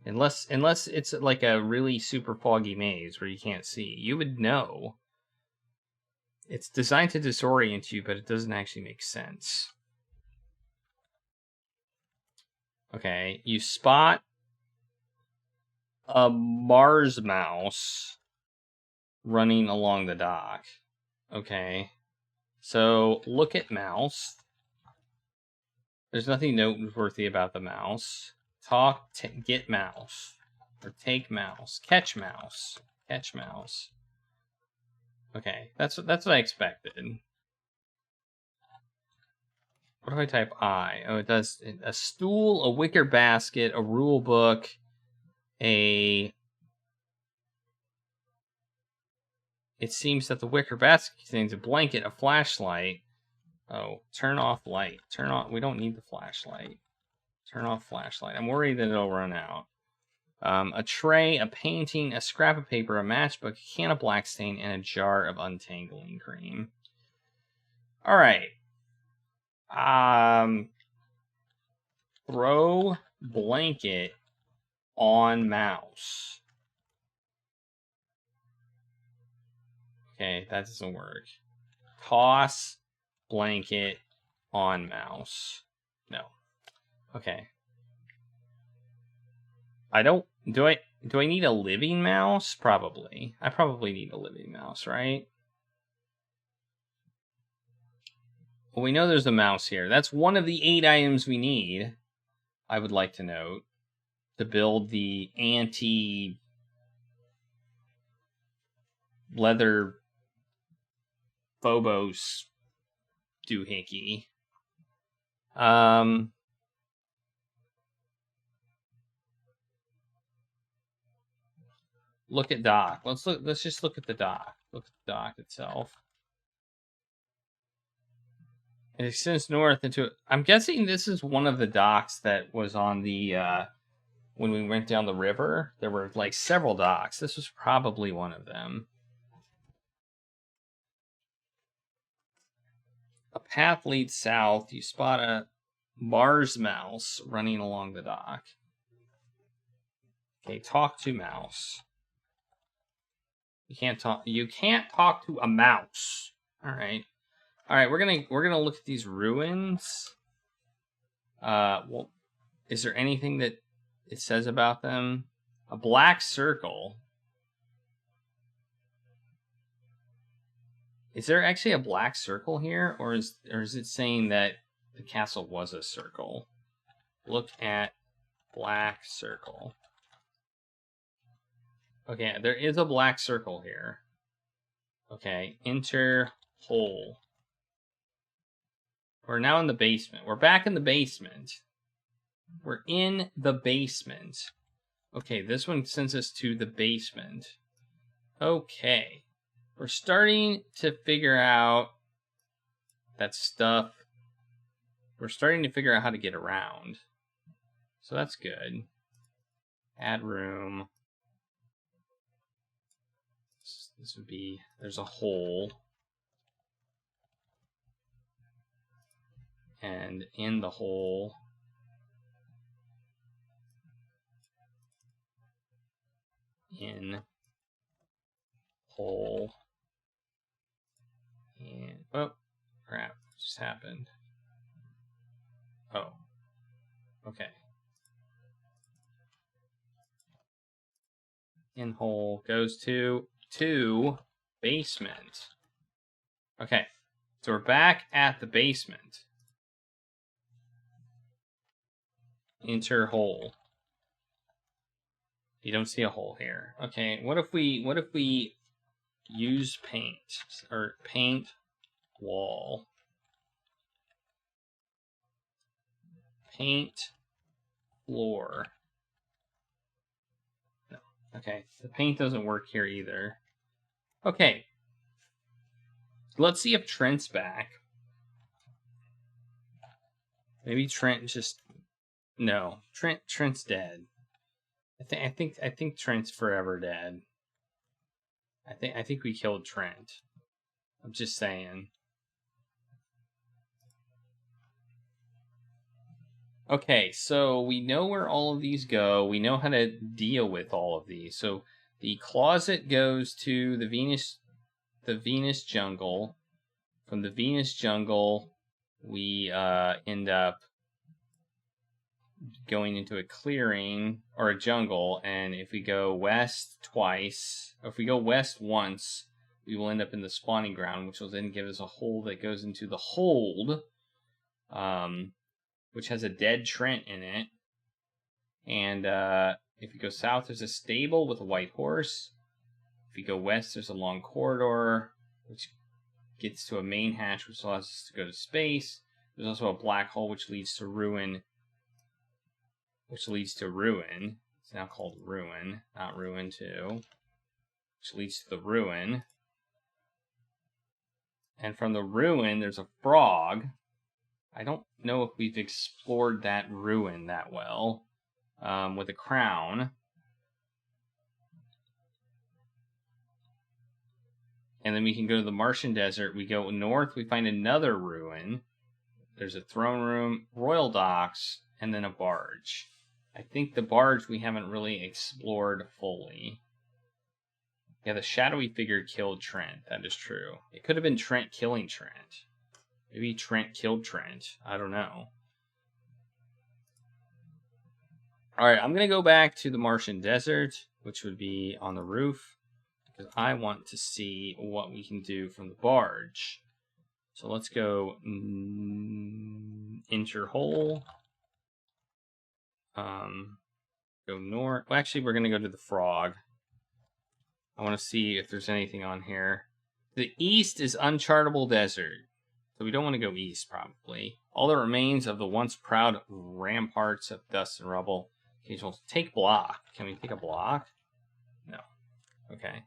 Unless it's like a really super foggy maze where you can't see. You would know. It's designed to disorient you, but it doesn't actually make sense. Okay, you spot a Mars mouse running along the dock. Okay, so look at mouse. There's nothing noteworthy about the mouse. Get mouse. Or take mouse. Catch mouse. Catch mouse. Okay, that's what I expected. What if I type I? Oh, it does a stool, a wicker basket, a rule book, It seems that the wicker basket contains a blanket, a flashlight. Oh, turn off light. Turn on. We don't need the flashlight. Turn off flashlight. I'm worried that it'll run out. A tray, a painting, a scrap of paper, a matchbook, a can of black stain, and a jar of untangling cream. All right. Throw blanket on mouse. Okay, that doesn't work. Toss blanket on mouse. No. Okay. Do I need a living mouse? Probably. I probably need a living mouse, right? Well, we know there's a mouse here. That's one of the 8 items we need, I would like to note, to build the anti-leather Phobos doohickey. Look at dock. Let's just look at the dock. Look at the dock itself. It extends north into... I'm guessing this is one of the docks that was on the... when we went down the river, there were like several docks. This was probably one of them. A path leads south. You spot a Mars mouse running along the dock. Okay, talk to mouse. You can't talk to a mouse. All right. All right, we're gonna look at these ruins. Well, is there anything that it says about them? A black circle. Is there actually a black circle here, or is it saying that the castle was a circle? Look at black circle. Okay, there is a black circle here. Okay, enter hole. We're now in the basement. We're back in the basement. We're in the basement. Okay, this one sends us to the basement. Okay. We're starting to figure out that stuff. We're starting to figure out how to get around. So that's good. Add room. This would be... There's a hole. And in the hole... In... Hole... And... Oh, crap. What just happened? Oh. Okay. In hole goes to basement. Okay. So we're back at the basement. Enter hole. You don't see a hole here. Okay, what if we use paint or paint wall? Paint floor. No. Okay, the paint doesn't work here either. Okay. Let's see if Trent's back. Maybe Trent just... No, Trent's dead. I think Trent's forever dead. I think we killed Trent. I'm just saying. Okay, so we know where all of these go. We know how to deal with all of these. So the closet goes to the Venus jungle. From the Venus jungle, we end up going into a clearing or a jungle, and if we go west twice, or if we go west once, we will end up in the spawning ground, which will then give us a hole that goes into the hold, which has a dead Trent in it. And if you go south, there's a stable with a white horse. If you go west, there's a long corridor, which gets to a main hatch, which allows us to go to space. There's also a black hole, which leads to ruin. It's now called Ruin, not Ruin 2. Which leads to the Ruin. And from the Ruin, there's a frog. I don't know if we've explored that Ruin that well. With a crown. And then we can go to the Martian Desert. We go north, we find another Ruin. There's a throne room, royal docks, and then a barge. I think the barge we haven't really explored fully. Yeah, the shadowy figure killed Trent. That is true. It could have been Trent killing Trent. Maybe Trent killed Trent. I don't know. Alright, I'm going to go back to the Martian Desert, which would be on the roof, because I want to see what we can do from the barge. So let's go inch hole. Go north. Well, actually, we're going to go to the frog. I want to see if there's anything on here. The east is unchartable desert. So we don't want to go east, probably. All that remains of the once proud ramparts of dust and rubble. Occasional take block. Can we take a block? No. Okay.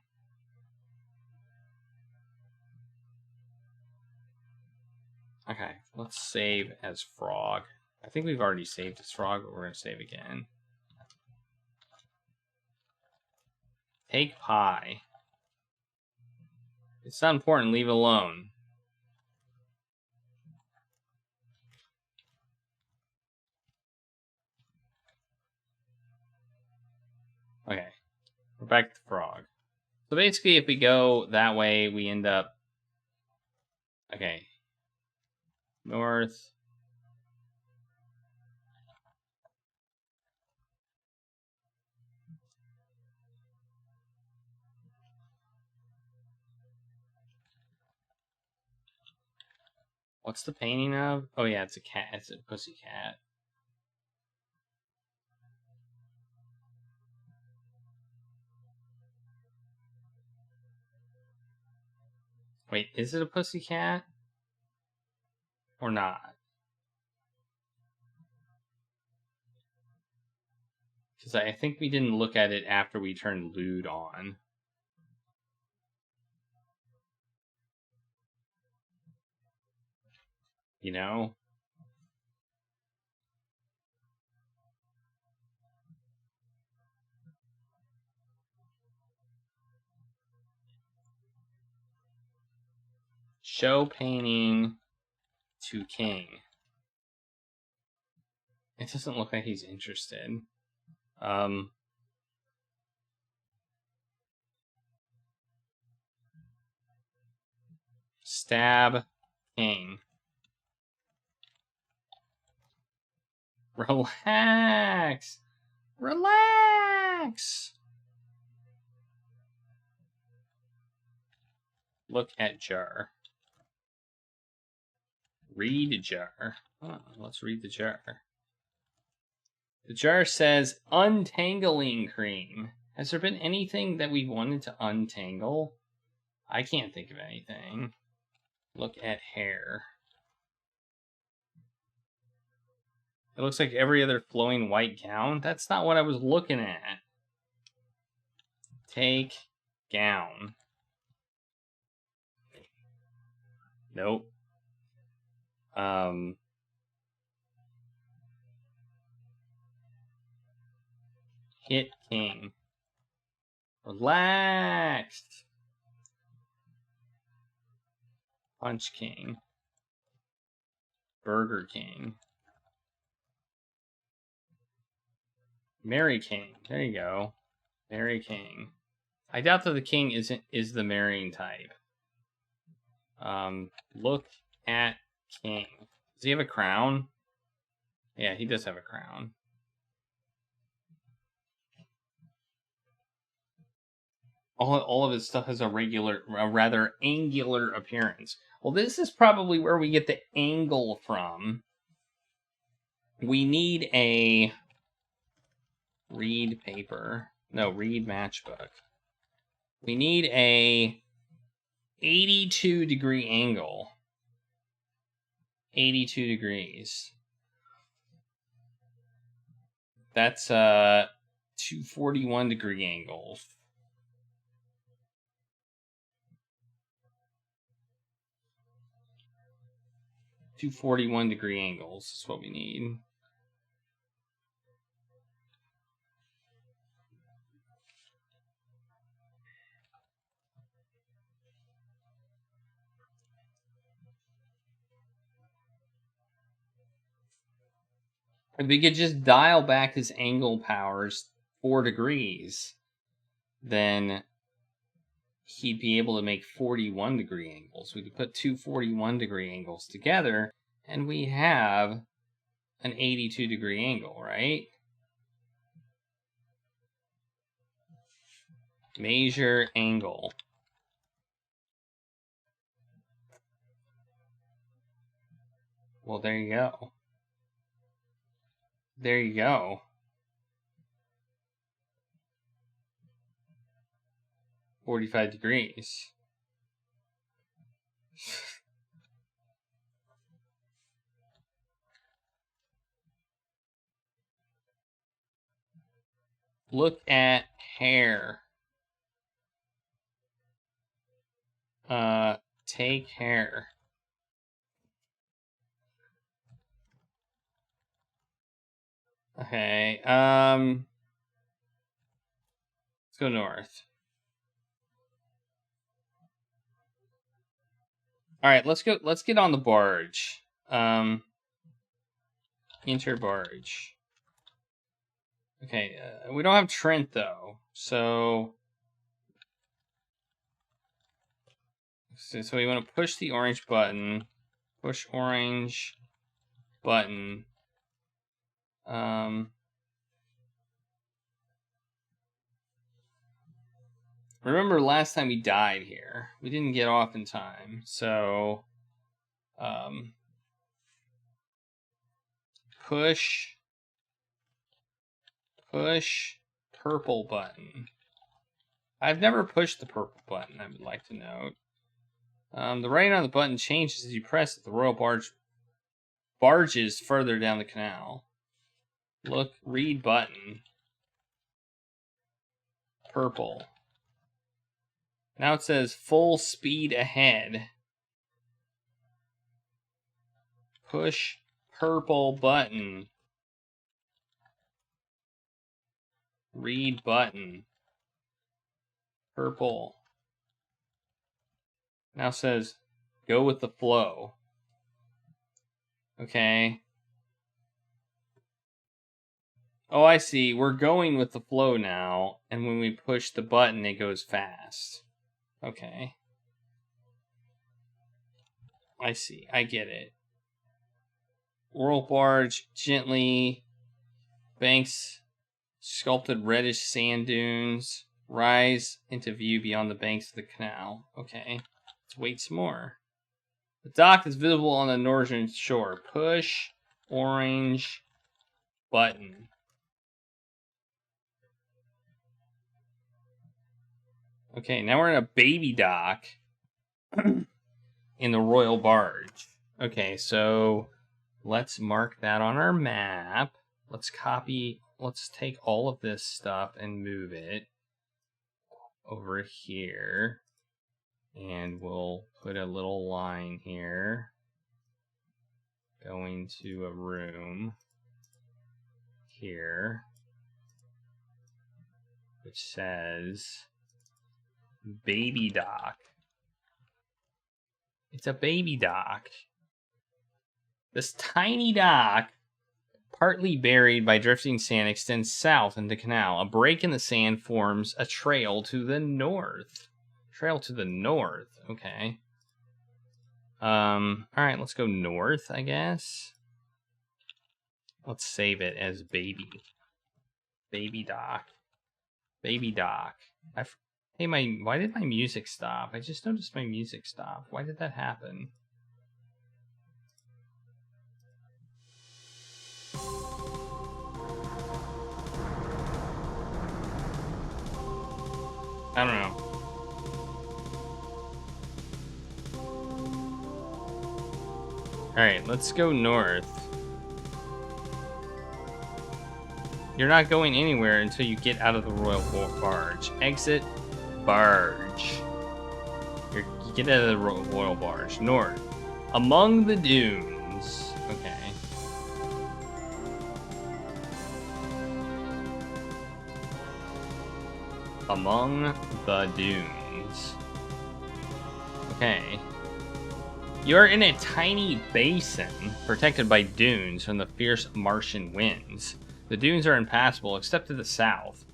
Okay, let's save as frog. I think we've already saved as frog, but we're going to save again. Take pie. It's not important, leave it alone. Okay, we're back to the frog. So basically, if we go that way, we end up... Okay. North. What's the painting of? Oh yeah, it's a cat. It's a pussy cat. Wait, is it a pussy cat? Or not? Because I think we didn't look at it after we turned lewd on. You know? Show painting to king. It doesn't look like he's interested. Stab king. Relax. Relax. Look at jar. Read jar. Oh, let's read the jar. The jar says untangling cream. Has there been anything that we wanted to untangle? I can't think of anything. Look at hair. It looks like every other flowing white gown. That's not what I was looking at. Take gown. Nope. Hit king. Relaxed. Punch king. Burger king. Marry king. There you go. Marry king. I doubt that the king is the marrying type. Look at king. Does he have a crown? Yeah, he does have a crown. All of his stuff has a rather angular appearance. Well, this is probably where we get the angle from. We need a read paper. No, read matchbook. We need a 82 degree angle. 82 degrees. That's 241 degree angles. .241 degree angles is what we need. If we could just dial back his angle powers 4 degrees, then he'd be able to make 41 degree angles. We could put two 41 degree angles together, and we have an 82 degree angle, right? Measure angle. Well, there you go. There you go. 45 degrees. Look at hair. Take hair. Okay, let's go north. Alright, let's get on the barge. Enter barge. Okay, we don't have Trent, though, so we want to push the orange button. Push orange button. Remember last time we died here. We didn't get off in time, so push purple button. I've never pushed the purple button, I would like to note. The writing on the button changes as you press it. The royal barges further down the canal. Look, read button. Purple. Now it says full speed ahead. Push purple button. Read button. Purple. Now it says go with the flow. Okay. Oh, I see. We're going with the flow now, and when we push the button, it goes fast. Okay. I see. I get it. Whirl barge, gently. Banks, sculpted reddish sand dunes. Rise into view beyond the banks of the canal. Okay. Let's wait some more. The dock is visible on the northern shore. Push orange button. Okay, now we're in a baby dock in the royal barge. Okay, so let's mark that on our map. Let's take all of this stuff and move it over here. And we'll put a little line here going to a room here which says baby dock. It's a baby dock. This tiny dock, partly buried by drifting sand, extends south into the canal. A break in the sand forms a trail to the north. Okay. Alright, let's go north, I guess. Let's save it as baby. Baby dock. Baby dock. Hey, why did my music stop? I just noticed my music stopped. Why did that happen? I don't know. Alright, let's go north. You're not going anywhere until you get out of the royal barge. Exit barge. You get out of the royal barge. North. Among the dunes. Okay. Among the dunes. Okay. You're in a tiny basin protected by dunes from the fierce Martian winds. The dunes are impassable except to the south.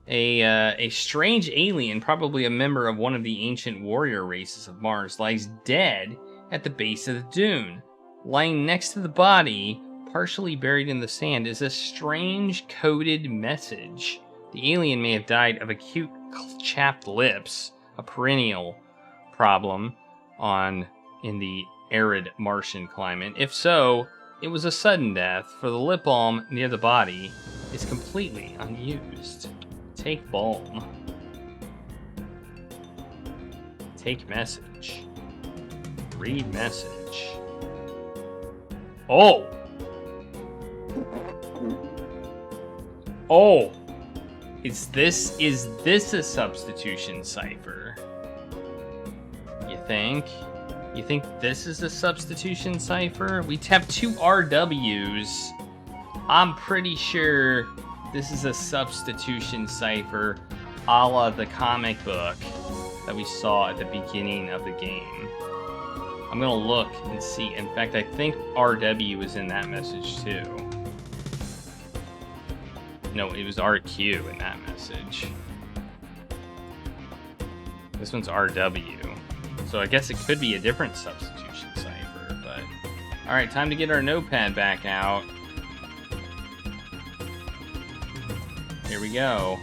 A strange alien, probably a member of one of the ancient warrior races of Mars, lies dead at the base of the dune. Lying next to the body, partially buried in the sand, is a strange coded message. The alien may have died of acute chapped lips, a perennial problem in the arid Martian climate? If so, it was a sudden death, for the lip balm near the body is completely unused. Take balm. Take message. Read message. Oh! Oh! Is this a substitution cipher? You think? You think this is a substitution cipher? We have 2 RWs. I'm pretty sure this is a substitution cipher a la the comic book that we saw at the beginning of the game. I'm gonna look and see. In fact, I think RW is in that message too. No, it was RQ in that message. This one's RW. So I guess it could be a different substitution cipher, but... Alright, time to get our notepad back out. Here we go.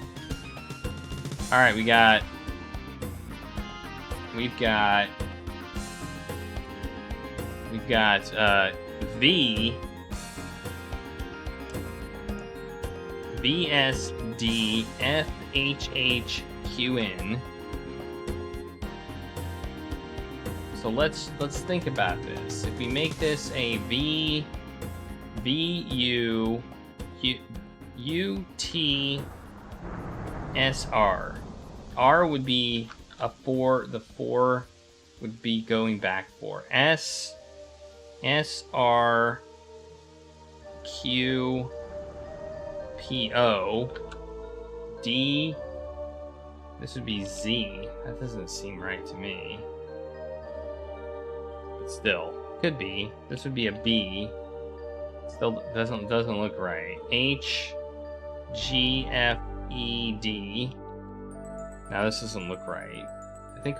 Alright, we've got V, BSD, FHHQN. So let's think about this. If we make this a VUTSR, R would be a 4. The 4 would be going back 4. SR Q PO D. This would be Z. That doesn't seem right to me. But still, could be. This would be a B. Still doesn't look right. H G F E D. Now this doesn't look right.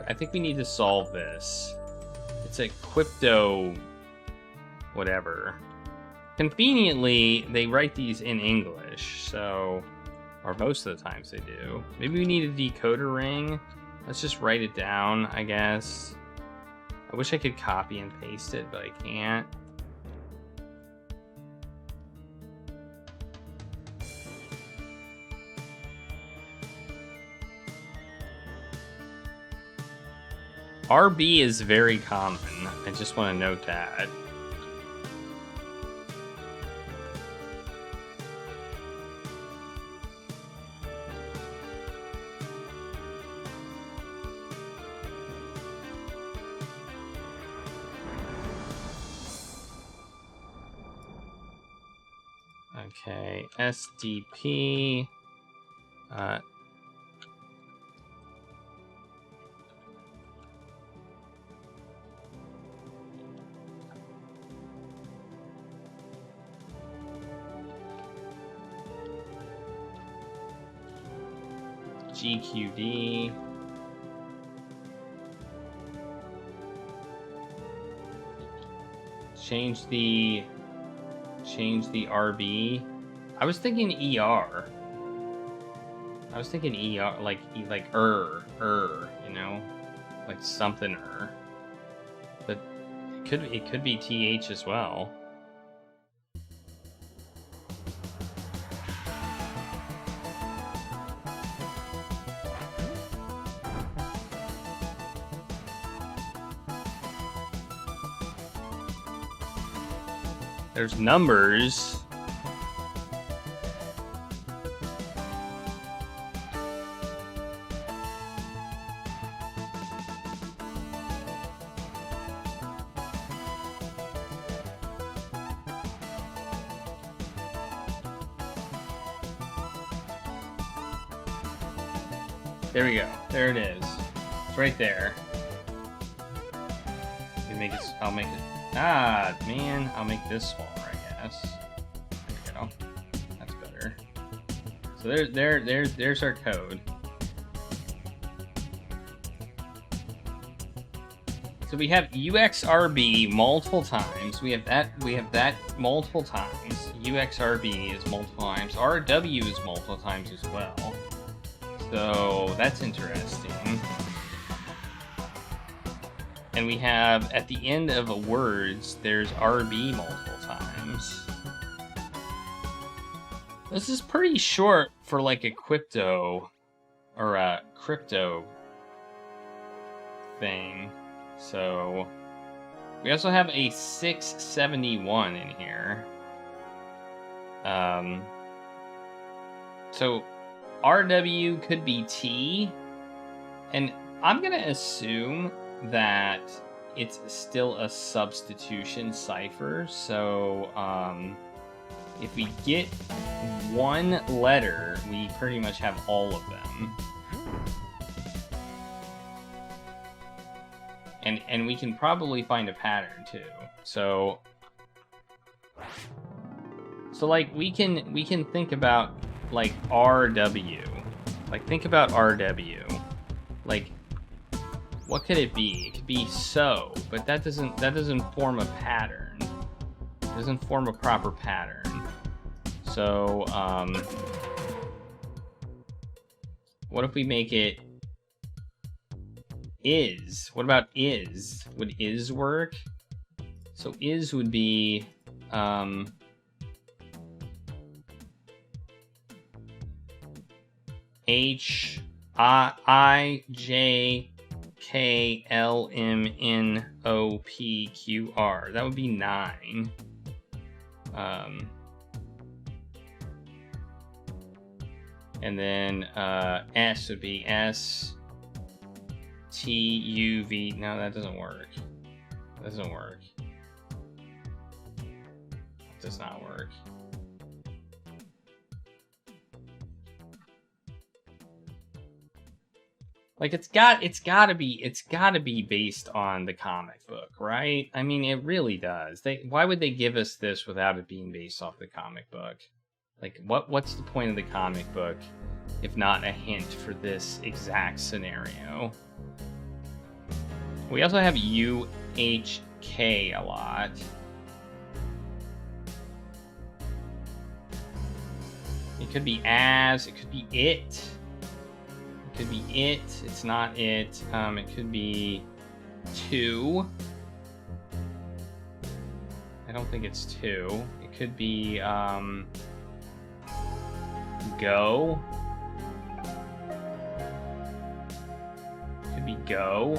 I think we need to solve this. It's a crypto whatever. Conveniently, they write these in English, so, or most of the times they do. Maybe we need a decoder ring. Let's just write it down, I guess. I wish I could copy and paste it, but I can't. RB is very common. I just want to note that. Okay, SDP. GQD. Change the RB. I was thinking ER. I was thinking ER, like you know, like something but it could be TH as well. There's numbers. There we go. There it is. It's right there. I'll make it. Ah, man. I'll make this smaller, I guess. There we go. That's better. So there's our code. So we have UXRB multiple times. We have that multiple times. UXRB is multiple times. RW is multiple times as well. So that's interesting. And we have, at the end of words, there's RB multiple times. This is pretty short for like a crypto or a crypto thing. So we also have a 671 in here. So RW could be T, and I'm gonna assume that it's still a substitution cipher. So if we get one letter, we pretty much have all of them. And we can probably find a pattern too. So like we can think about like RW. Like think about RW. Like what could it be? It could be so, but that doesn't form a pattern. It doesn't form a proper pattern. So what if we make it is? What about is? Would is work? So is would be H I J K L M N O P Q R. That would be 9. And then S would be S T U V. No, that doesn't work. That doesn't work. It does not work. Like it's gotta be based on the comic book, right? I mean, it really does. Why would they give us this without it being based off the comic book? Like, what's the point of the comic book if not a hint for this exact scenario? We also have UHK a lot. It could be as, it could be it. It could be it, it's not it. It could be 2. I don't think it's 2. It could be, go. It could be go.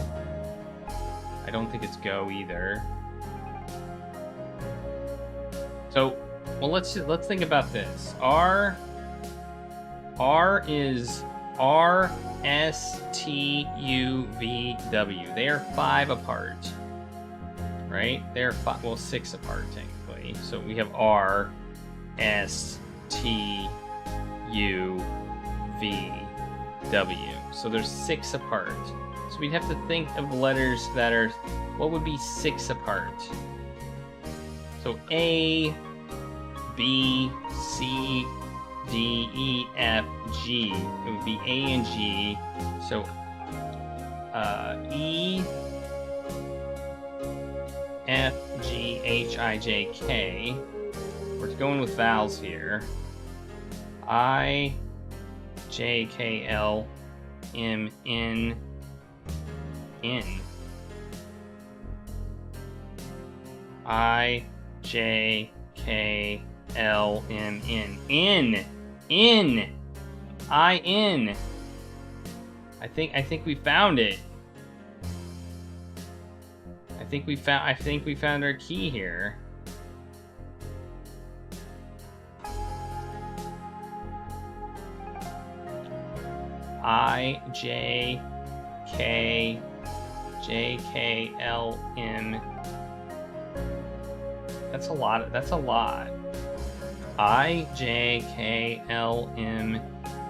I don't think it's go either. So, well, let's think about this. R is R S T U V W. They are 5 apart, right? They're 6 apart technically. So we have R S T U V W. So there's 6 apart. So we'd have to think of letters that are, what would be 6 apart? So A, B, C, D, E, F, G. It would be A and G. So E, F, G, H, I, J, K. We're going with vowels here. I, J, K, L, M, N, N. I, J, K, L, M, N. N. N. I, N. I think we found it. I think we found our key here. I, J, K, J, K, L, M. That's a lot. I, J, K, L, M,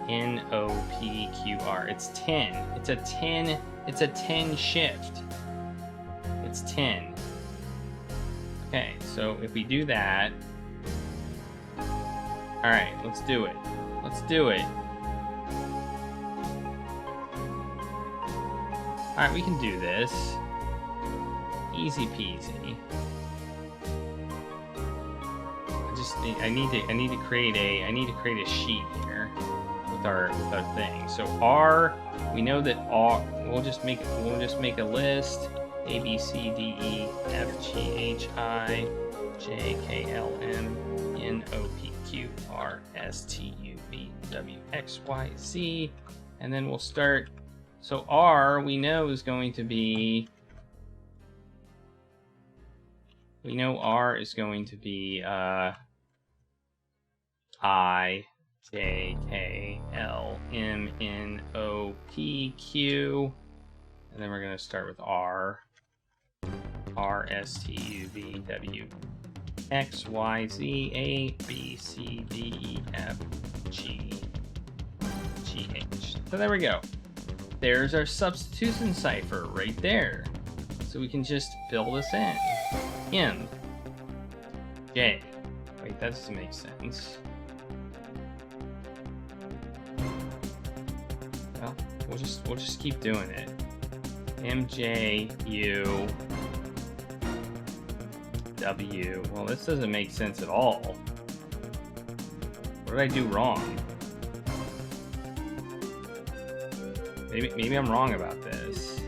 N, O, P, Q, R. It's 10. It's a 10 shift. It's 10. Okay, so if we do that. Alright, let's do it. Alright, we can do this. Easy peasy. I need to create a sheet here with our thing. So R, we know that R. We'll just make a list. A, B, C, D, E, F, G, H, I, J, K, L, M, N, O, P, Q, R, S, T, U, V, W, X, Y, Z. And then we'll start. So R, we know, is going to be... We know R is going to be I, J, K, L, M, N, O, P, Q. And then we're going to start with R. R, S, T, U, V, W, X, Y, Z, A, B, C, D, E, F, G, G, H. So there we go. There's our substitution cipher right there. So we can just fill this in. M, J. Wait, that doesn't make sense. Well, we'll just keep doing it. M, J, U, W. Well, this doesn't make sense at all. What did I do wrong? Maybe I'm wrong about this.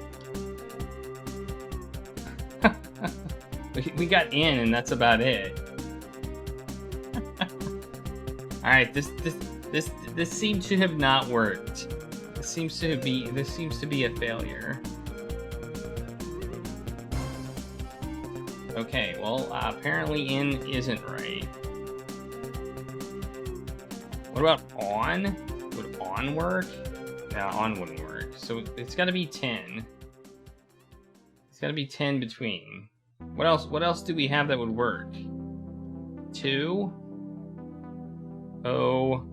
We got in, and that's about it. All right, this seems to have not worked. This seems to be a failure. Okay, well, apparently in isn't right. What about on? Would on work? No, on wouldn't work. So it's got to be 10. It's got to be 10 between. What else do we have that would work? 2. O.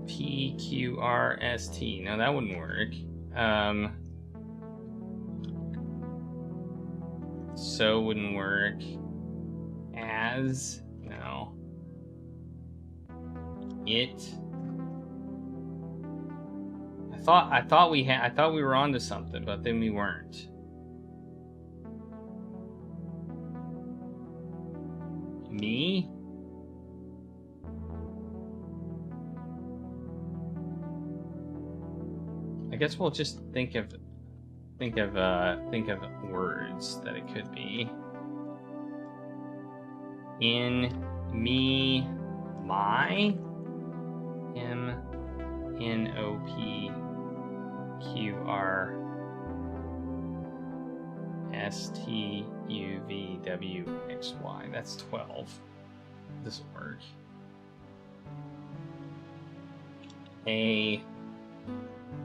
P, Q, R, S, T. No, that wouldn't work. So wouldn't work. As. No. It. I thought we were onto something, but then we weren't. Me? I guess we'll just think of words that it could be. In, me, my, M, N, O, P, Q, R, S, T, U, V, W, X, Y. That's 12. This will work. A.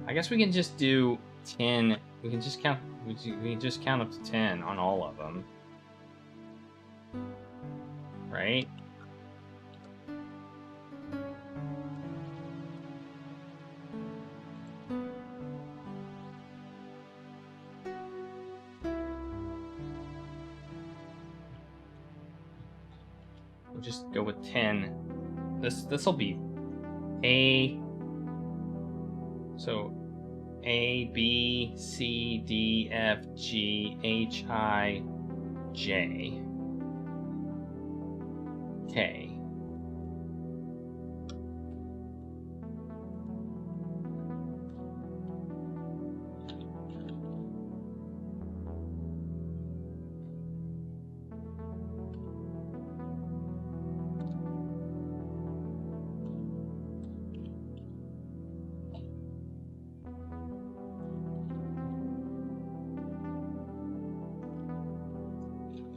I guess we can just do 10. We can just count. We can just count up to 10 on all of them, right? We'll just go with 10. This will be A. So A, B, C, D, F, G, H, I, J, K.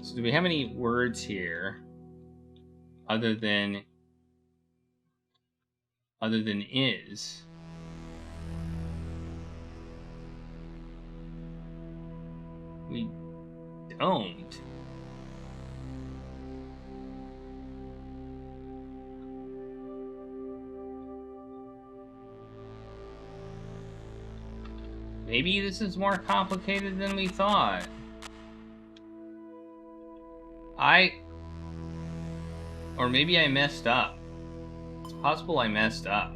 So do we have any words here other than is? We don't. Maybe this is more complicated than we thought. Or maybe I messed up. It's possible I messed up.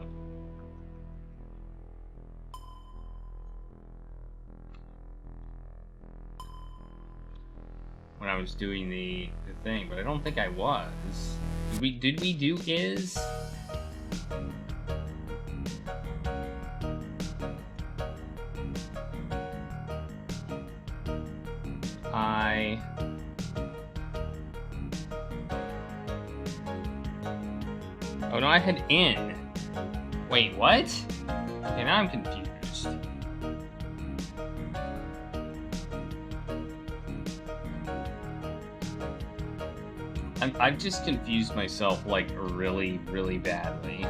When I was doing the thing, but I don't think I was. Did we do is? I. Oh no, I had N. Wait, what? Okay, now I'm confused. I've just confused myself like really, really badly.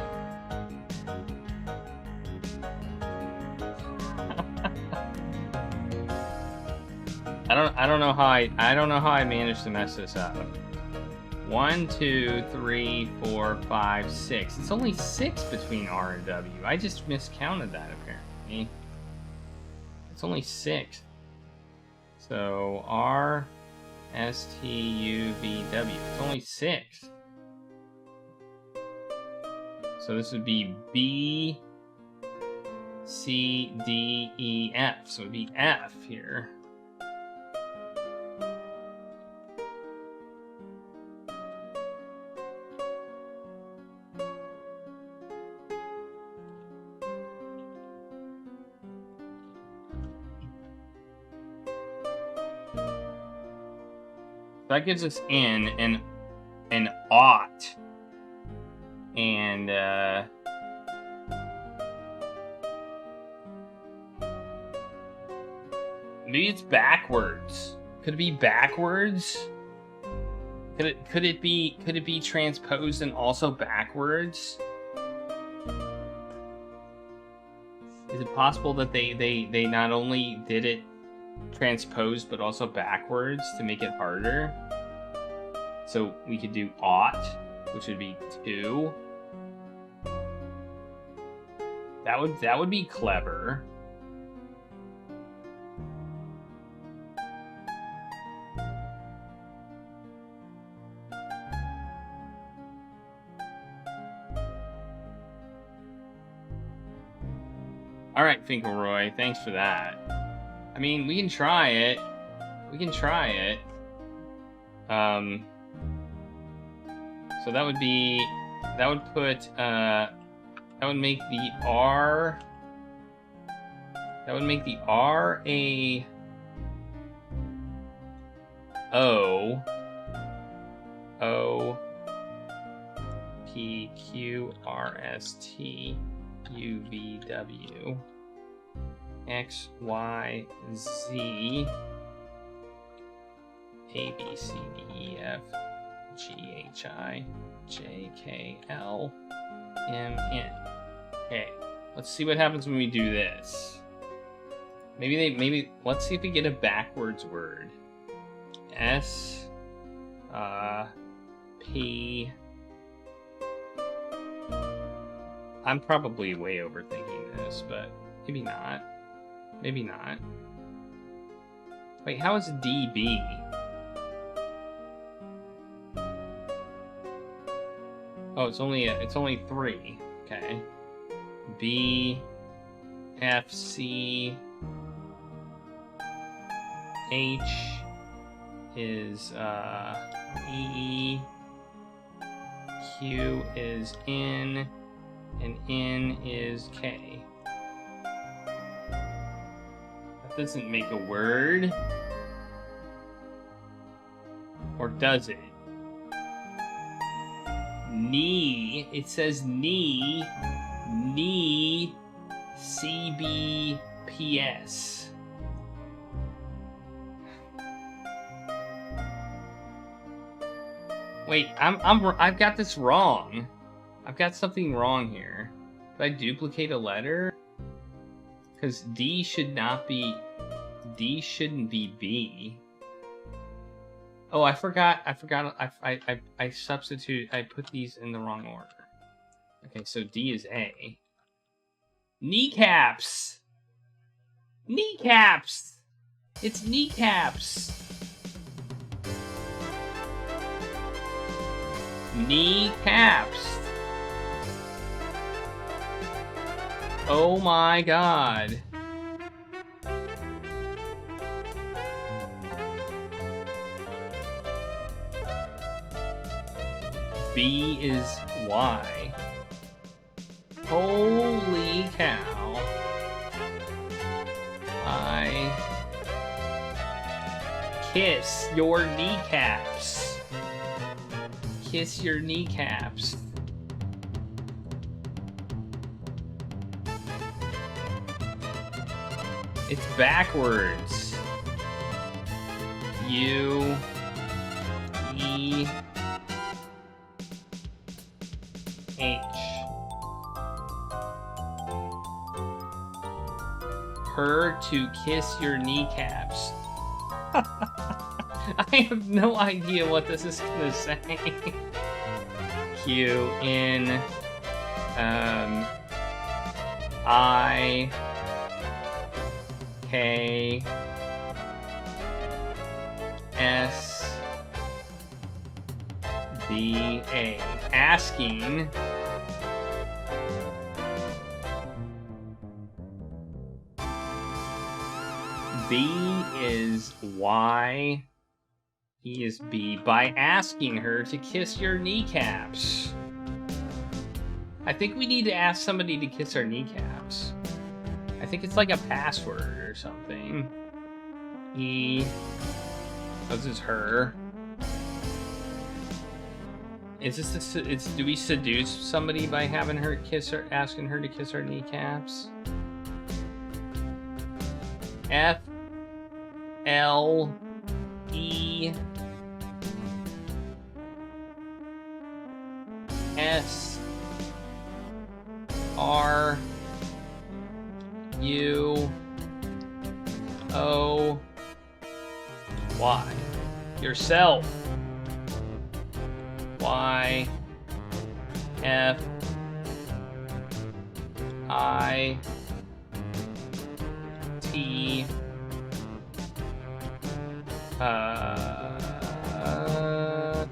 I don't know how I managed to mess this up. 1, 2, 3, 4, 5, 6. It's only 6 between R and W. I just miscounted that apparently. It's only 6. So R, S, T, U, V, W. It's only 6. So this would be B, C, D, E, F. So it would be F here. That gives us in and ought. And maybe it's backwards. Could it be backwards? Could it be transposed and also backwards? Is it possible that they not only did it transposed but also backwards to make it harder? So we could do ought, which would be 2. That would be clever. All right, Finkelroy, thanks for that. I mean, we can try it. We can try it. So that would be, that would put, that would make the R, that would make the R a O, O, P, Q, R, S, T, U, V, W, X, Y, Z, A, B, C, D, E, F, G, H, I, J, K, L, M, N. Okay, let's see what happens when we do this. Maybe, let's see if we get a backwards word. S, P. I'm probably way overthinking this, but maybe not. Maybe not. Wait, how is DB? Oh, it's only 3. Okay. B, F, C, H is E, Q is N, and N is K. That doesn't make a word. Or does it? Knee. It says knee. Knee. CBPS. Wait, I've got this wrong. I've got something wrong here. Did I duplicate a letter? Because D shouldn't be B. Oh, I forgot. I substitute. I put these in the wrong order. Okay, so D is A. Kneecaps. Kneecaps. It's kneecaps. Kneecaps. Oh my god. B is Y. Holy cow. kiss your kneecaps. Kiss your kneecaps. It's backwards. U E H. Her to kiss your kneecaps. I have no idea what this is gonna say. Q in I K S B A. Asking B is Y. E is B. By asking her to kiss your kneecaps. I think we need to ask somebody to kiss our kneecaps. I think it's like a password or something. E. Oh, this is her. Is this do we seduce somebody by having her kiss her, asking her to kiss our kneecaps? F L E S R U O Y. Yourself. Y F I T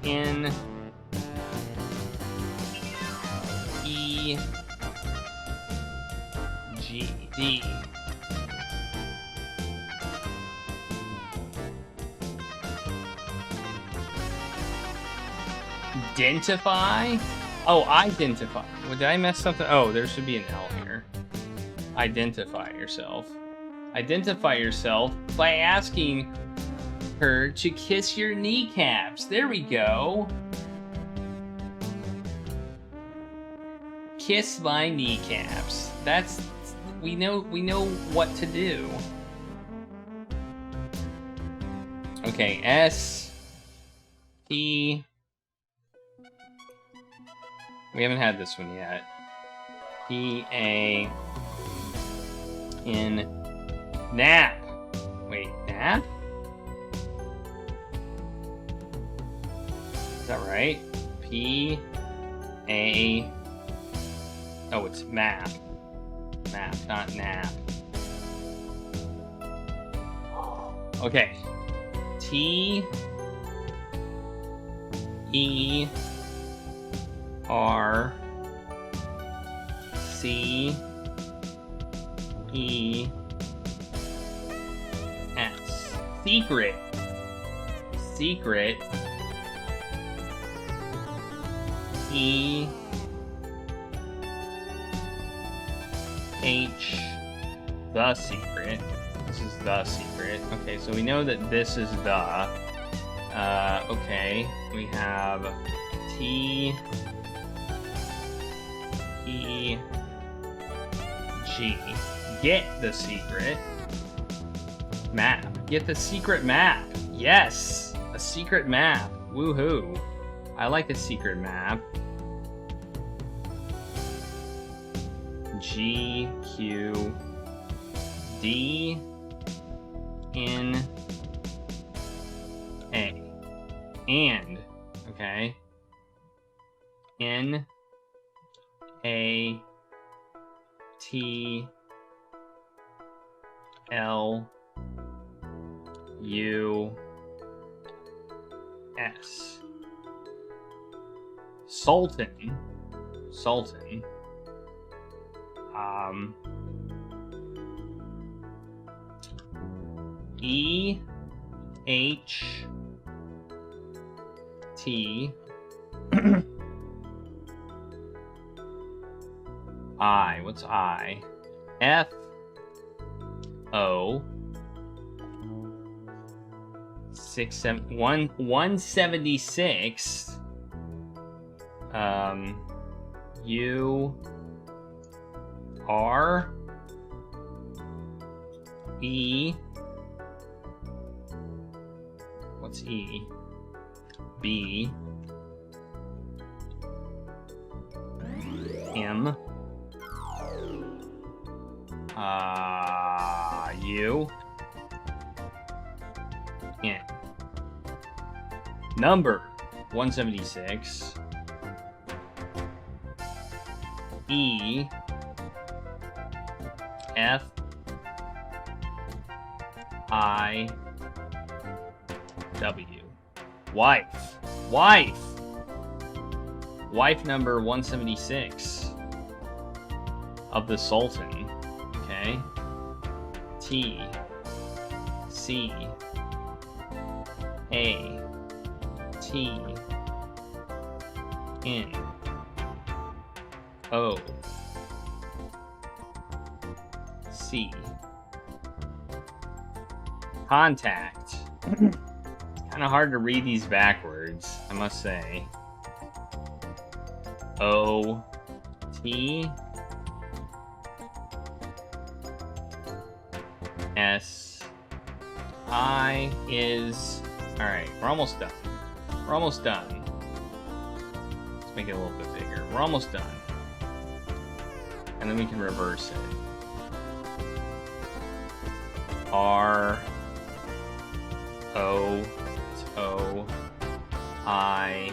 N E G D. Identify? Oh, identify. Well, did I mess something? Oh, there should be an L here. Identify yourself. Identify yourself by asking her to kiss your kneecaps. There we go. Kiss my kneecaps. That's we know what to do. Okay, S T. We haven't had this one yet. P-A in nap. Wait, nap? Is that right? P-A... Oh, it's map. Map, not nap. Okay. T-E... R C E S. Secret. Secret. E H. The secret. This is the secret. Okay, so we know that this is the. Okay, we have T E G. Get the secret map. Get the secret map. Yes, a secret map. Woohoo! I like a secret map. G Q D N A. And okay. N A T L U S. Sultan. Sultan. E H T I. What's I? F O 176. U R E. What's E? B M U N. Number 176. E F I W. Wife. Wife number 176 of the Sultan. Okay. T C A T N O C. Contact. Kind of hard to read these backwards, I must say. O T S I is. Alright, we're almost done. Let's make it a little bit bigger. We're almost done. And then we can reverse it. R O O I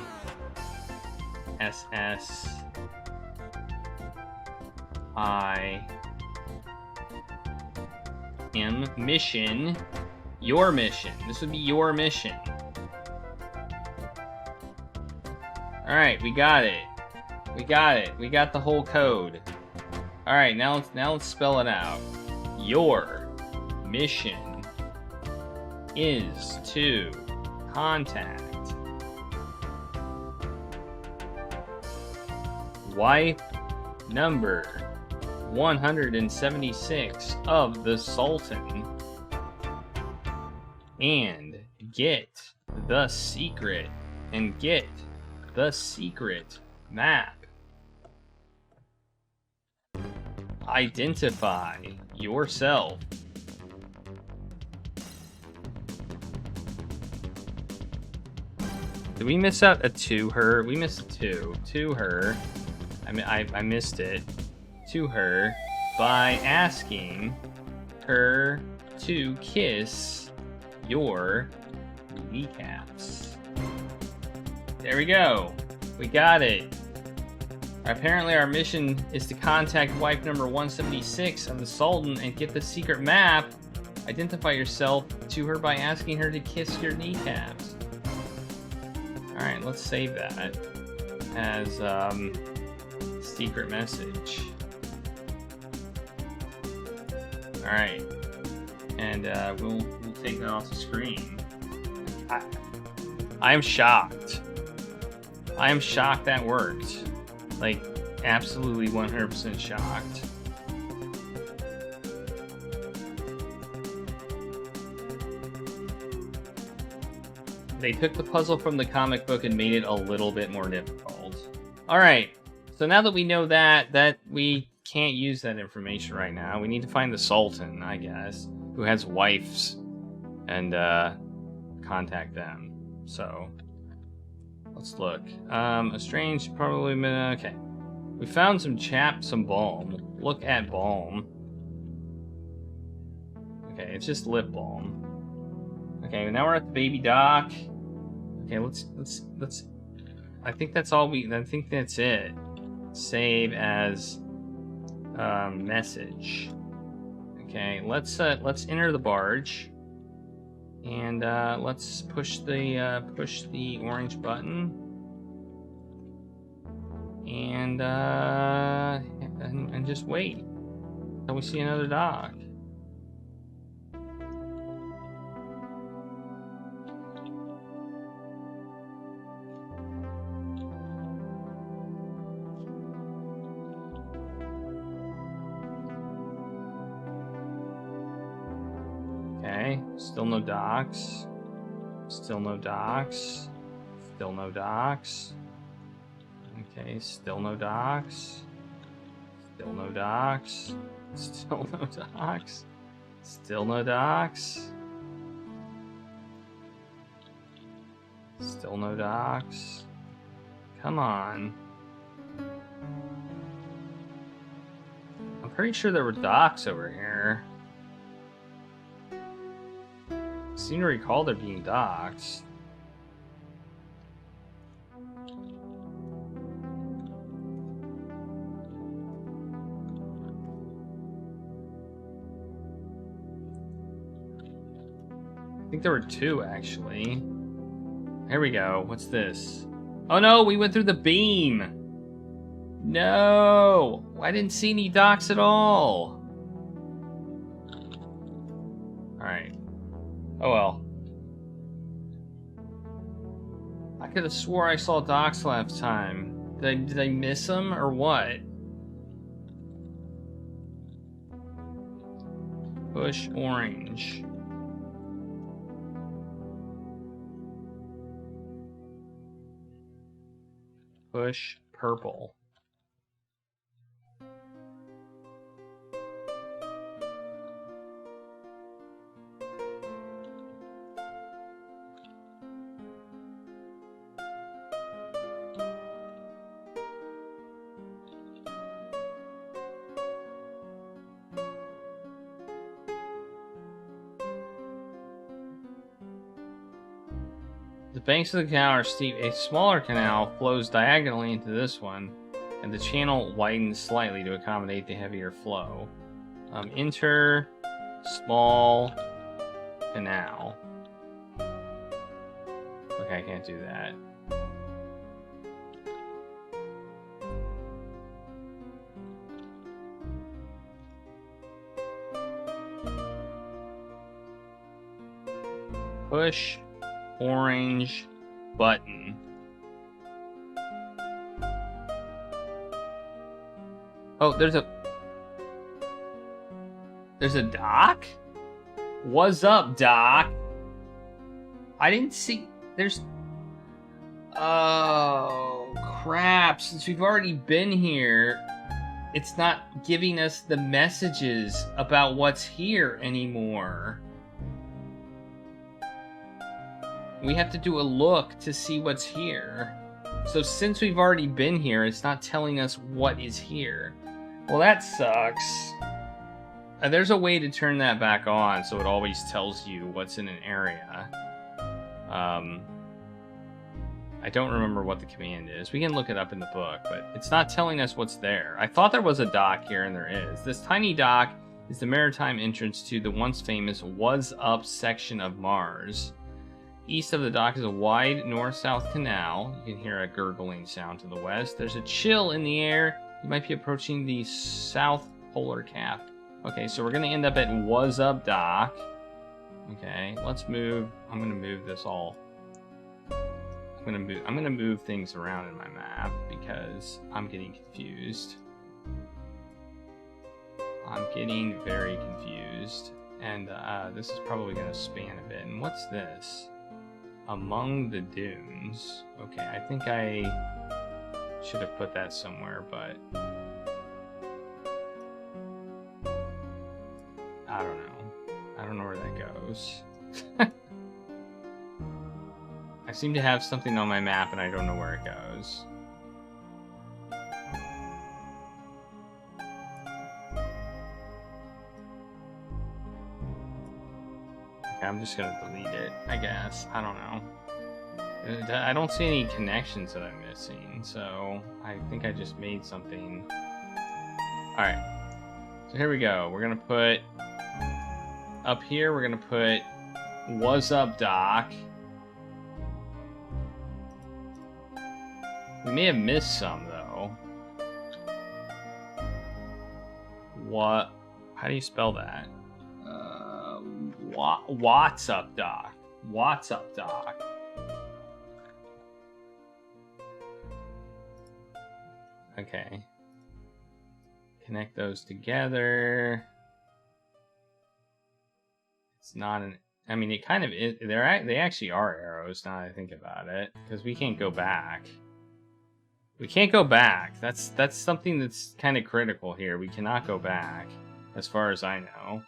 S S I M. Mission. Your mission. This would be your mission. Alright, we got it. We got the whole code. Alright, now let's spell it out. Your mission is to contact wife number 176 of the Sultan and get the secret map. Identify yourself. Did we miss out a to her? We missed a two. To her. I missed it. To her by asking her to kiss your kneecaps. There we go. We got it. Apparently our mission is to contact wife number 176 of the Sultan and get the secret map. Identify yourself to her by asking her to kiss your kneecaps. Alright, let's save that as secret message. Alright. And we'll take that off the screen. I am shocked. I am shocked that worked. Like, absolutely 100% shocked. They took the puzzle from the comic book and made it a little bit more difficult. Alright, so now that we know that we can't use that information right now, we need to find the Sultan, I guess, who has wives, and contact them. So, let's look. A strange, probably, okay. We found some balm. Look at balm. Okay, it's just lip balm. Okay, now we're at the baby dock. Okay, let's. I think that's all I think that's it. Save as message. Okay, let's enter the barge, and let's push the orange button, and just wait until we see another dock. Okay, still no docks. Still no docks. Still no docks. Okay, still no docks. Still no docks. Still no docks. Still no docks. Still no docks. Come on. I'm pretty sure there were docks over here. I seem to recall there being docks. I think there were two, actually. Here we go. What's this? Oh no, we went through the beam! No! I didn't see any docks at all! Alright. Oh well. I could have swore I saw docks last time. Did I miss them, or what? Push orange. Push purple. The banks of the canal are steep. A smaller canal flows diagonally into this one, and the channel widens slightly to accommodate the heavier flow. Enter small canal. Okay, I can't do that. Push orange button. Oh, there's a dock? What's up, doc? I didn't see... There's... Oh, crap. Since we've already been here, it's not giving us the messages about what's here anymore. We have to do a look to see what's here. So since we've already been here, it's not telling us what is here. Well, that sucks. There's a way to turn that back on so it always tells you what's in an area. I don't remember what the command is. We can look it up in the book, but it's not telling us what's there. I thought there was a dock here, and there is. This tiny dock is the maritime entrance to the once famous Was Up section of Mars. East of the dock is a wide north-south canal. You can hear a gurgling sound to the west. There's a chill in the air. You might be approaching the South Polar Cap. Okay, so we're going to end up at Was Up Dock. Okay, let's move. I'm going to move this all. I'm going to move things around in my map because I'm getting confused. I'm getting very confused. And this is probably going to span a bit. And what's this? Among the dunes. Okay, I think I should have put that somewhere, but I don't know. I don't know where that goes. I seem to have something on my map and I don't know where it goes. Okay, I'm just gonna delete it, I guess. I don't know. I don't see any connections that I'm missing, so I think I just made something. Alright, so here we go. We're gonna put, up here, we're gonna put Was Up Dock. We may have missed some, though. What? How do you spell that? What's Up Dock? What's Up Dock? Okay. Connect those together. It's not an I mean, it kind of is. They actually are arrows, now that I think about it. Because we can't go back. We can't go back. That's something that's kind of critical here. We cannot go back, as far as I know.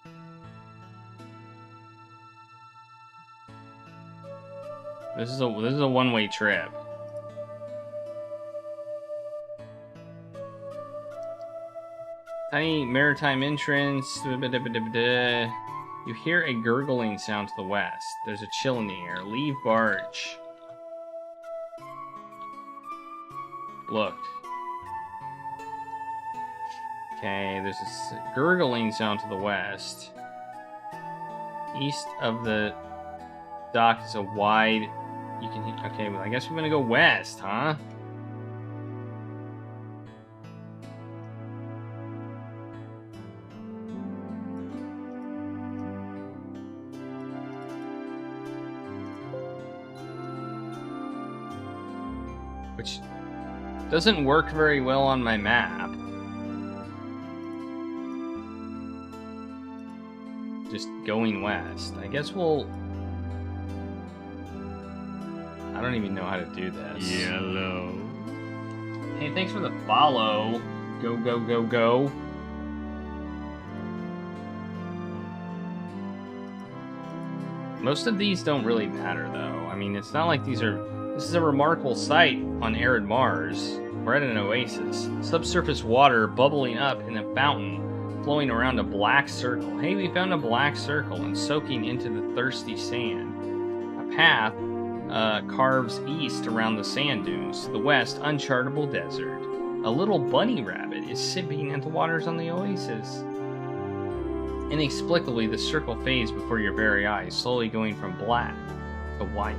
This is a one-way trip. Tiny maritime entrance. You hear a gurgling sound to the west. There's a chill in the air. Leave barge. Look. Okay, there's a gurgling sound to the west. East of the dock is a wide... You can... Okay, well, I guess we're gonna go west, huh? Which doesn't work very well on my map. Just going west. I guess we'll... I don't even know how to do this. Yellow. Hey, thanks for the follow. Go, go, go, go. Most of these don't really matter, though. I mean, it's not like these are... This is a remarkable sight on arid Mars. We're at an oasis. Subsurface water bubbling up in a fountain, flowing around a black circle. Hey, we found a black circle and soaking into the thirsty sand. A path carves east around the sand dunes. To the west, unchartable desert. A little bunny rabbit is sipping at the waters on the oasis. Inexplicably, the circle fades before your very eyes, slowly going from black to white.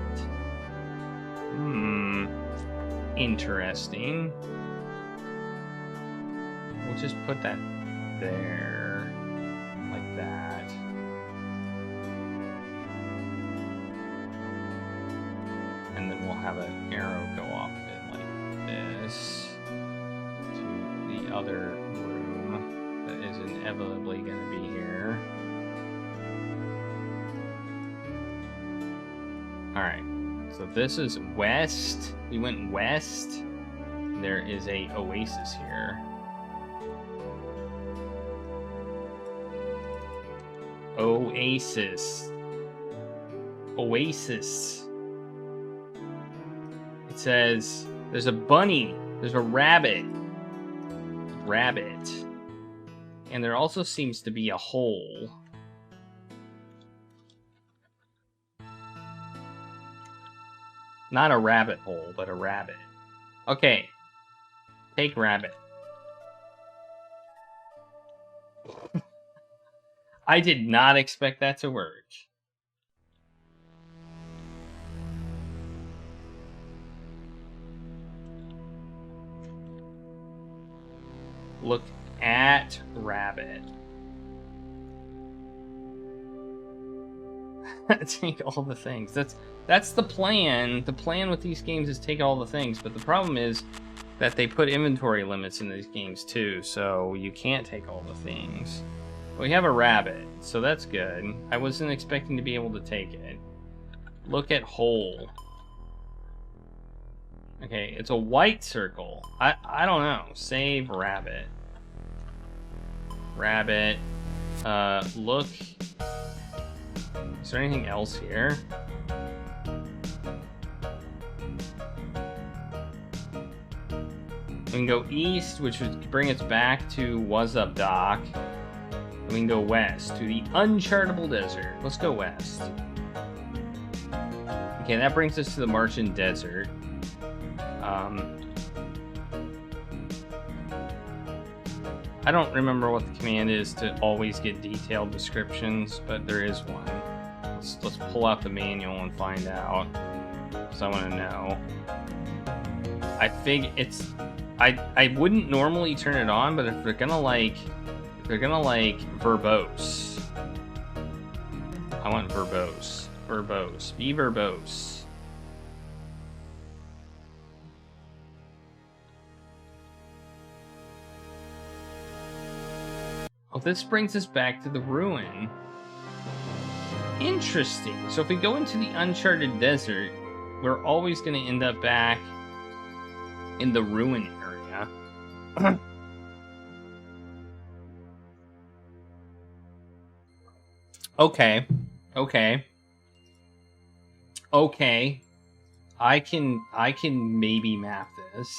Interesting. We'll just put that there, like that. And then we'll have an arrow go off of it like this to the other room that is inevitably going to be here. Alright. So this is west. We went west. There is a oasis here. Oasis. Oasis. It says there's a bunny. There's a rabbit. Rabbit. And there also seems to be a hole. Not a rabbit hole, but a rabbit. Okay. Take rabbit. I did not expect that to work. Look at rabbit. Take all the things. That's the plan. The plan with these games is take all the things, but the problem is that they put inventory limits in these games too, so you can't take all the things. We have a rabbit, so that's good. I wasn't expecting to be able to take it. Look at hole. Okay, it's a white circle. I don't know. Save rabbit. Rabbit. Look. Is there anything else here? We can go east, which would bring us back to What's Up Dock. We can go west to the unchartable desert. Let's go west. Okay, that brings us to the Martian desert. I don't remember what the command is to always get detailed descriptions, but there is one. Let's pull out the manual and find out, because I want to know. I fig it's I wouldn't normally turn it on, but if they're gonna like verbose, I want verbose. Verbose. Be verbose. Oh, this brings us back to the ruin. Interesting. So if we go into the uncharted desert, we're always going to end up back in the ruin area. Okay. I can maybe map this.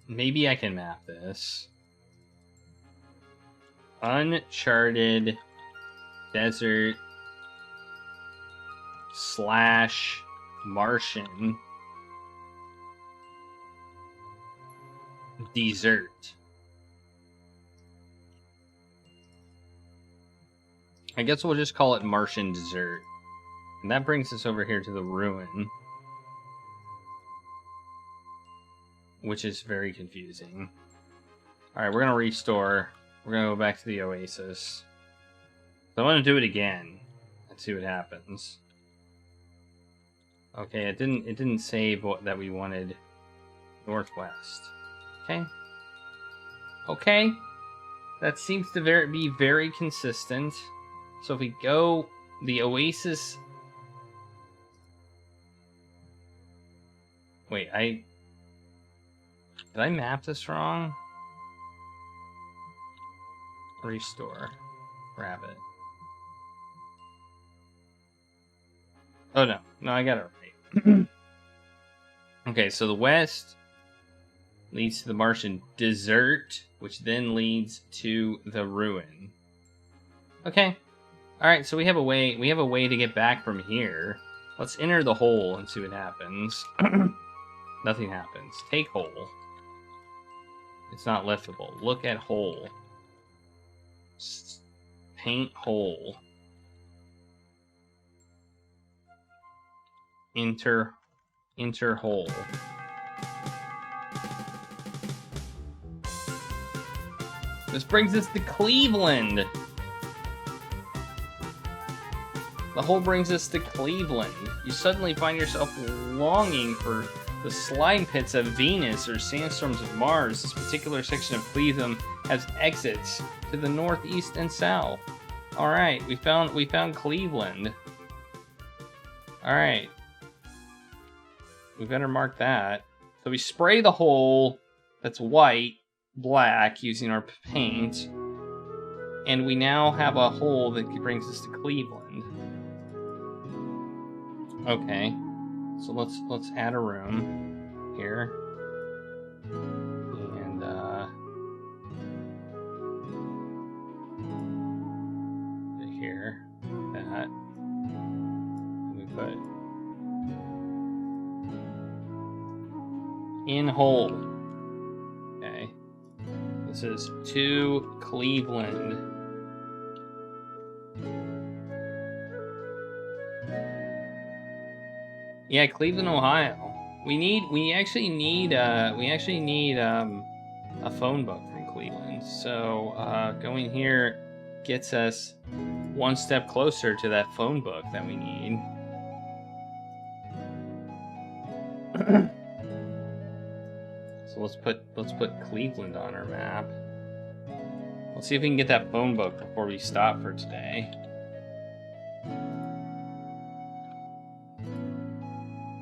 Maybe I can map this. Uncharted desert / Martian desert. I guess we'll just call it Martian desert. And that brings us over here to the ruin, which is very confusing. Alright, we're going to restore. We're going to go back to the oasis. So I want to do it again and see what happens. Okay, it didn't save that we wanted northwest. Okay. That seems to be very consistent. So if we go the oasis. Wait, did I map this wrong? Restore. Rabbit. Oh no, I got it right. Okay, so the west leads to the Martian desert, which then leads to the ruin. Okay. Alright, so we have a way to get back from here. Let's enter the hole and see what happens. Nothing happens. Take hole. It's not liftable. Look at hole. Paint hole. Enter hole. This brings us to Cleveland. The hole brings us to Cleveland. You suddenly find yourself longing for the slime pits of Venus or sandstorms of Mars. This particular section of Cleveland has exits to the northeast and south. All right, we found Cleveland. All right, we better mark that. So we spray the hole that's black using our paint, and we now have a hole that brings us to Cleveland. Okay, so let's add a room here, and here that, and we put in hole. Okay, this is to Cleveland. Yeah, Cleveland, Ohio. We actually need a phone book from Cleveland. So going here gets us one step closer to that phone book that we need. So let's put Cleveland on our map. Let's see if we can get that phone book before we stop for today.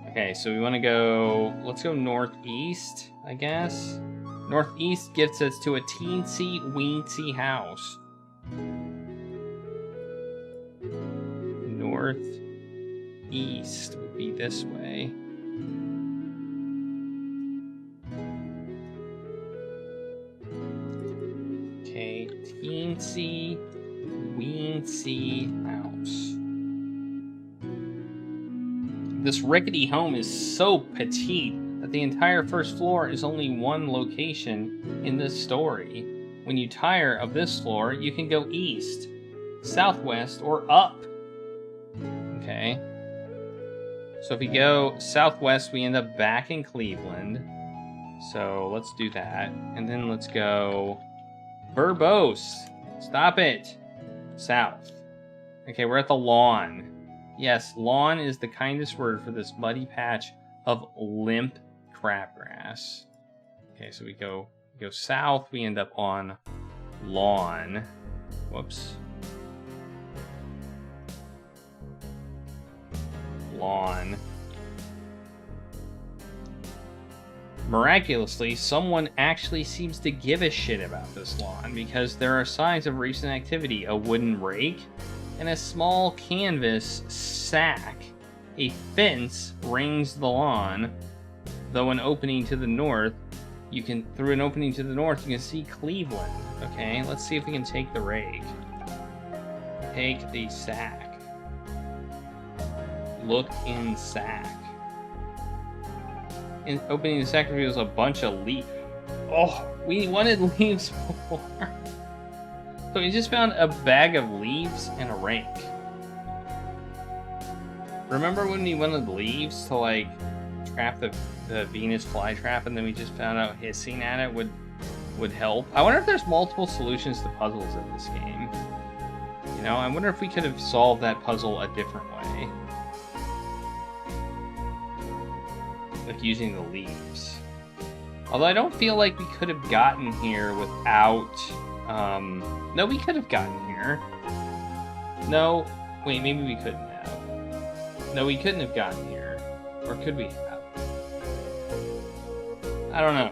Okay, so we want to go, let's go northeast, I guess. Northeast gets us to a teensy-weensy house. Northeast would be this way. Okay, teensy-weensy house. This rickety home is so petite that the entire first floor is only one location in this story. When you tire of this floor, you can go east, southwest, or up. Okay. So if we go southwest, we end up back in Cleveland. So let's do that. And then let's go verbose. Stop it. South. Okay, we're at the lawn. Yes, lawn is the kindest word for this muddy patch of limp crabgrass. Okay, so we go south. We end up on lawn. Whoops. Lawn. Miraculously, someone actually seems to give a shit about this lawn because there are signs of recent activity. A wooden rake and a small canvas sack. A fence rings the lawn, though an opening to the north, through an opening to the north, you can see Cleveland. Okay, let's see if we can take the rake. Take the sack. Look in sack. In opening the sack reveals a bunch of leaf. Oh, we wanted leaves before. So we just found a bag of leaves and a rake. Remember when we wanted leaves to like trap the Venus flytrap, and then we just found out hissing at it would help? I wonder if there's multiple solutions to puzzles in this game. You know, I wonder if we could have solved that puzzle a different way. Like using the leaves. Although I don't feel like we could have gotten here without... no, we could have gotten here. No, wait, maybe we couldn't have. No, we couldn't have gotten here. Or could we have? I don't know.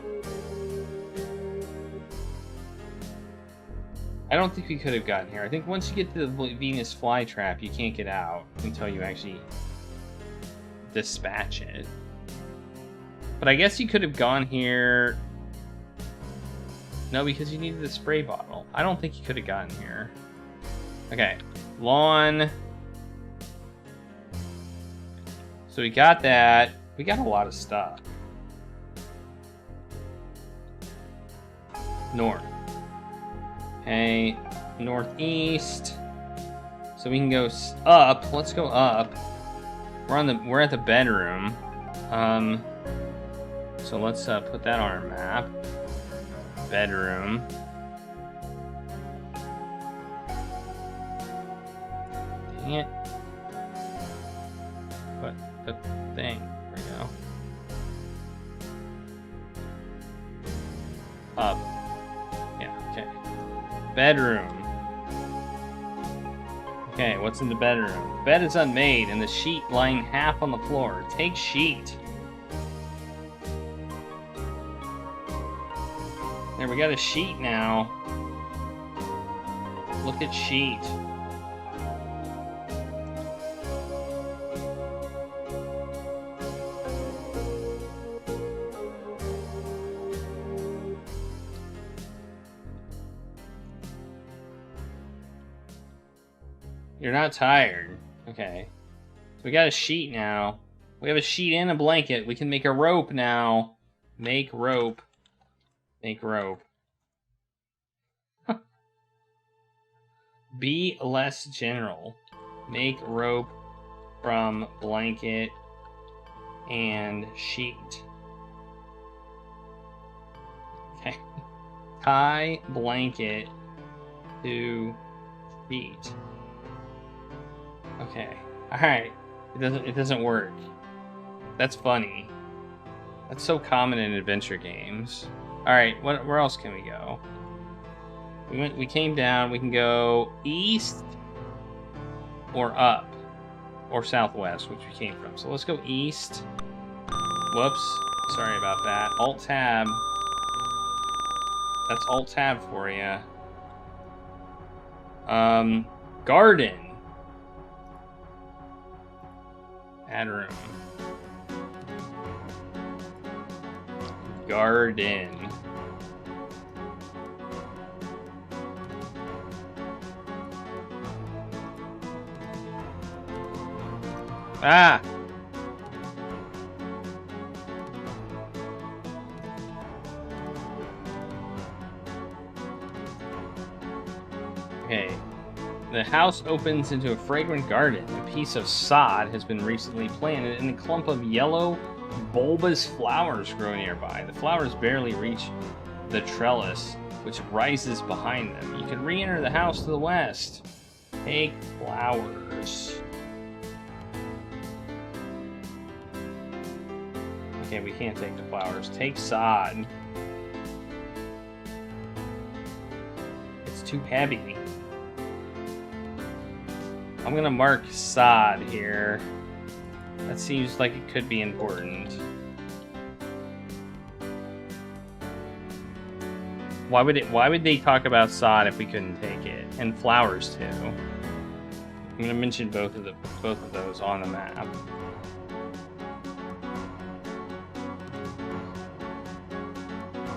I don't think we could have gotten here. I think once you get to the Venus flytrap, you can't get out until you actually dispatch it. But I guess you could have gone here... No, because you needed the spray bottle. I don't think you could have gotten here. Okay. Lawn. So we got that. We got a lot of stuff. North. Okay. Northeast. So we can go up. Let's go up. We're at the bedroom. So let's put that on our map. Bedroom. Dang it. What the thing? There we go. Up. Yeah, okay. Bedroom. Okay, what's in the bedroom? Bed is unmade and the sheet lying half on the floor. Take sheet. There, we got a sheet now. Look at sheet. You're not tired. Okay. So we got a sheet now. We have a sheet and a blanket. We can make a rope now. Make rope. Make rope. Be less general. Make rope from blanket and sheet. Okay. Tie blanket to sheet. Okay. Alright. It doesn't work. That's funny. That's so common in adventure games. Alright, where else can we go? We came down. We can go east or up or southwest, which we came from. So let's go east. Whoops. Sorry about that. Alt-tab. That's Alt-tab for you. Garden. Add room. Garden. Ah! Okay. The house opens into a fragrant garden. A piece of sod has been recently planted and a clump of yellow, bulbous flowers grow nearby. The flowers barely reach the trellis, which rises behind them. You can re-enter the house to the west. Take flowers. Okay, we can't take the flowers. Take sod. It's too heavy. I'm gonna mark sod here. That seems like it could be important. Why would they talk about sod if we couldn't take it? And flowers too. I'm gonna mention both of those on the map.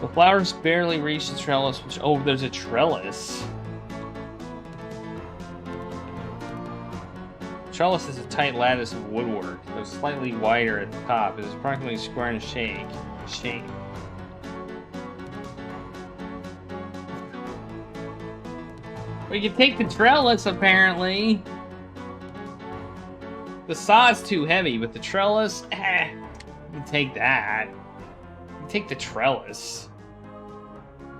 The flowers barely reach the trellis, which there's a trellis. Trellis is a tight lattice of woodwork, though slightly wider at the top. It is approximately square in shape. We can take the trellis, apparently. The sod's too heavy, but the trellis, we can take that. We can take the trellis.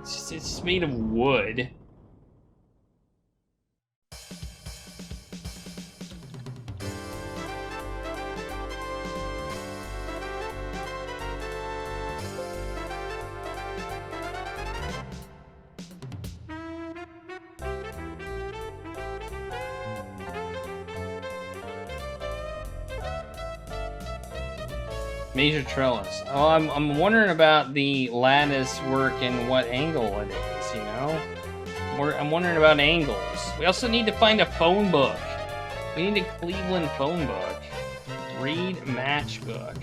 It's made of wood. Major trellis. Oh, I'm wondering about the lattice work and what angle it is, you know? I'm wondering about angles. We also need to find a phone book. We need a Cleveland phone book. Read matchbook.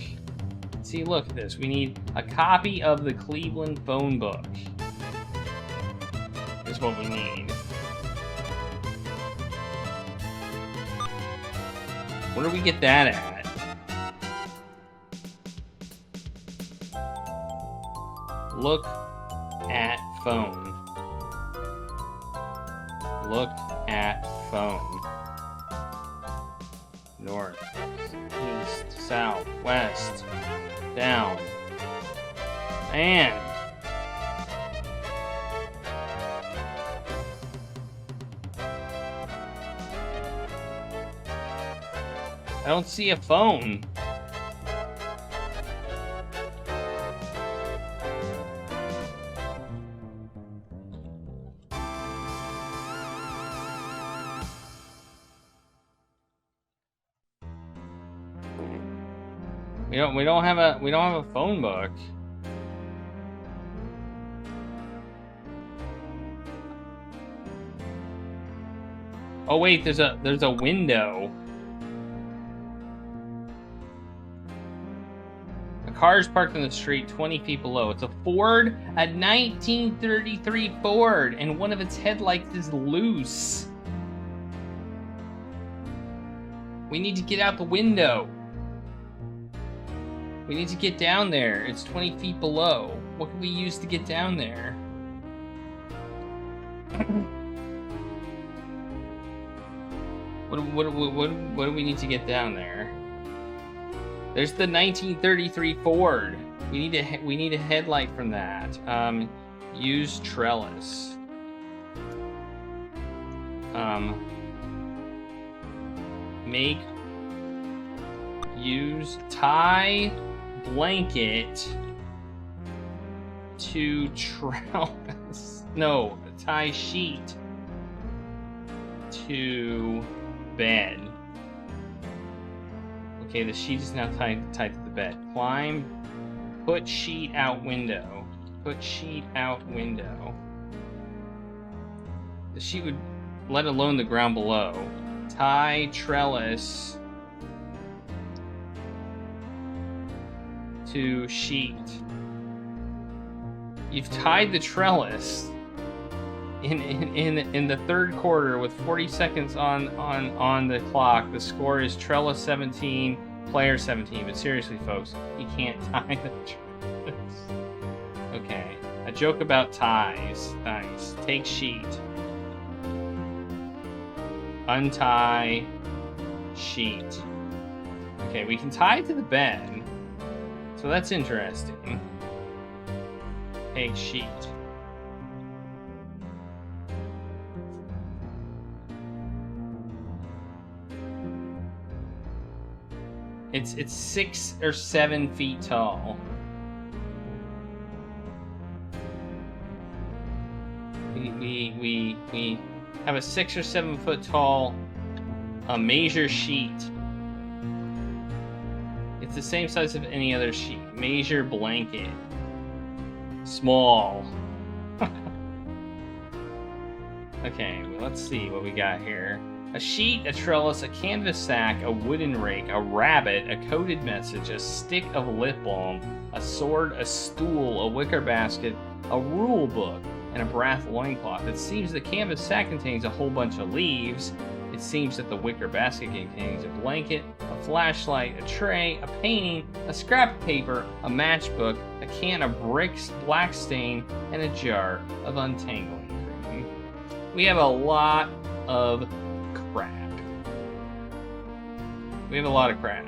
See, look at this. We need a copy of the Cleveland phone book. Is what we need. Where do we get that at? Look at phone. Look at phone. North, east, south, west, down, and I don't see a phone. We don't have a phone book. Oh wait, there's a window. A car is parked on the street 20 feet below. It's a Ford, a 1933 Ford, and one of its headlights is loose. We need to get out the window. We need to get down there. It's 20 feet below. What can we use to get down there? What do we need to get down there? There's the 1933 Ford. We need a headlight from that. Use trellis. Use tie blanket to trellis. No, tie sheet to bed. Okay, the sheet is now tied to the bed. Climb, put sheet out window. Put sheet out window. The sheet would, let alone the ground below. Tie trellis to sheet. You've tied the trellis in the third quarter with 40 seconds on the clock. The score is trellis 17, player 17. But seriously, folks, you can't tie the trellis. Okay, a joke about ties. Nice. Take sheet. Untie sheet. Okay, we can tie it to the bed. So that's interesting. Take sheet. It's 6 or 7 feet tall. We have a 6 or 7 foot tall measure sheet. It's the same size of any other sheet. Measure blanket. Small. Okay, well, let's see what we got here. A sheet, a trellis, a canvas sack, a wooden rake, a rabbit, a coded message, a stick of lip balm, a sword, a stool, a wicker basket, a rule book, and a brass loincloth. It seems the canvas sack contains a whole bunch of leaves. It seems that the wicker basket contains a blanket, a flashlight, a tray, a painting, a scrap of paper, a matchbook, a can of bricks, black stain, and a jar of untangling cream. We have a lot of crap. We have a lot of crap.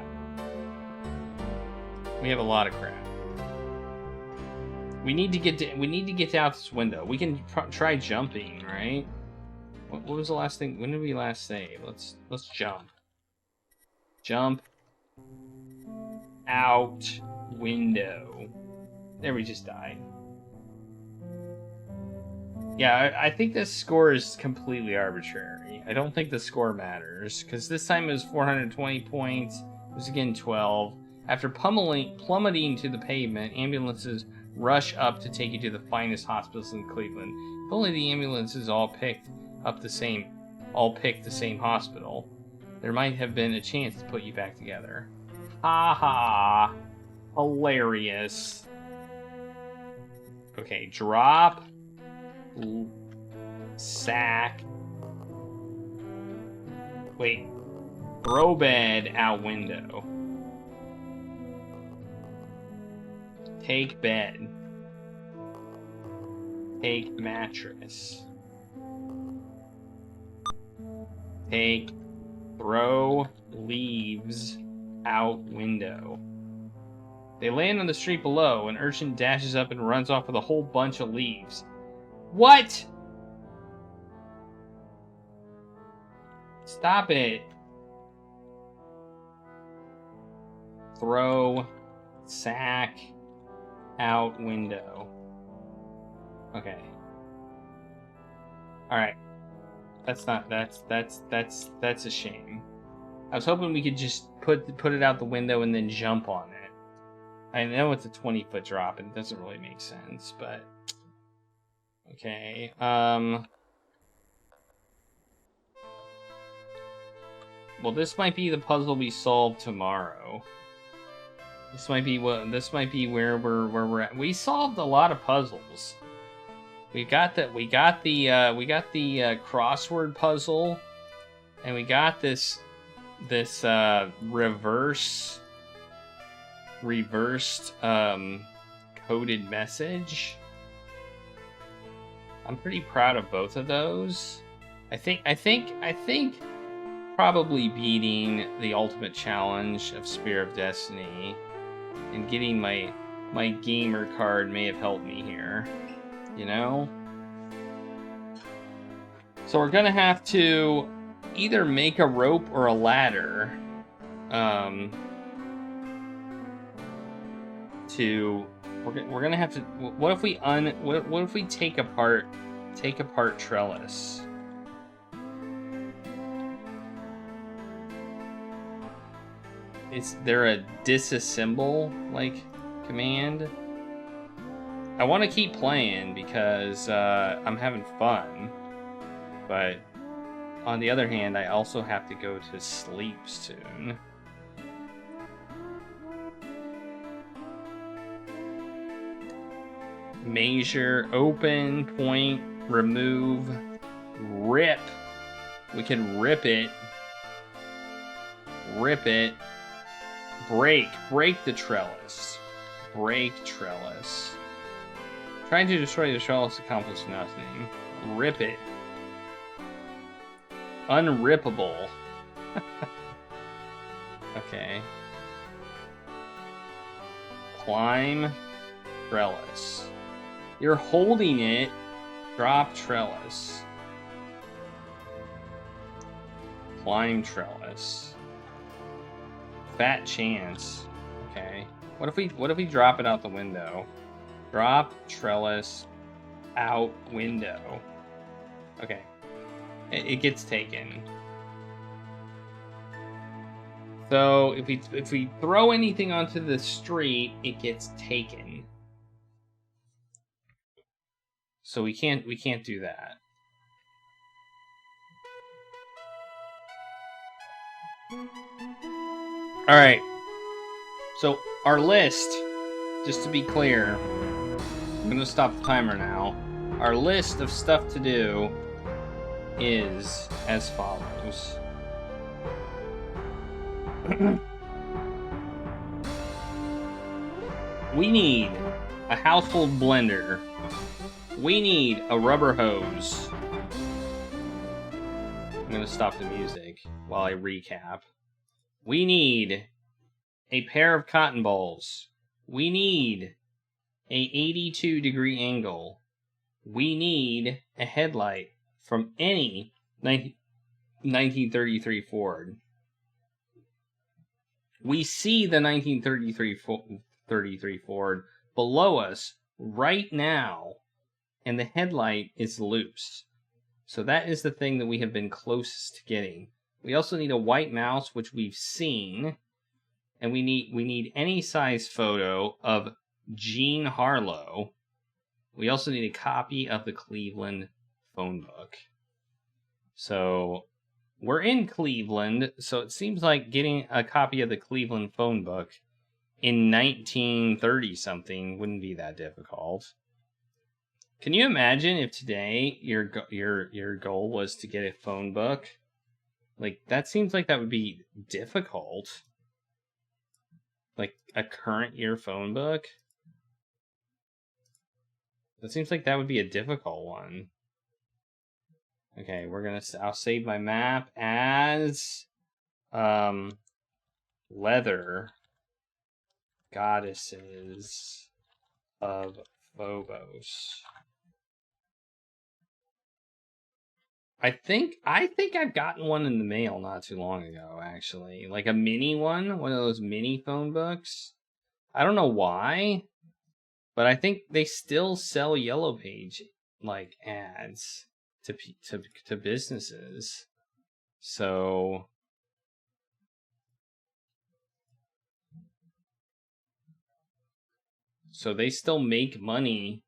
We need to get out this window. We can try jumping, right? What was the last thing? When did we last save? Let's jump. Jump out window. There, we just died. Yeah, I think this score is completely arbitrary. I don't think the score matters, because this time it was 420 points. It was again 12. After plummeting to the pavement, ambulances rush up to take you to the finest hospitals in Cleveland. If only the ambulances all picked the same hospital, there might have been a chance to put you back together. Ha ha. Hilarious. Okay, drop. Sack. Wait. Throw bed out window. Take bed. Take mattress. Take throw leaves out window. They land on the street below. An urchin dashes up and runs off with a whole bunch of leaves. What? Stop it. Throw sack out window. Okay. Alright. That's a shame. I was hoping we could just put it out the window and then jump on it. I know it's a 20-foot drop and it doesn't really make sense, but okay. Well, this might be the puzzle we solve tomorrow. This might be where we're at. We solved a lot of puzzles. We got the crossword puzzle, and we got this reversed coded message. I'm pretty proud of both of those. I think probably beating the ultimate challenge of Spear of Destiny and getting my gamer card may have helped me here. You know? So we're gonna have to either make a rope or a ladder. We're gonna have to. What if we take apart trellis? Is there a disassemble command? I want to keep playing because I'm having fun, but on the other hand, I also have to go to sleep soon. Measure, open, point, remove, rip. We can rip it. Rip it. Break the trellis. Break trellis. Trying to destroy the trellis accomplishes nothing. Rip it. Unrippable. Okay. Climb trellis. You're holding it. Drop trellis. Climb trellis. fat chance. Okay. What if we drop it out the window? Drop trellis out window. Okay. It gets taken. So if we throw anything onto the street, it gets taken. So we can't do that. All right. So our list, just to be clear, I'm going to stop the timer now. Our list of stuff to do is as follows. We need a household blender. We need a rubber hose. I'm going to stop the music while I recap. We need a pair of cotton balls. We need a 82-degree angle. We need a headlight from any 1933 Ford. We see the 1933 Ford below us right now, and the headlight is loose. So that is the thing that we have been closest to getting. We also need a white mouse, which we've seen, and we need any size photo of Jean Harlow. We also need a copy of the Cleveland phone book. So we're in Cleveland, so it seems like getting a copy of the Cleveland phone book in 1930-something wouldn't be that difficult. Can you imagine if today your goal was to get a phone book? Like, that seems like that would be difficult. Like, a current year phone book? That seems like that would be a difficult one. Okay, I'll save my map as Leather Goddesses of Phobos. I think I've gotten one in the mail not too long ago, actually. Like a mini one of those mini phone books. I don't know why, but I think they still sell Yellow Page like ads to businesses. So they still make money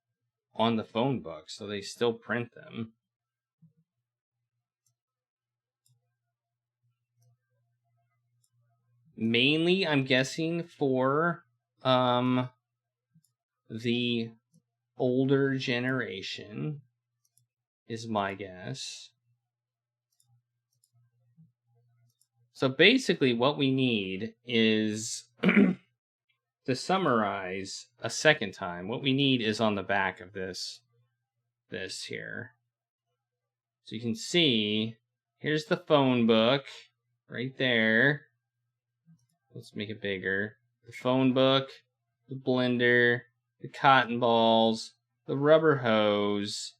on the phone book, so they still print them. Mainly, I'm guessing for the older generation is my guess. So basically what we need is to summarize a second time. What we need is on the back of this here. So you can see, here's the phone book right there. Let's make it bigger. The phone book, the blender, the cotton balls, the rubber hose,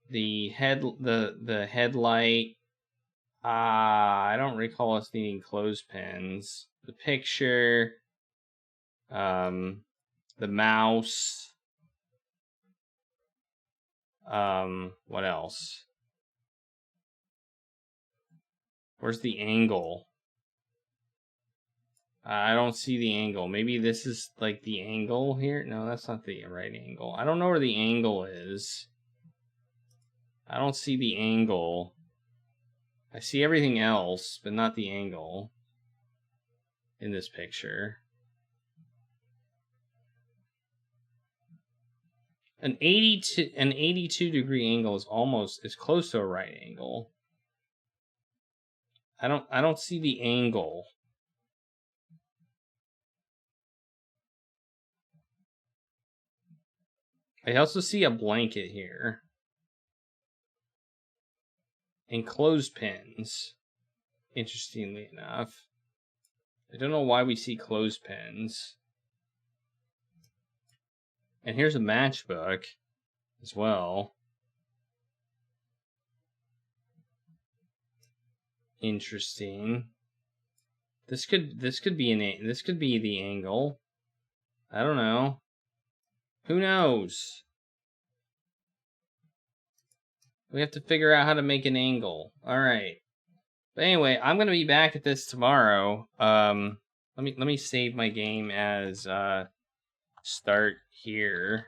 the headlight. I don't recall us needing clothespins. The picture, the mouse. What else? Where's the angle? I don't see the angle. Maybe this is like the angle here. No, that's not the right angle. I don't know where the angle is. I don't see the angle. I see everything else, but not the angle in this picture. An 82 degree angle is close to a right angle. I don't see the angle. I also see a blanket here. And clothespins, interestingly enough. I don't know why we see clothespins. And here's a matchbook as well. Interesting. This could be this could be the angle. I don't know. Who knows? We have to figure out how to make an angle. All right. But anyway, I'm gonna be back at this tomorrow. Let me save my game as start here.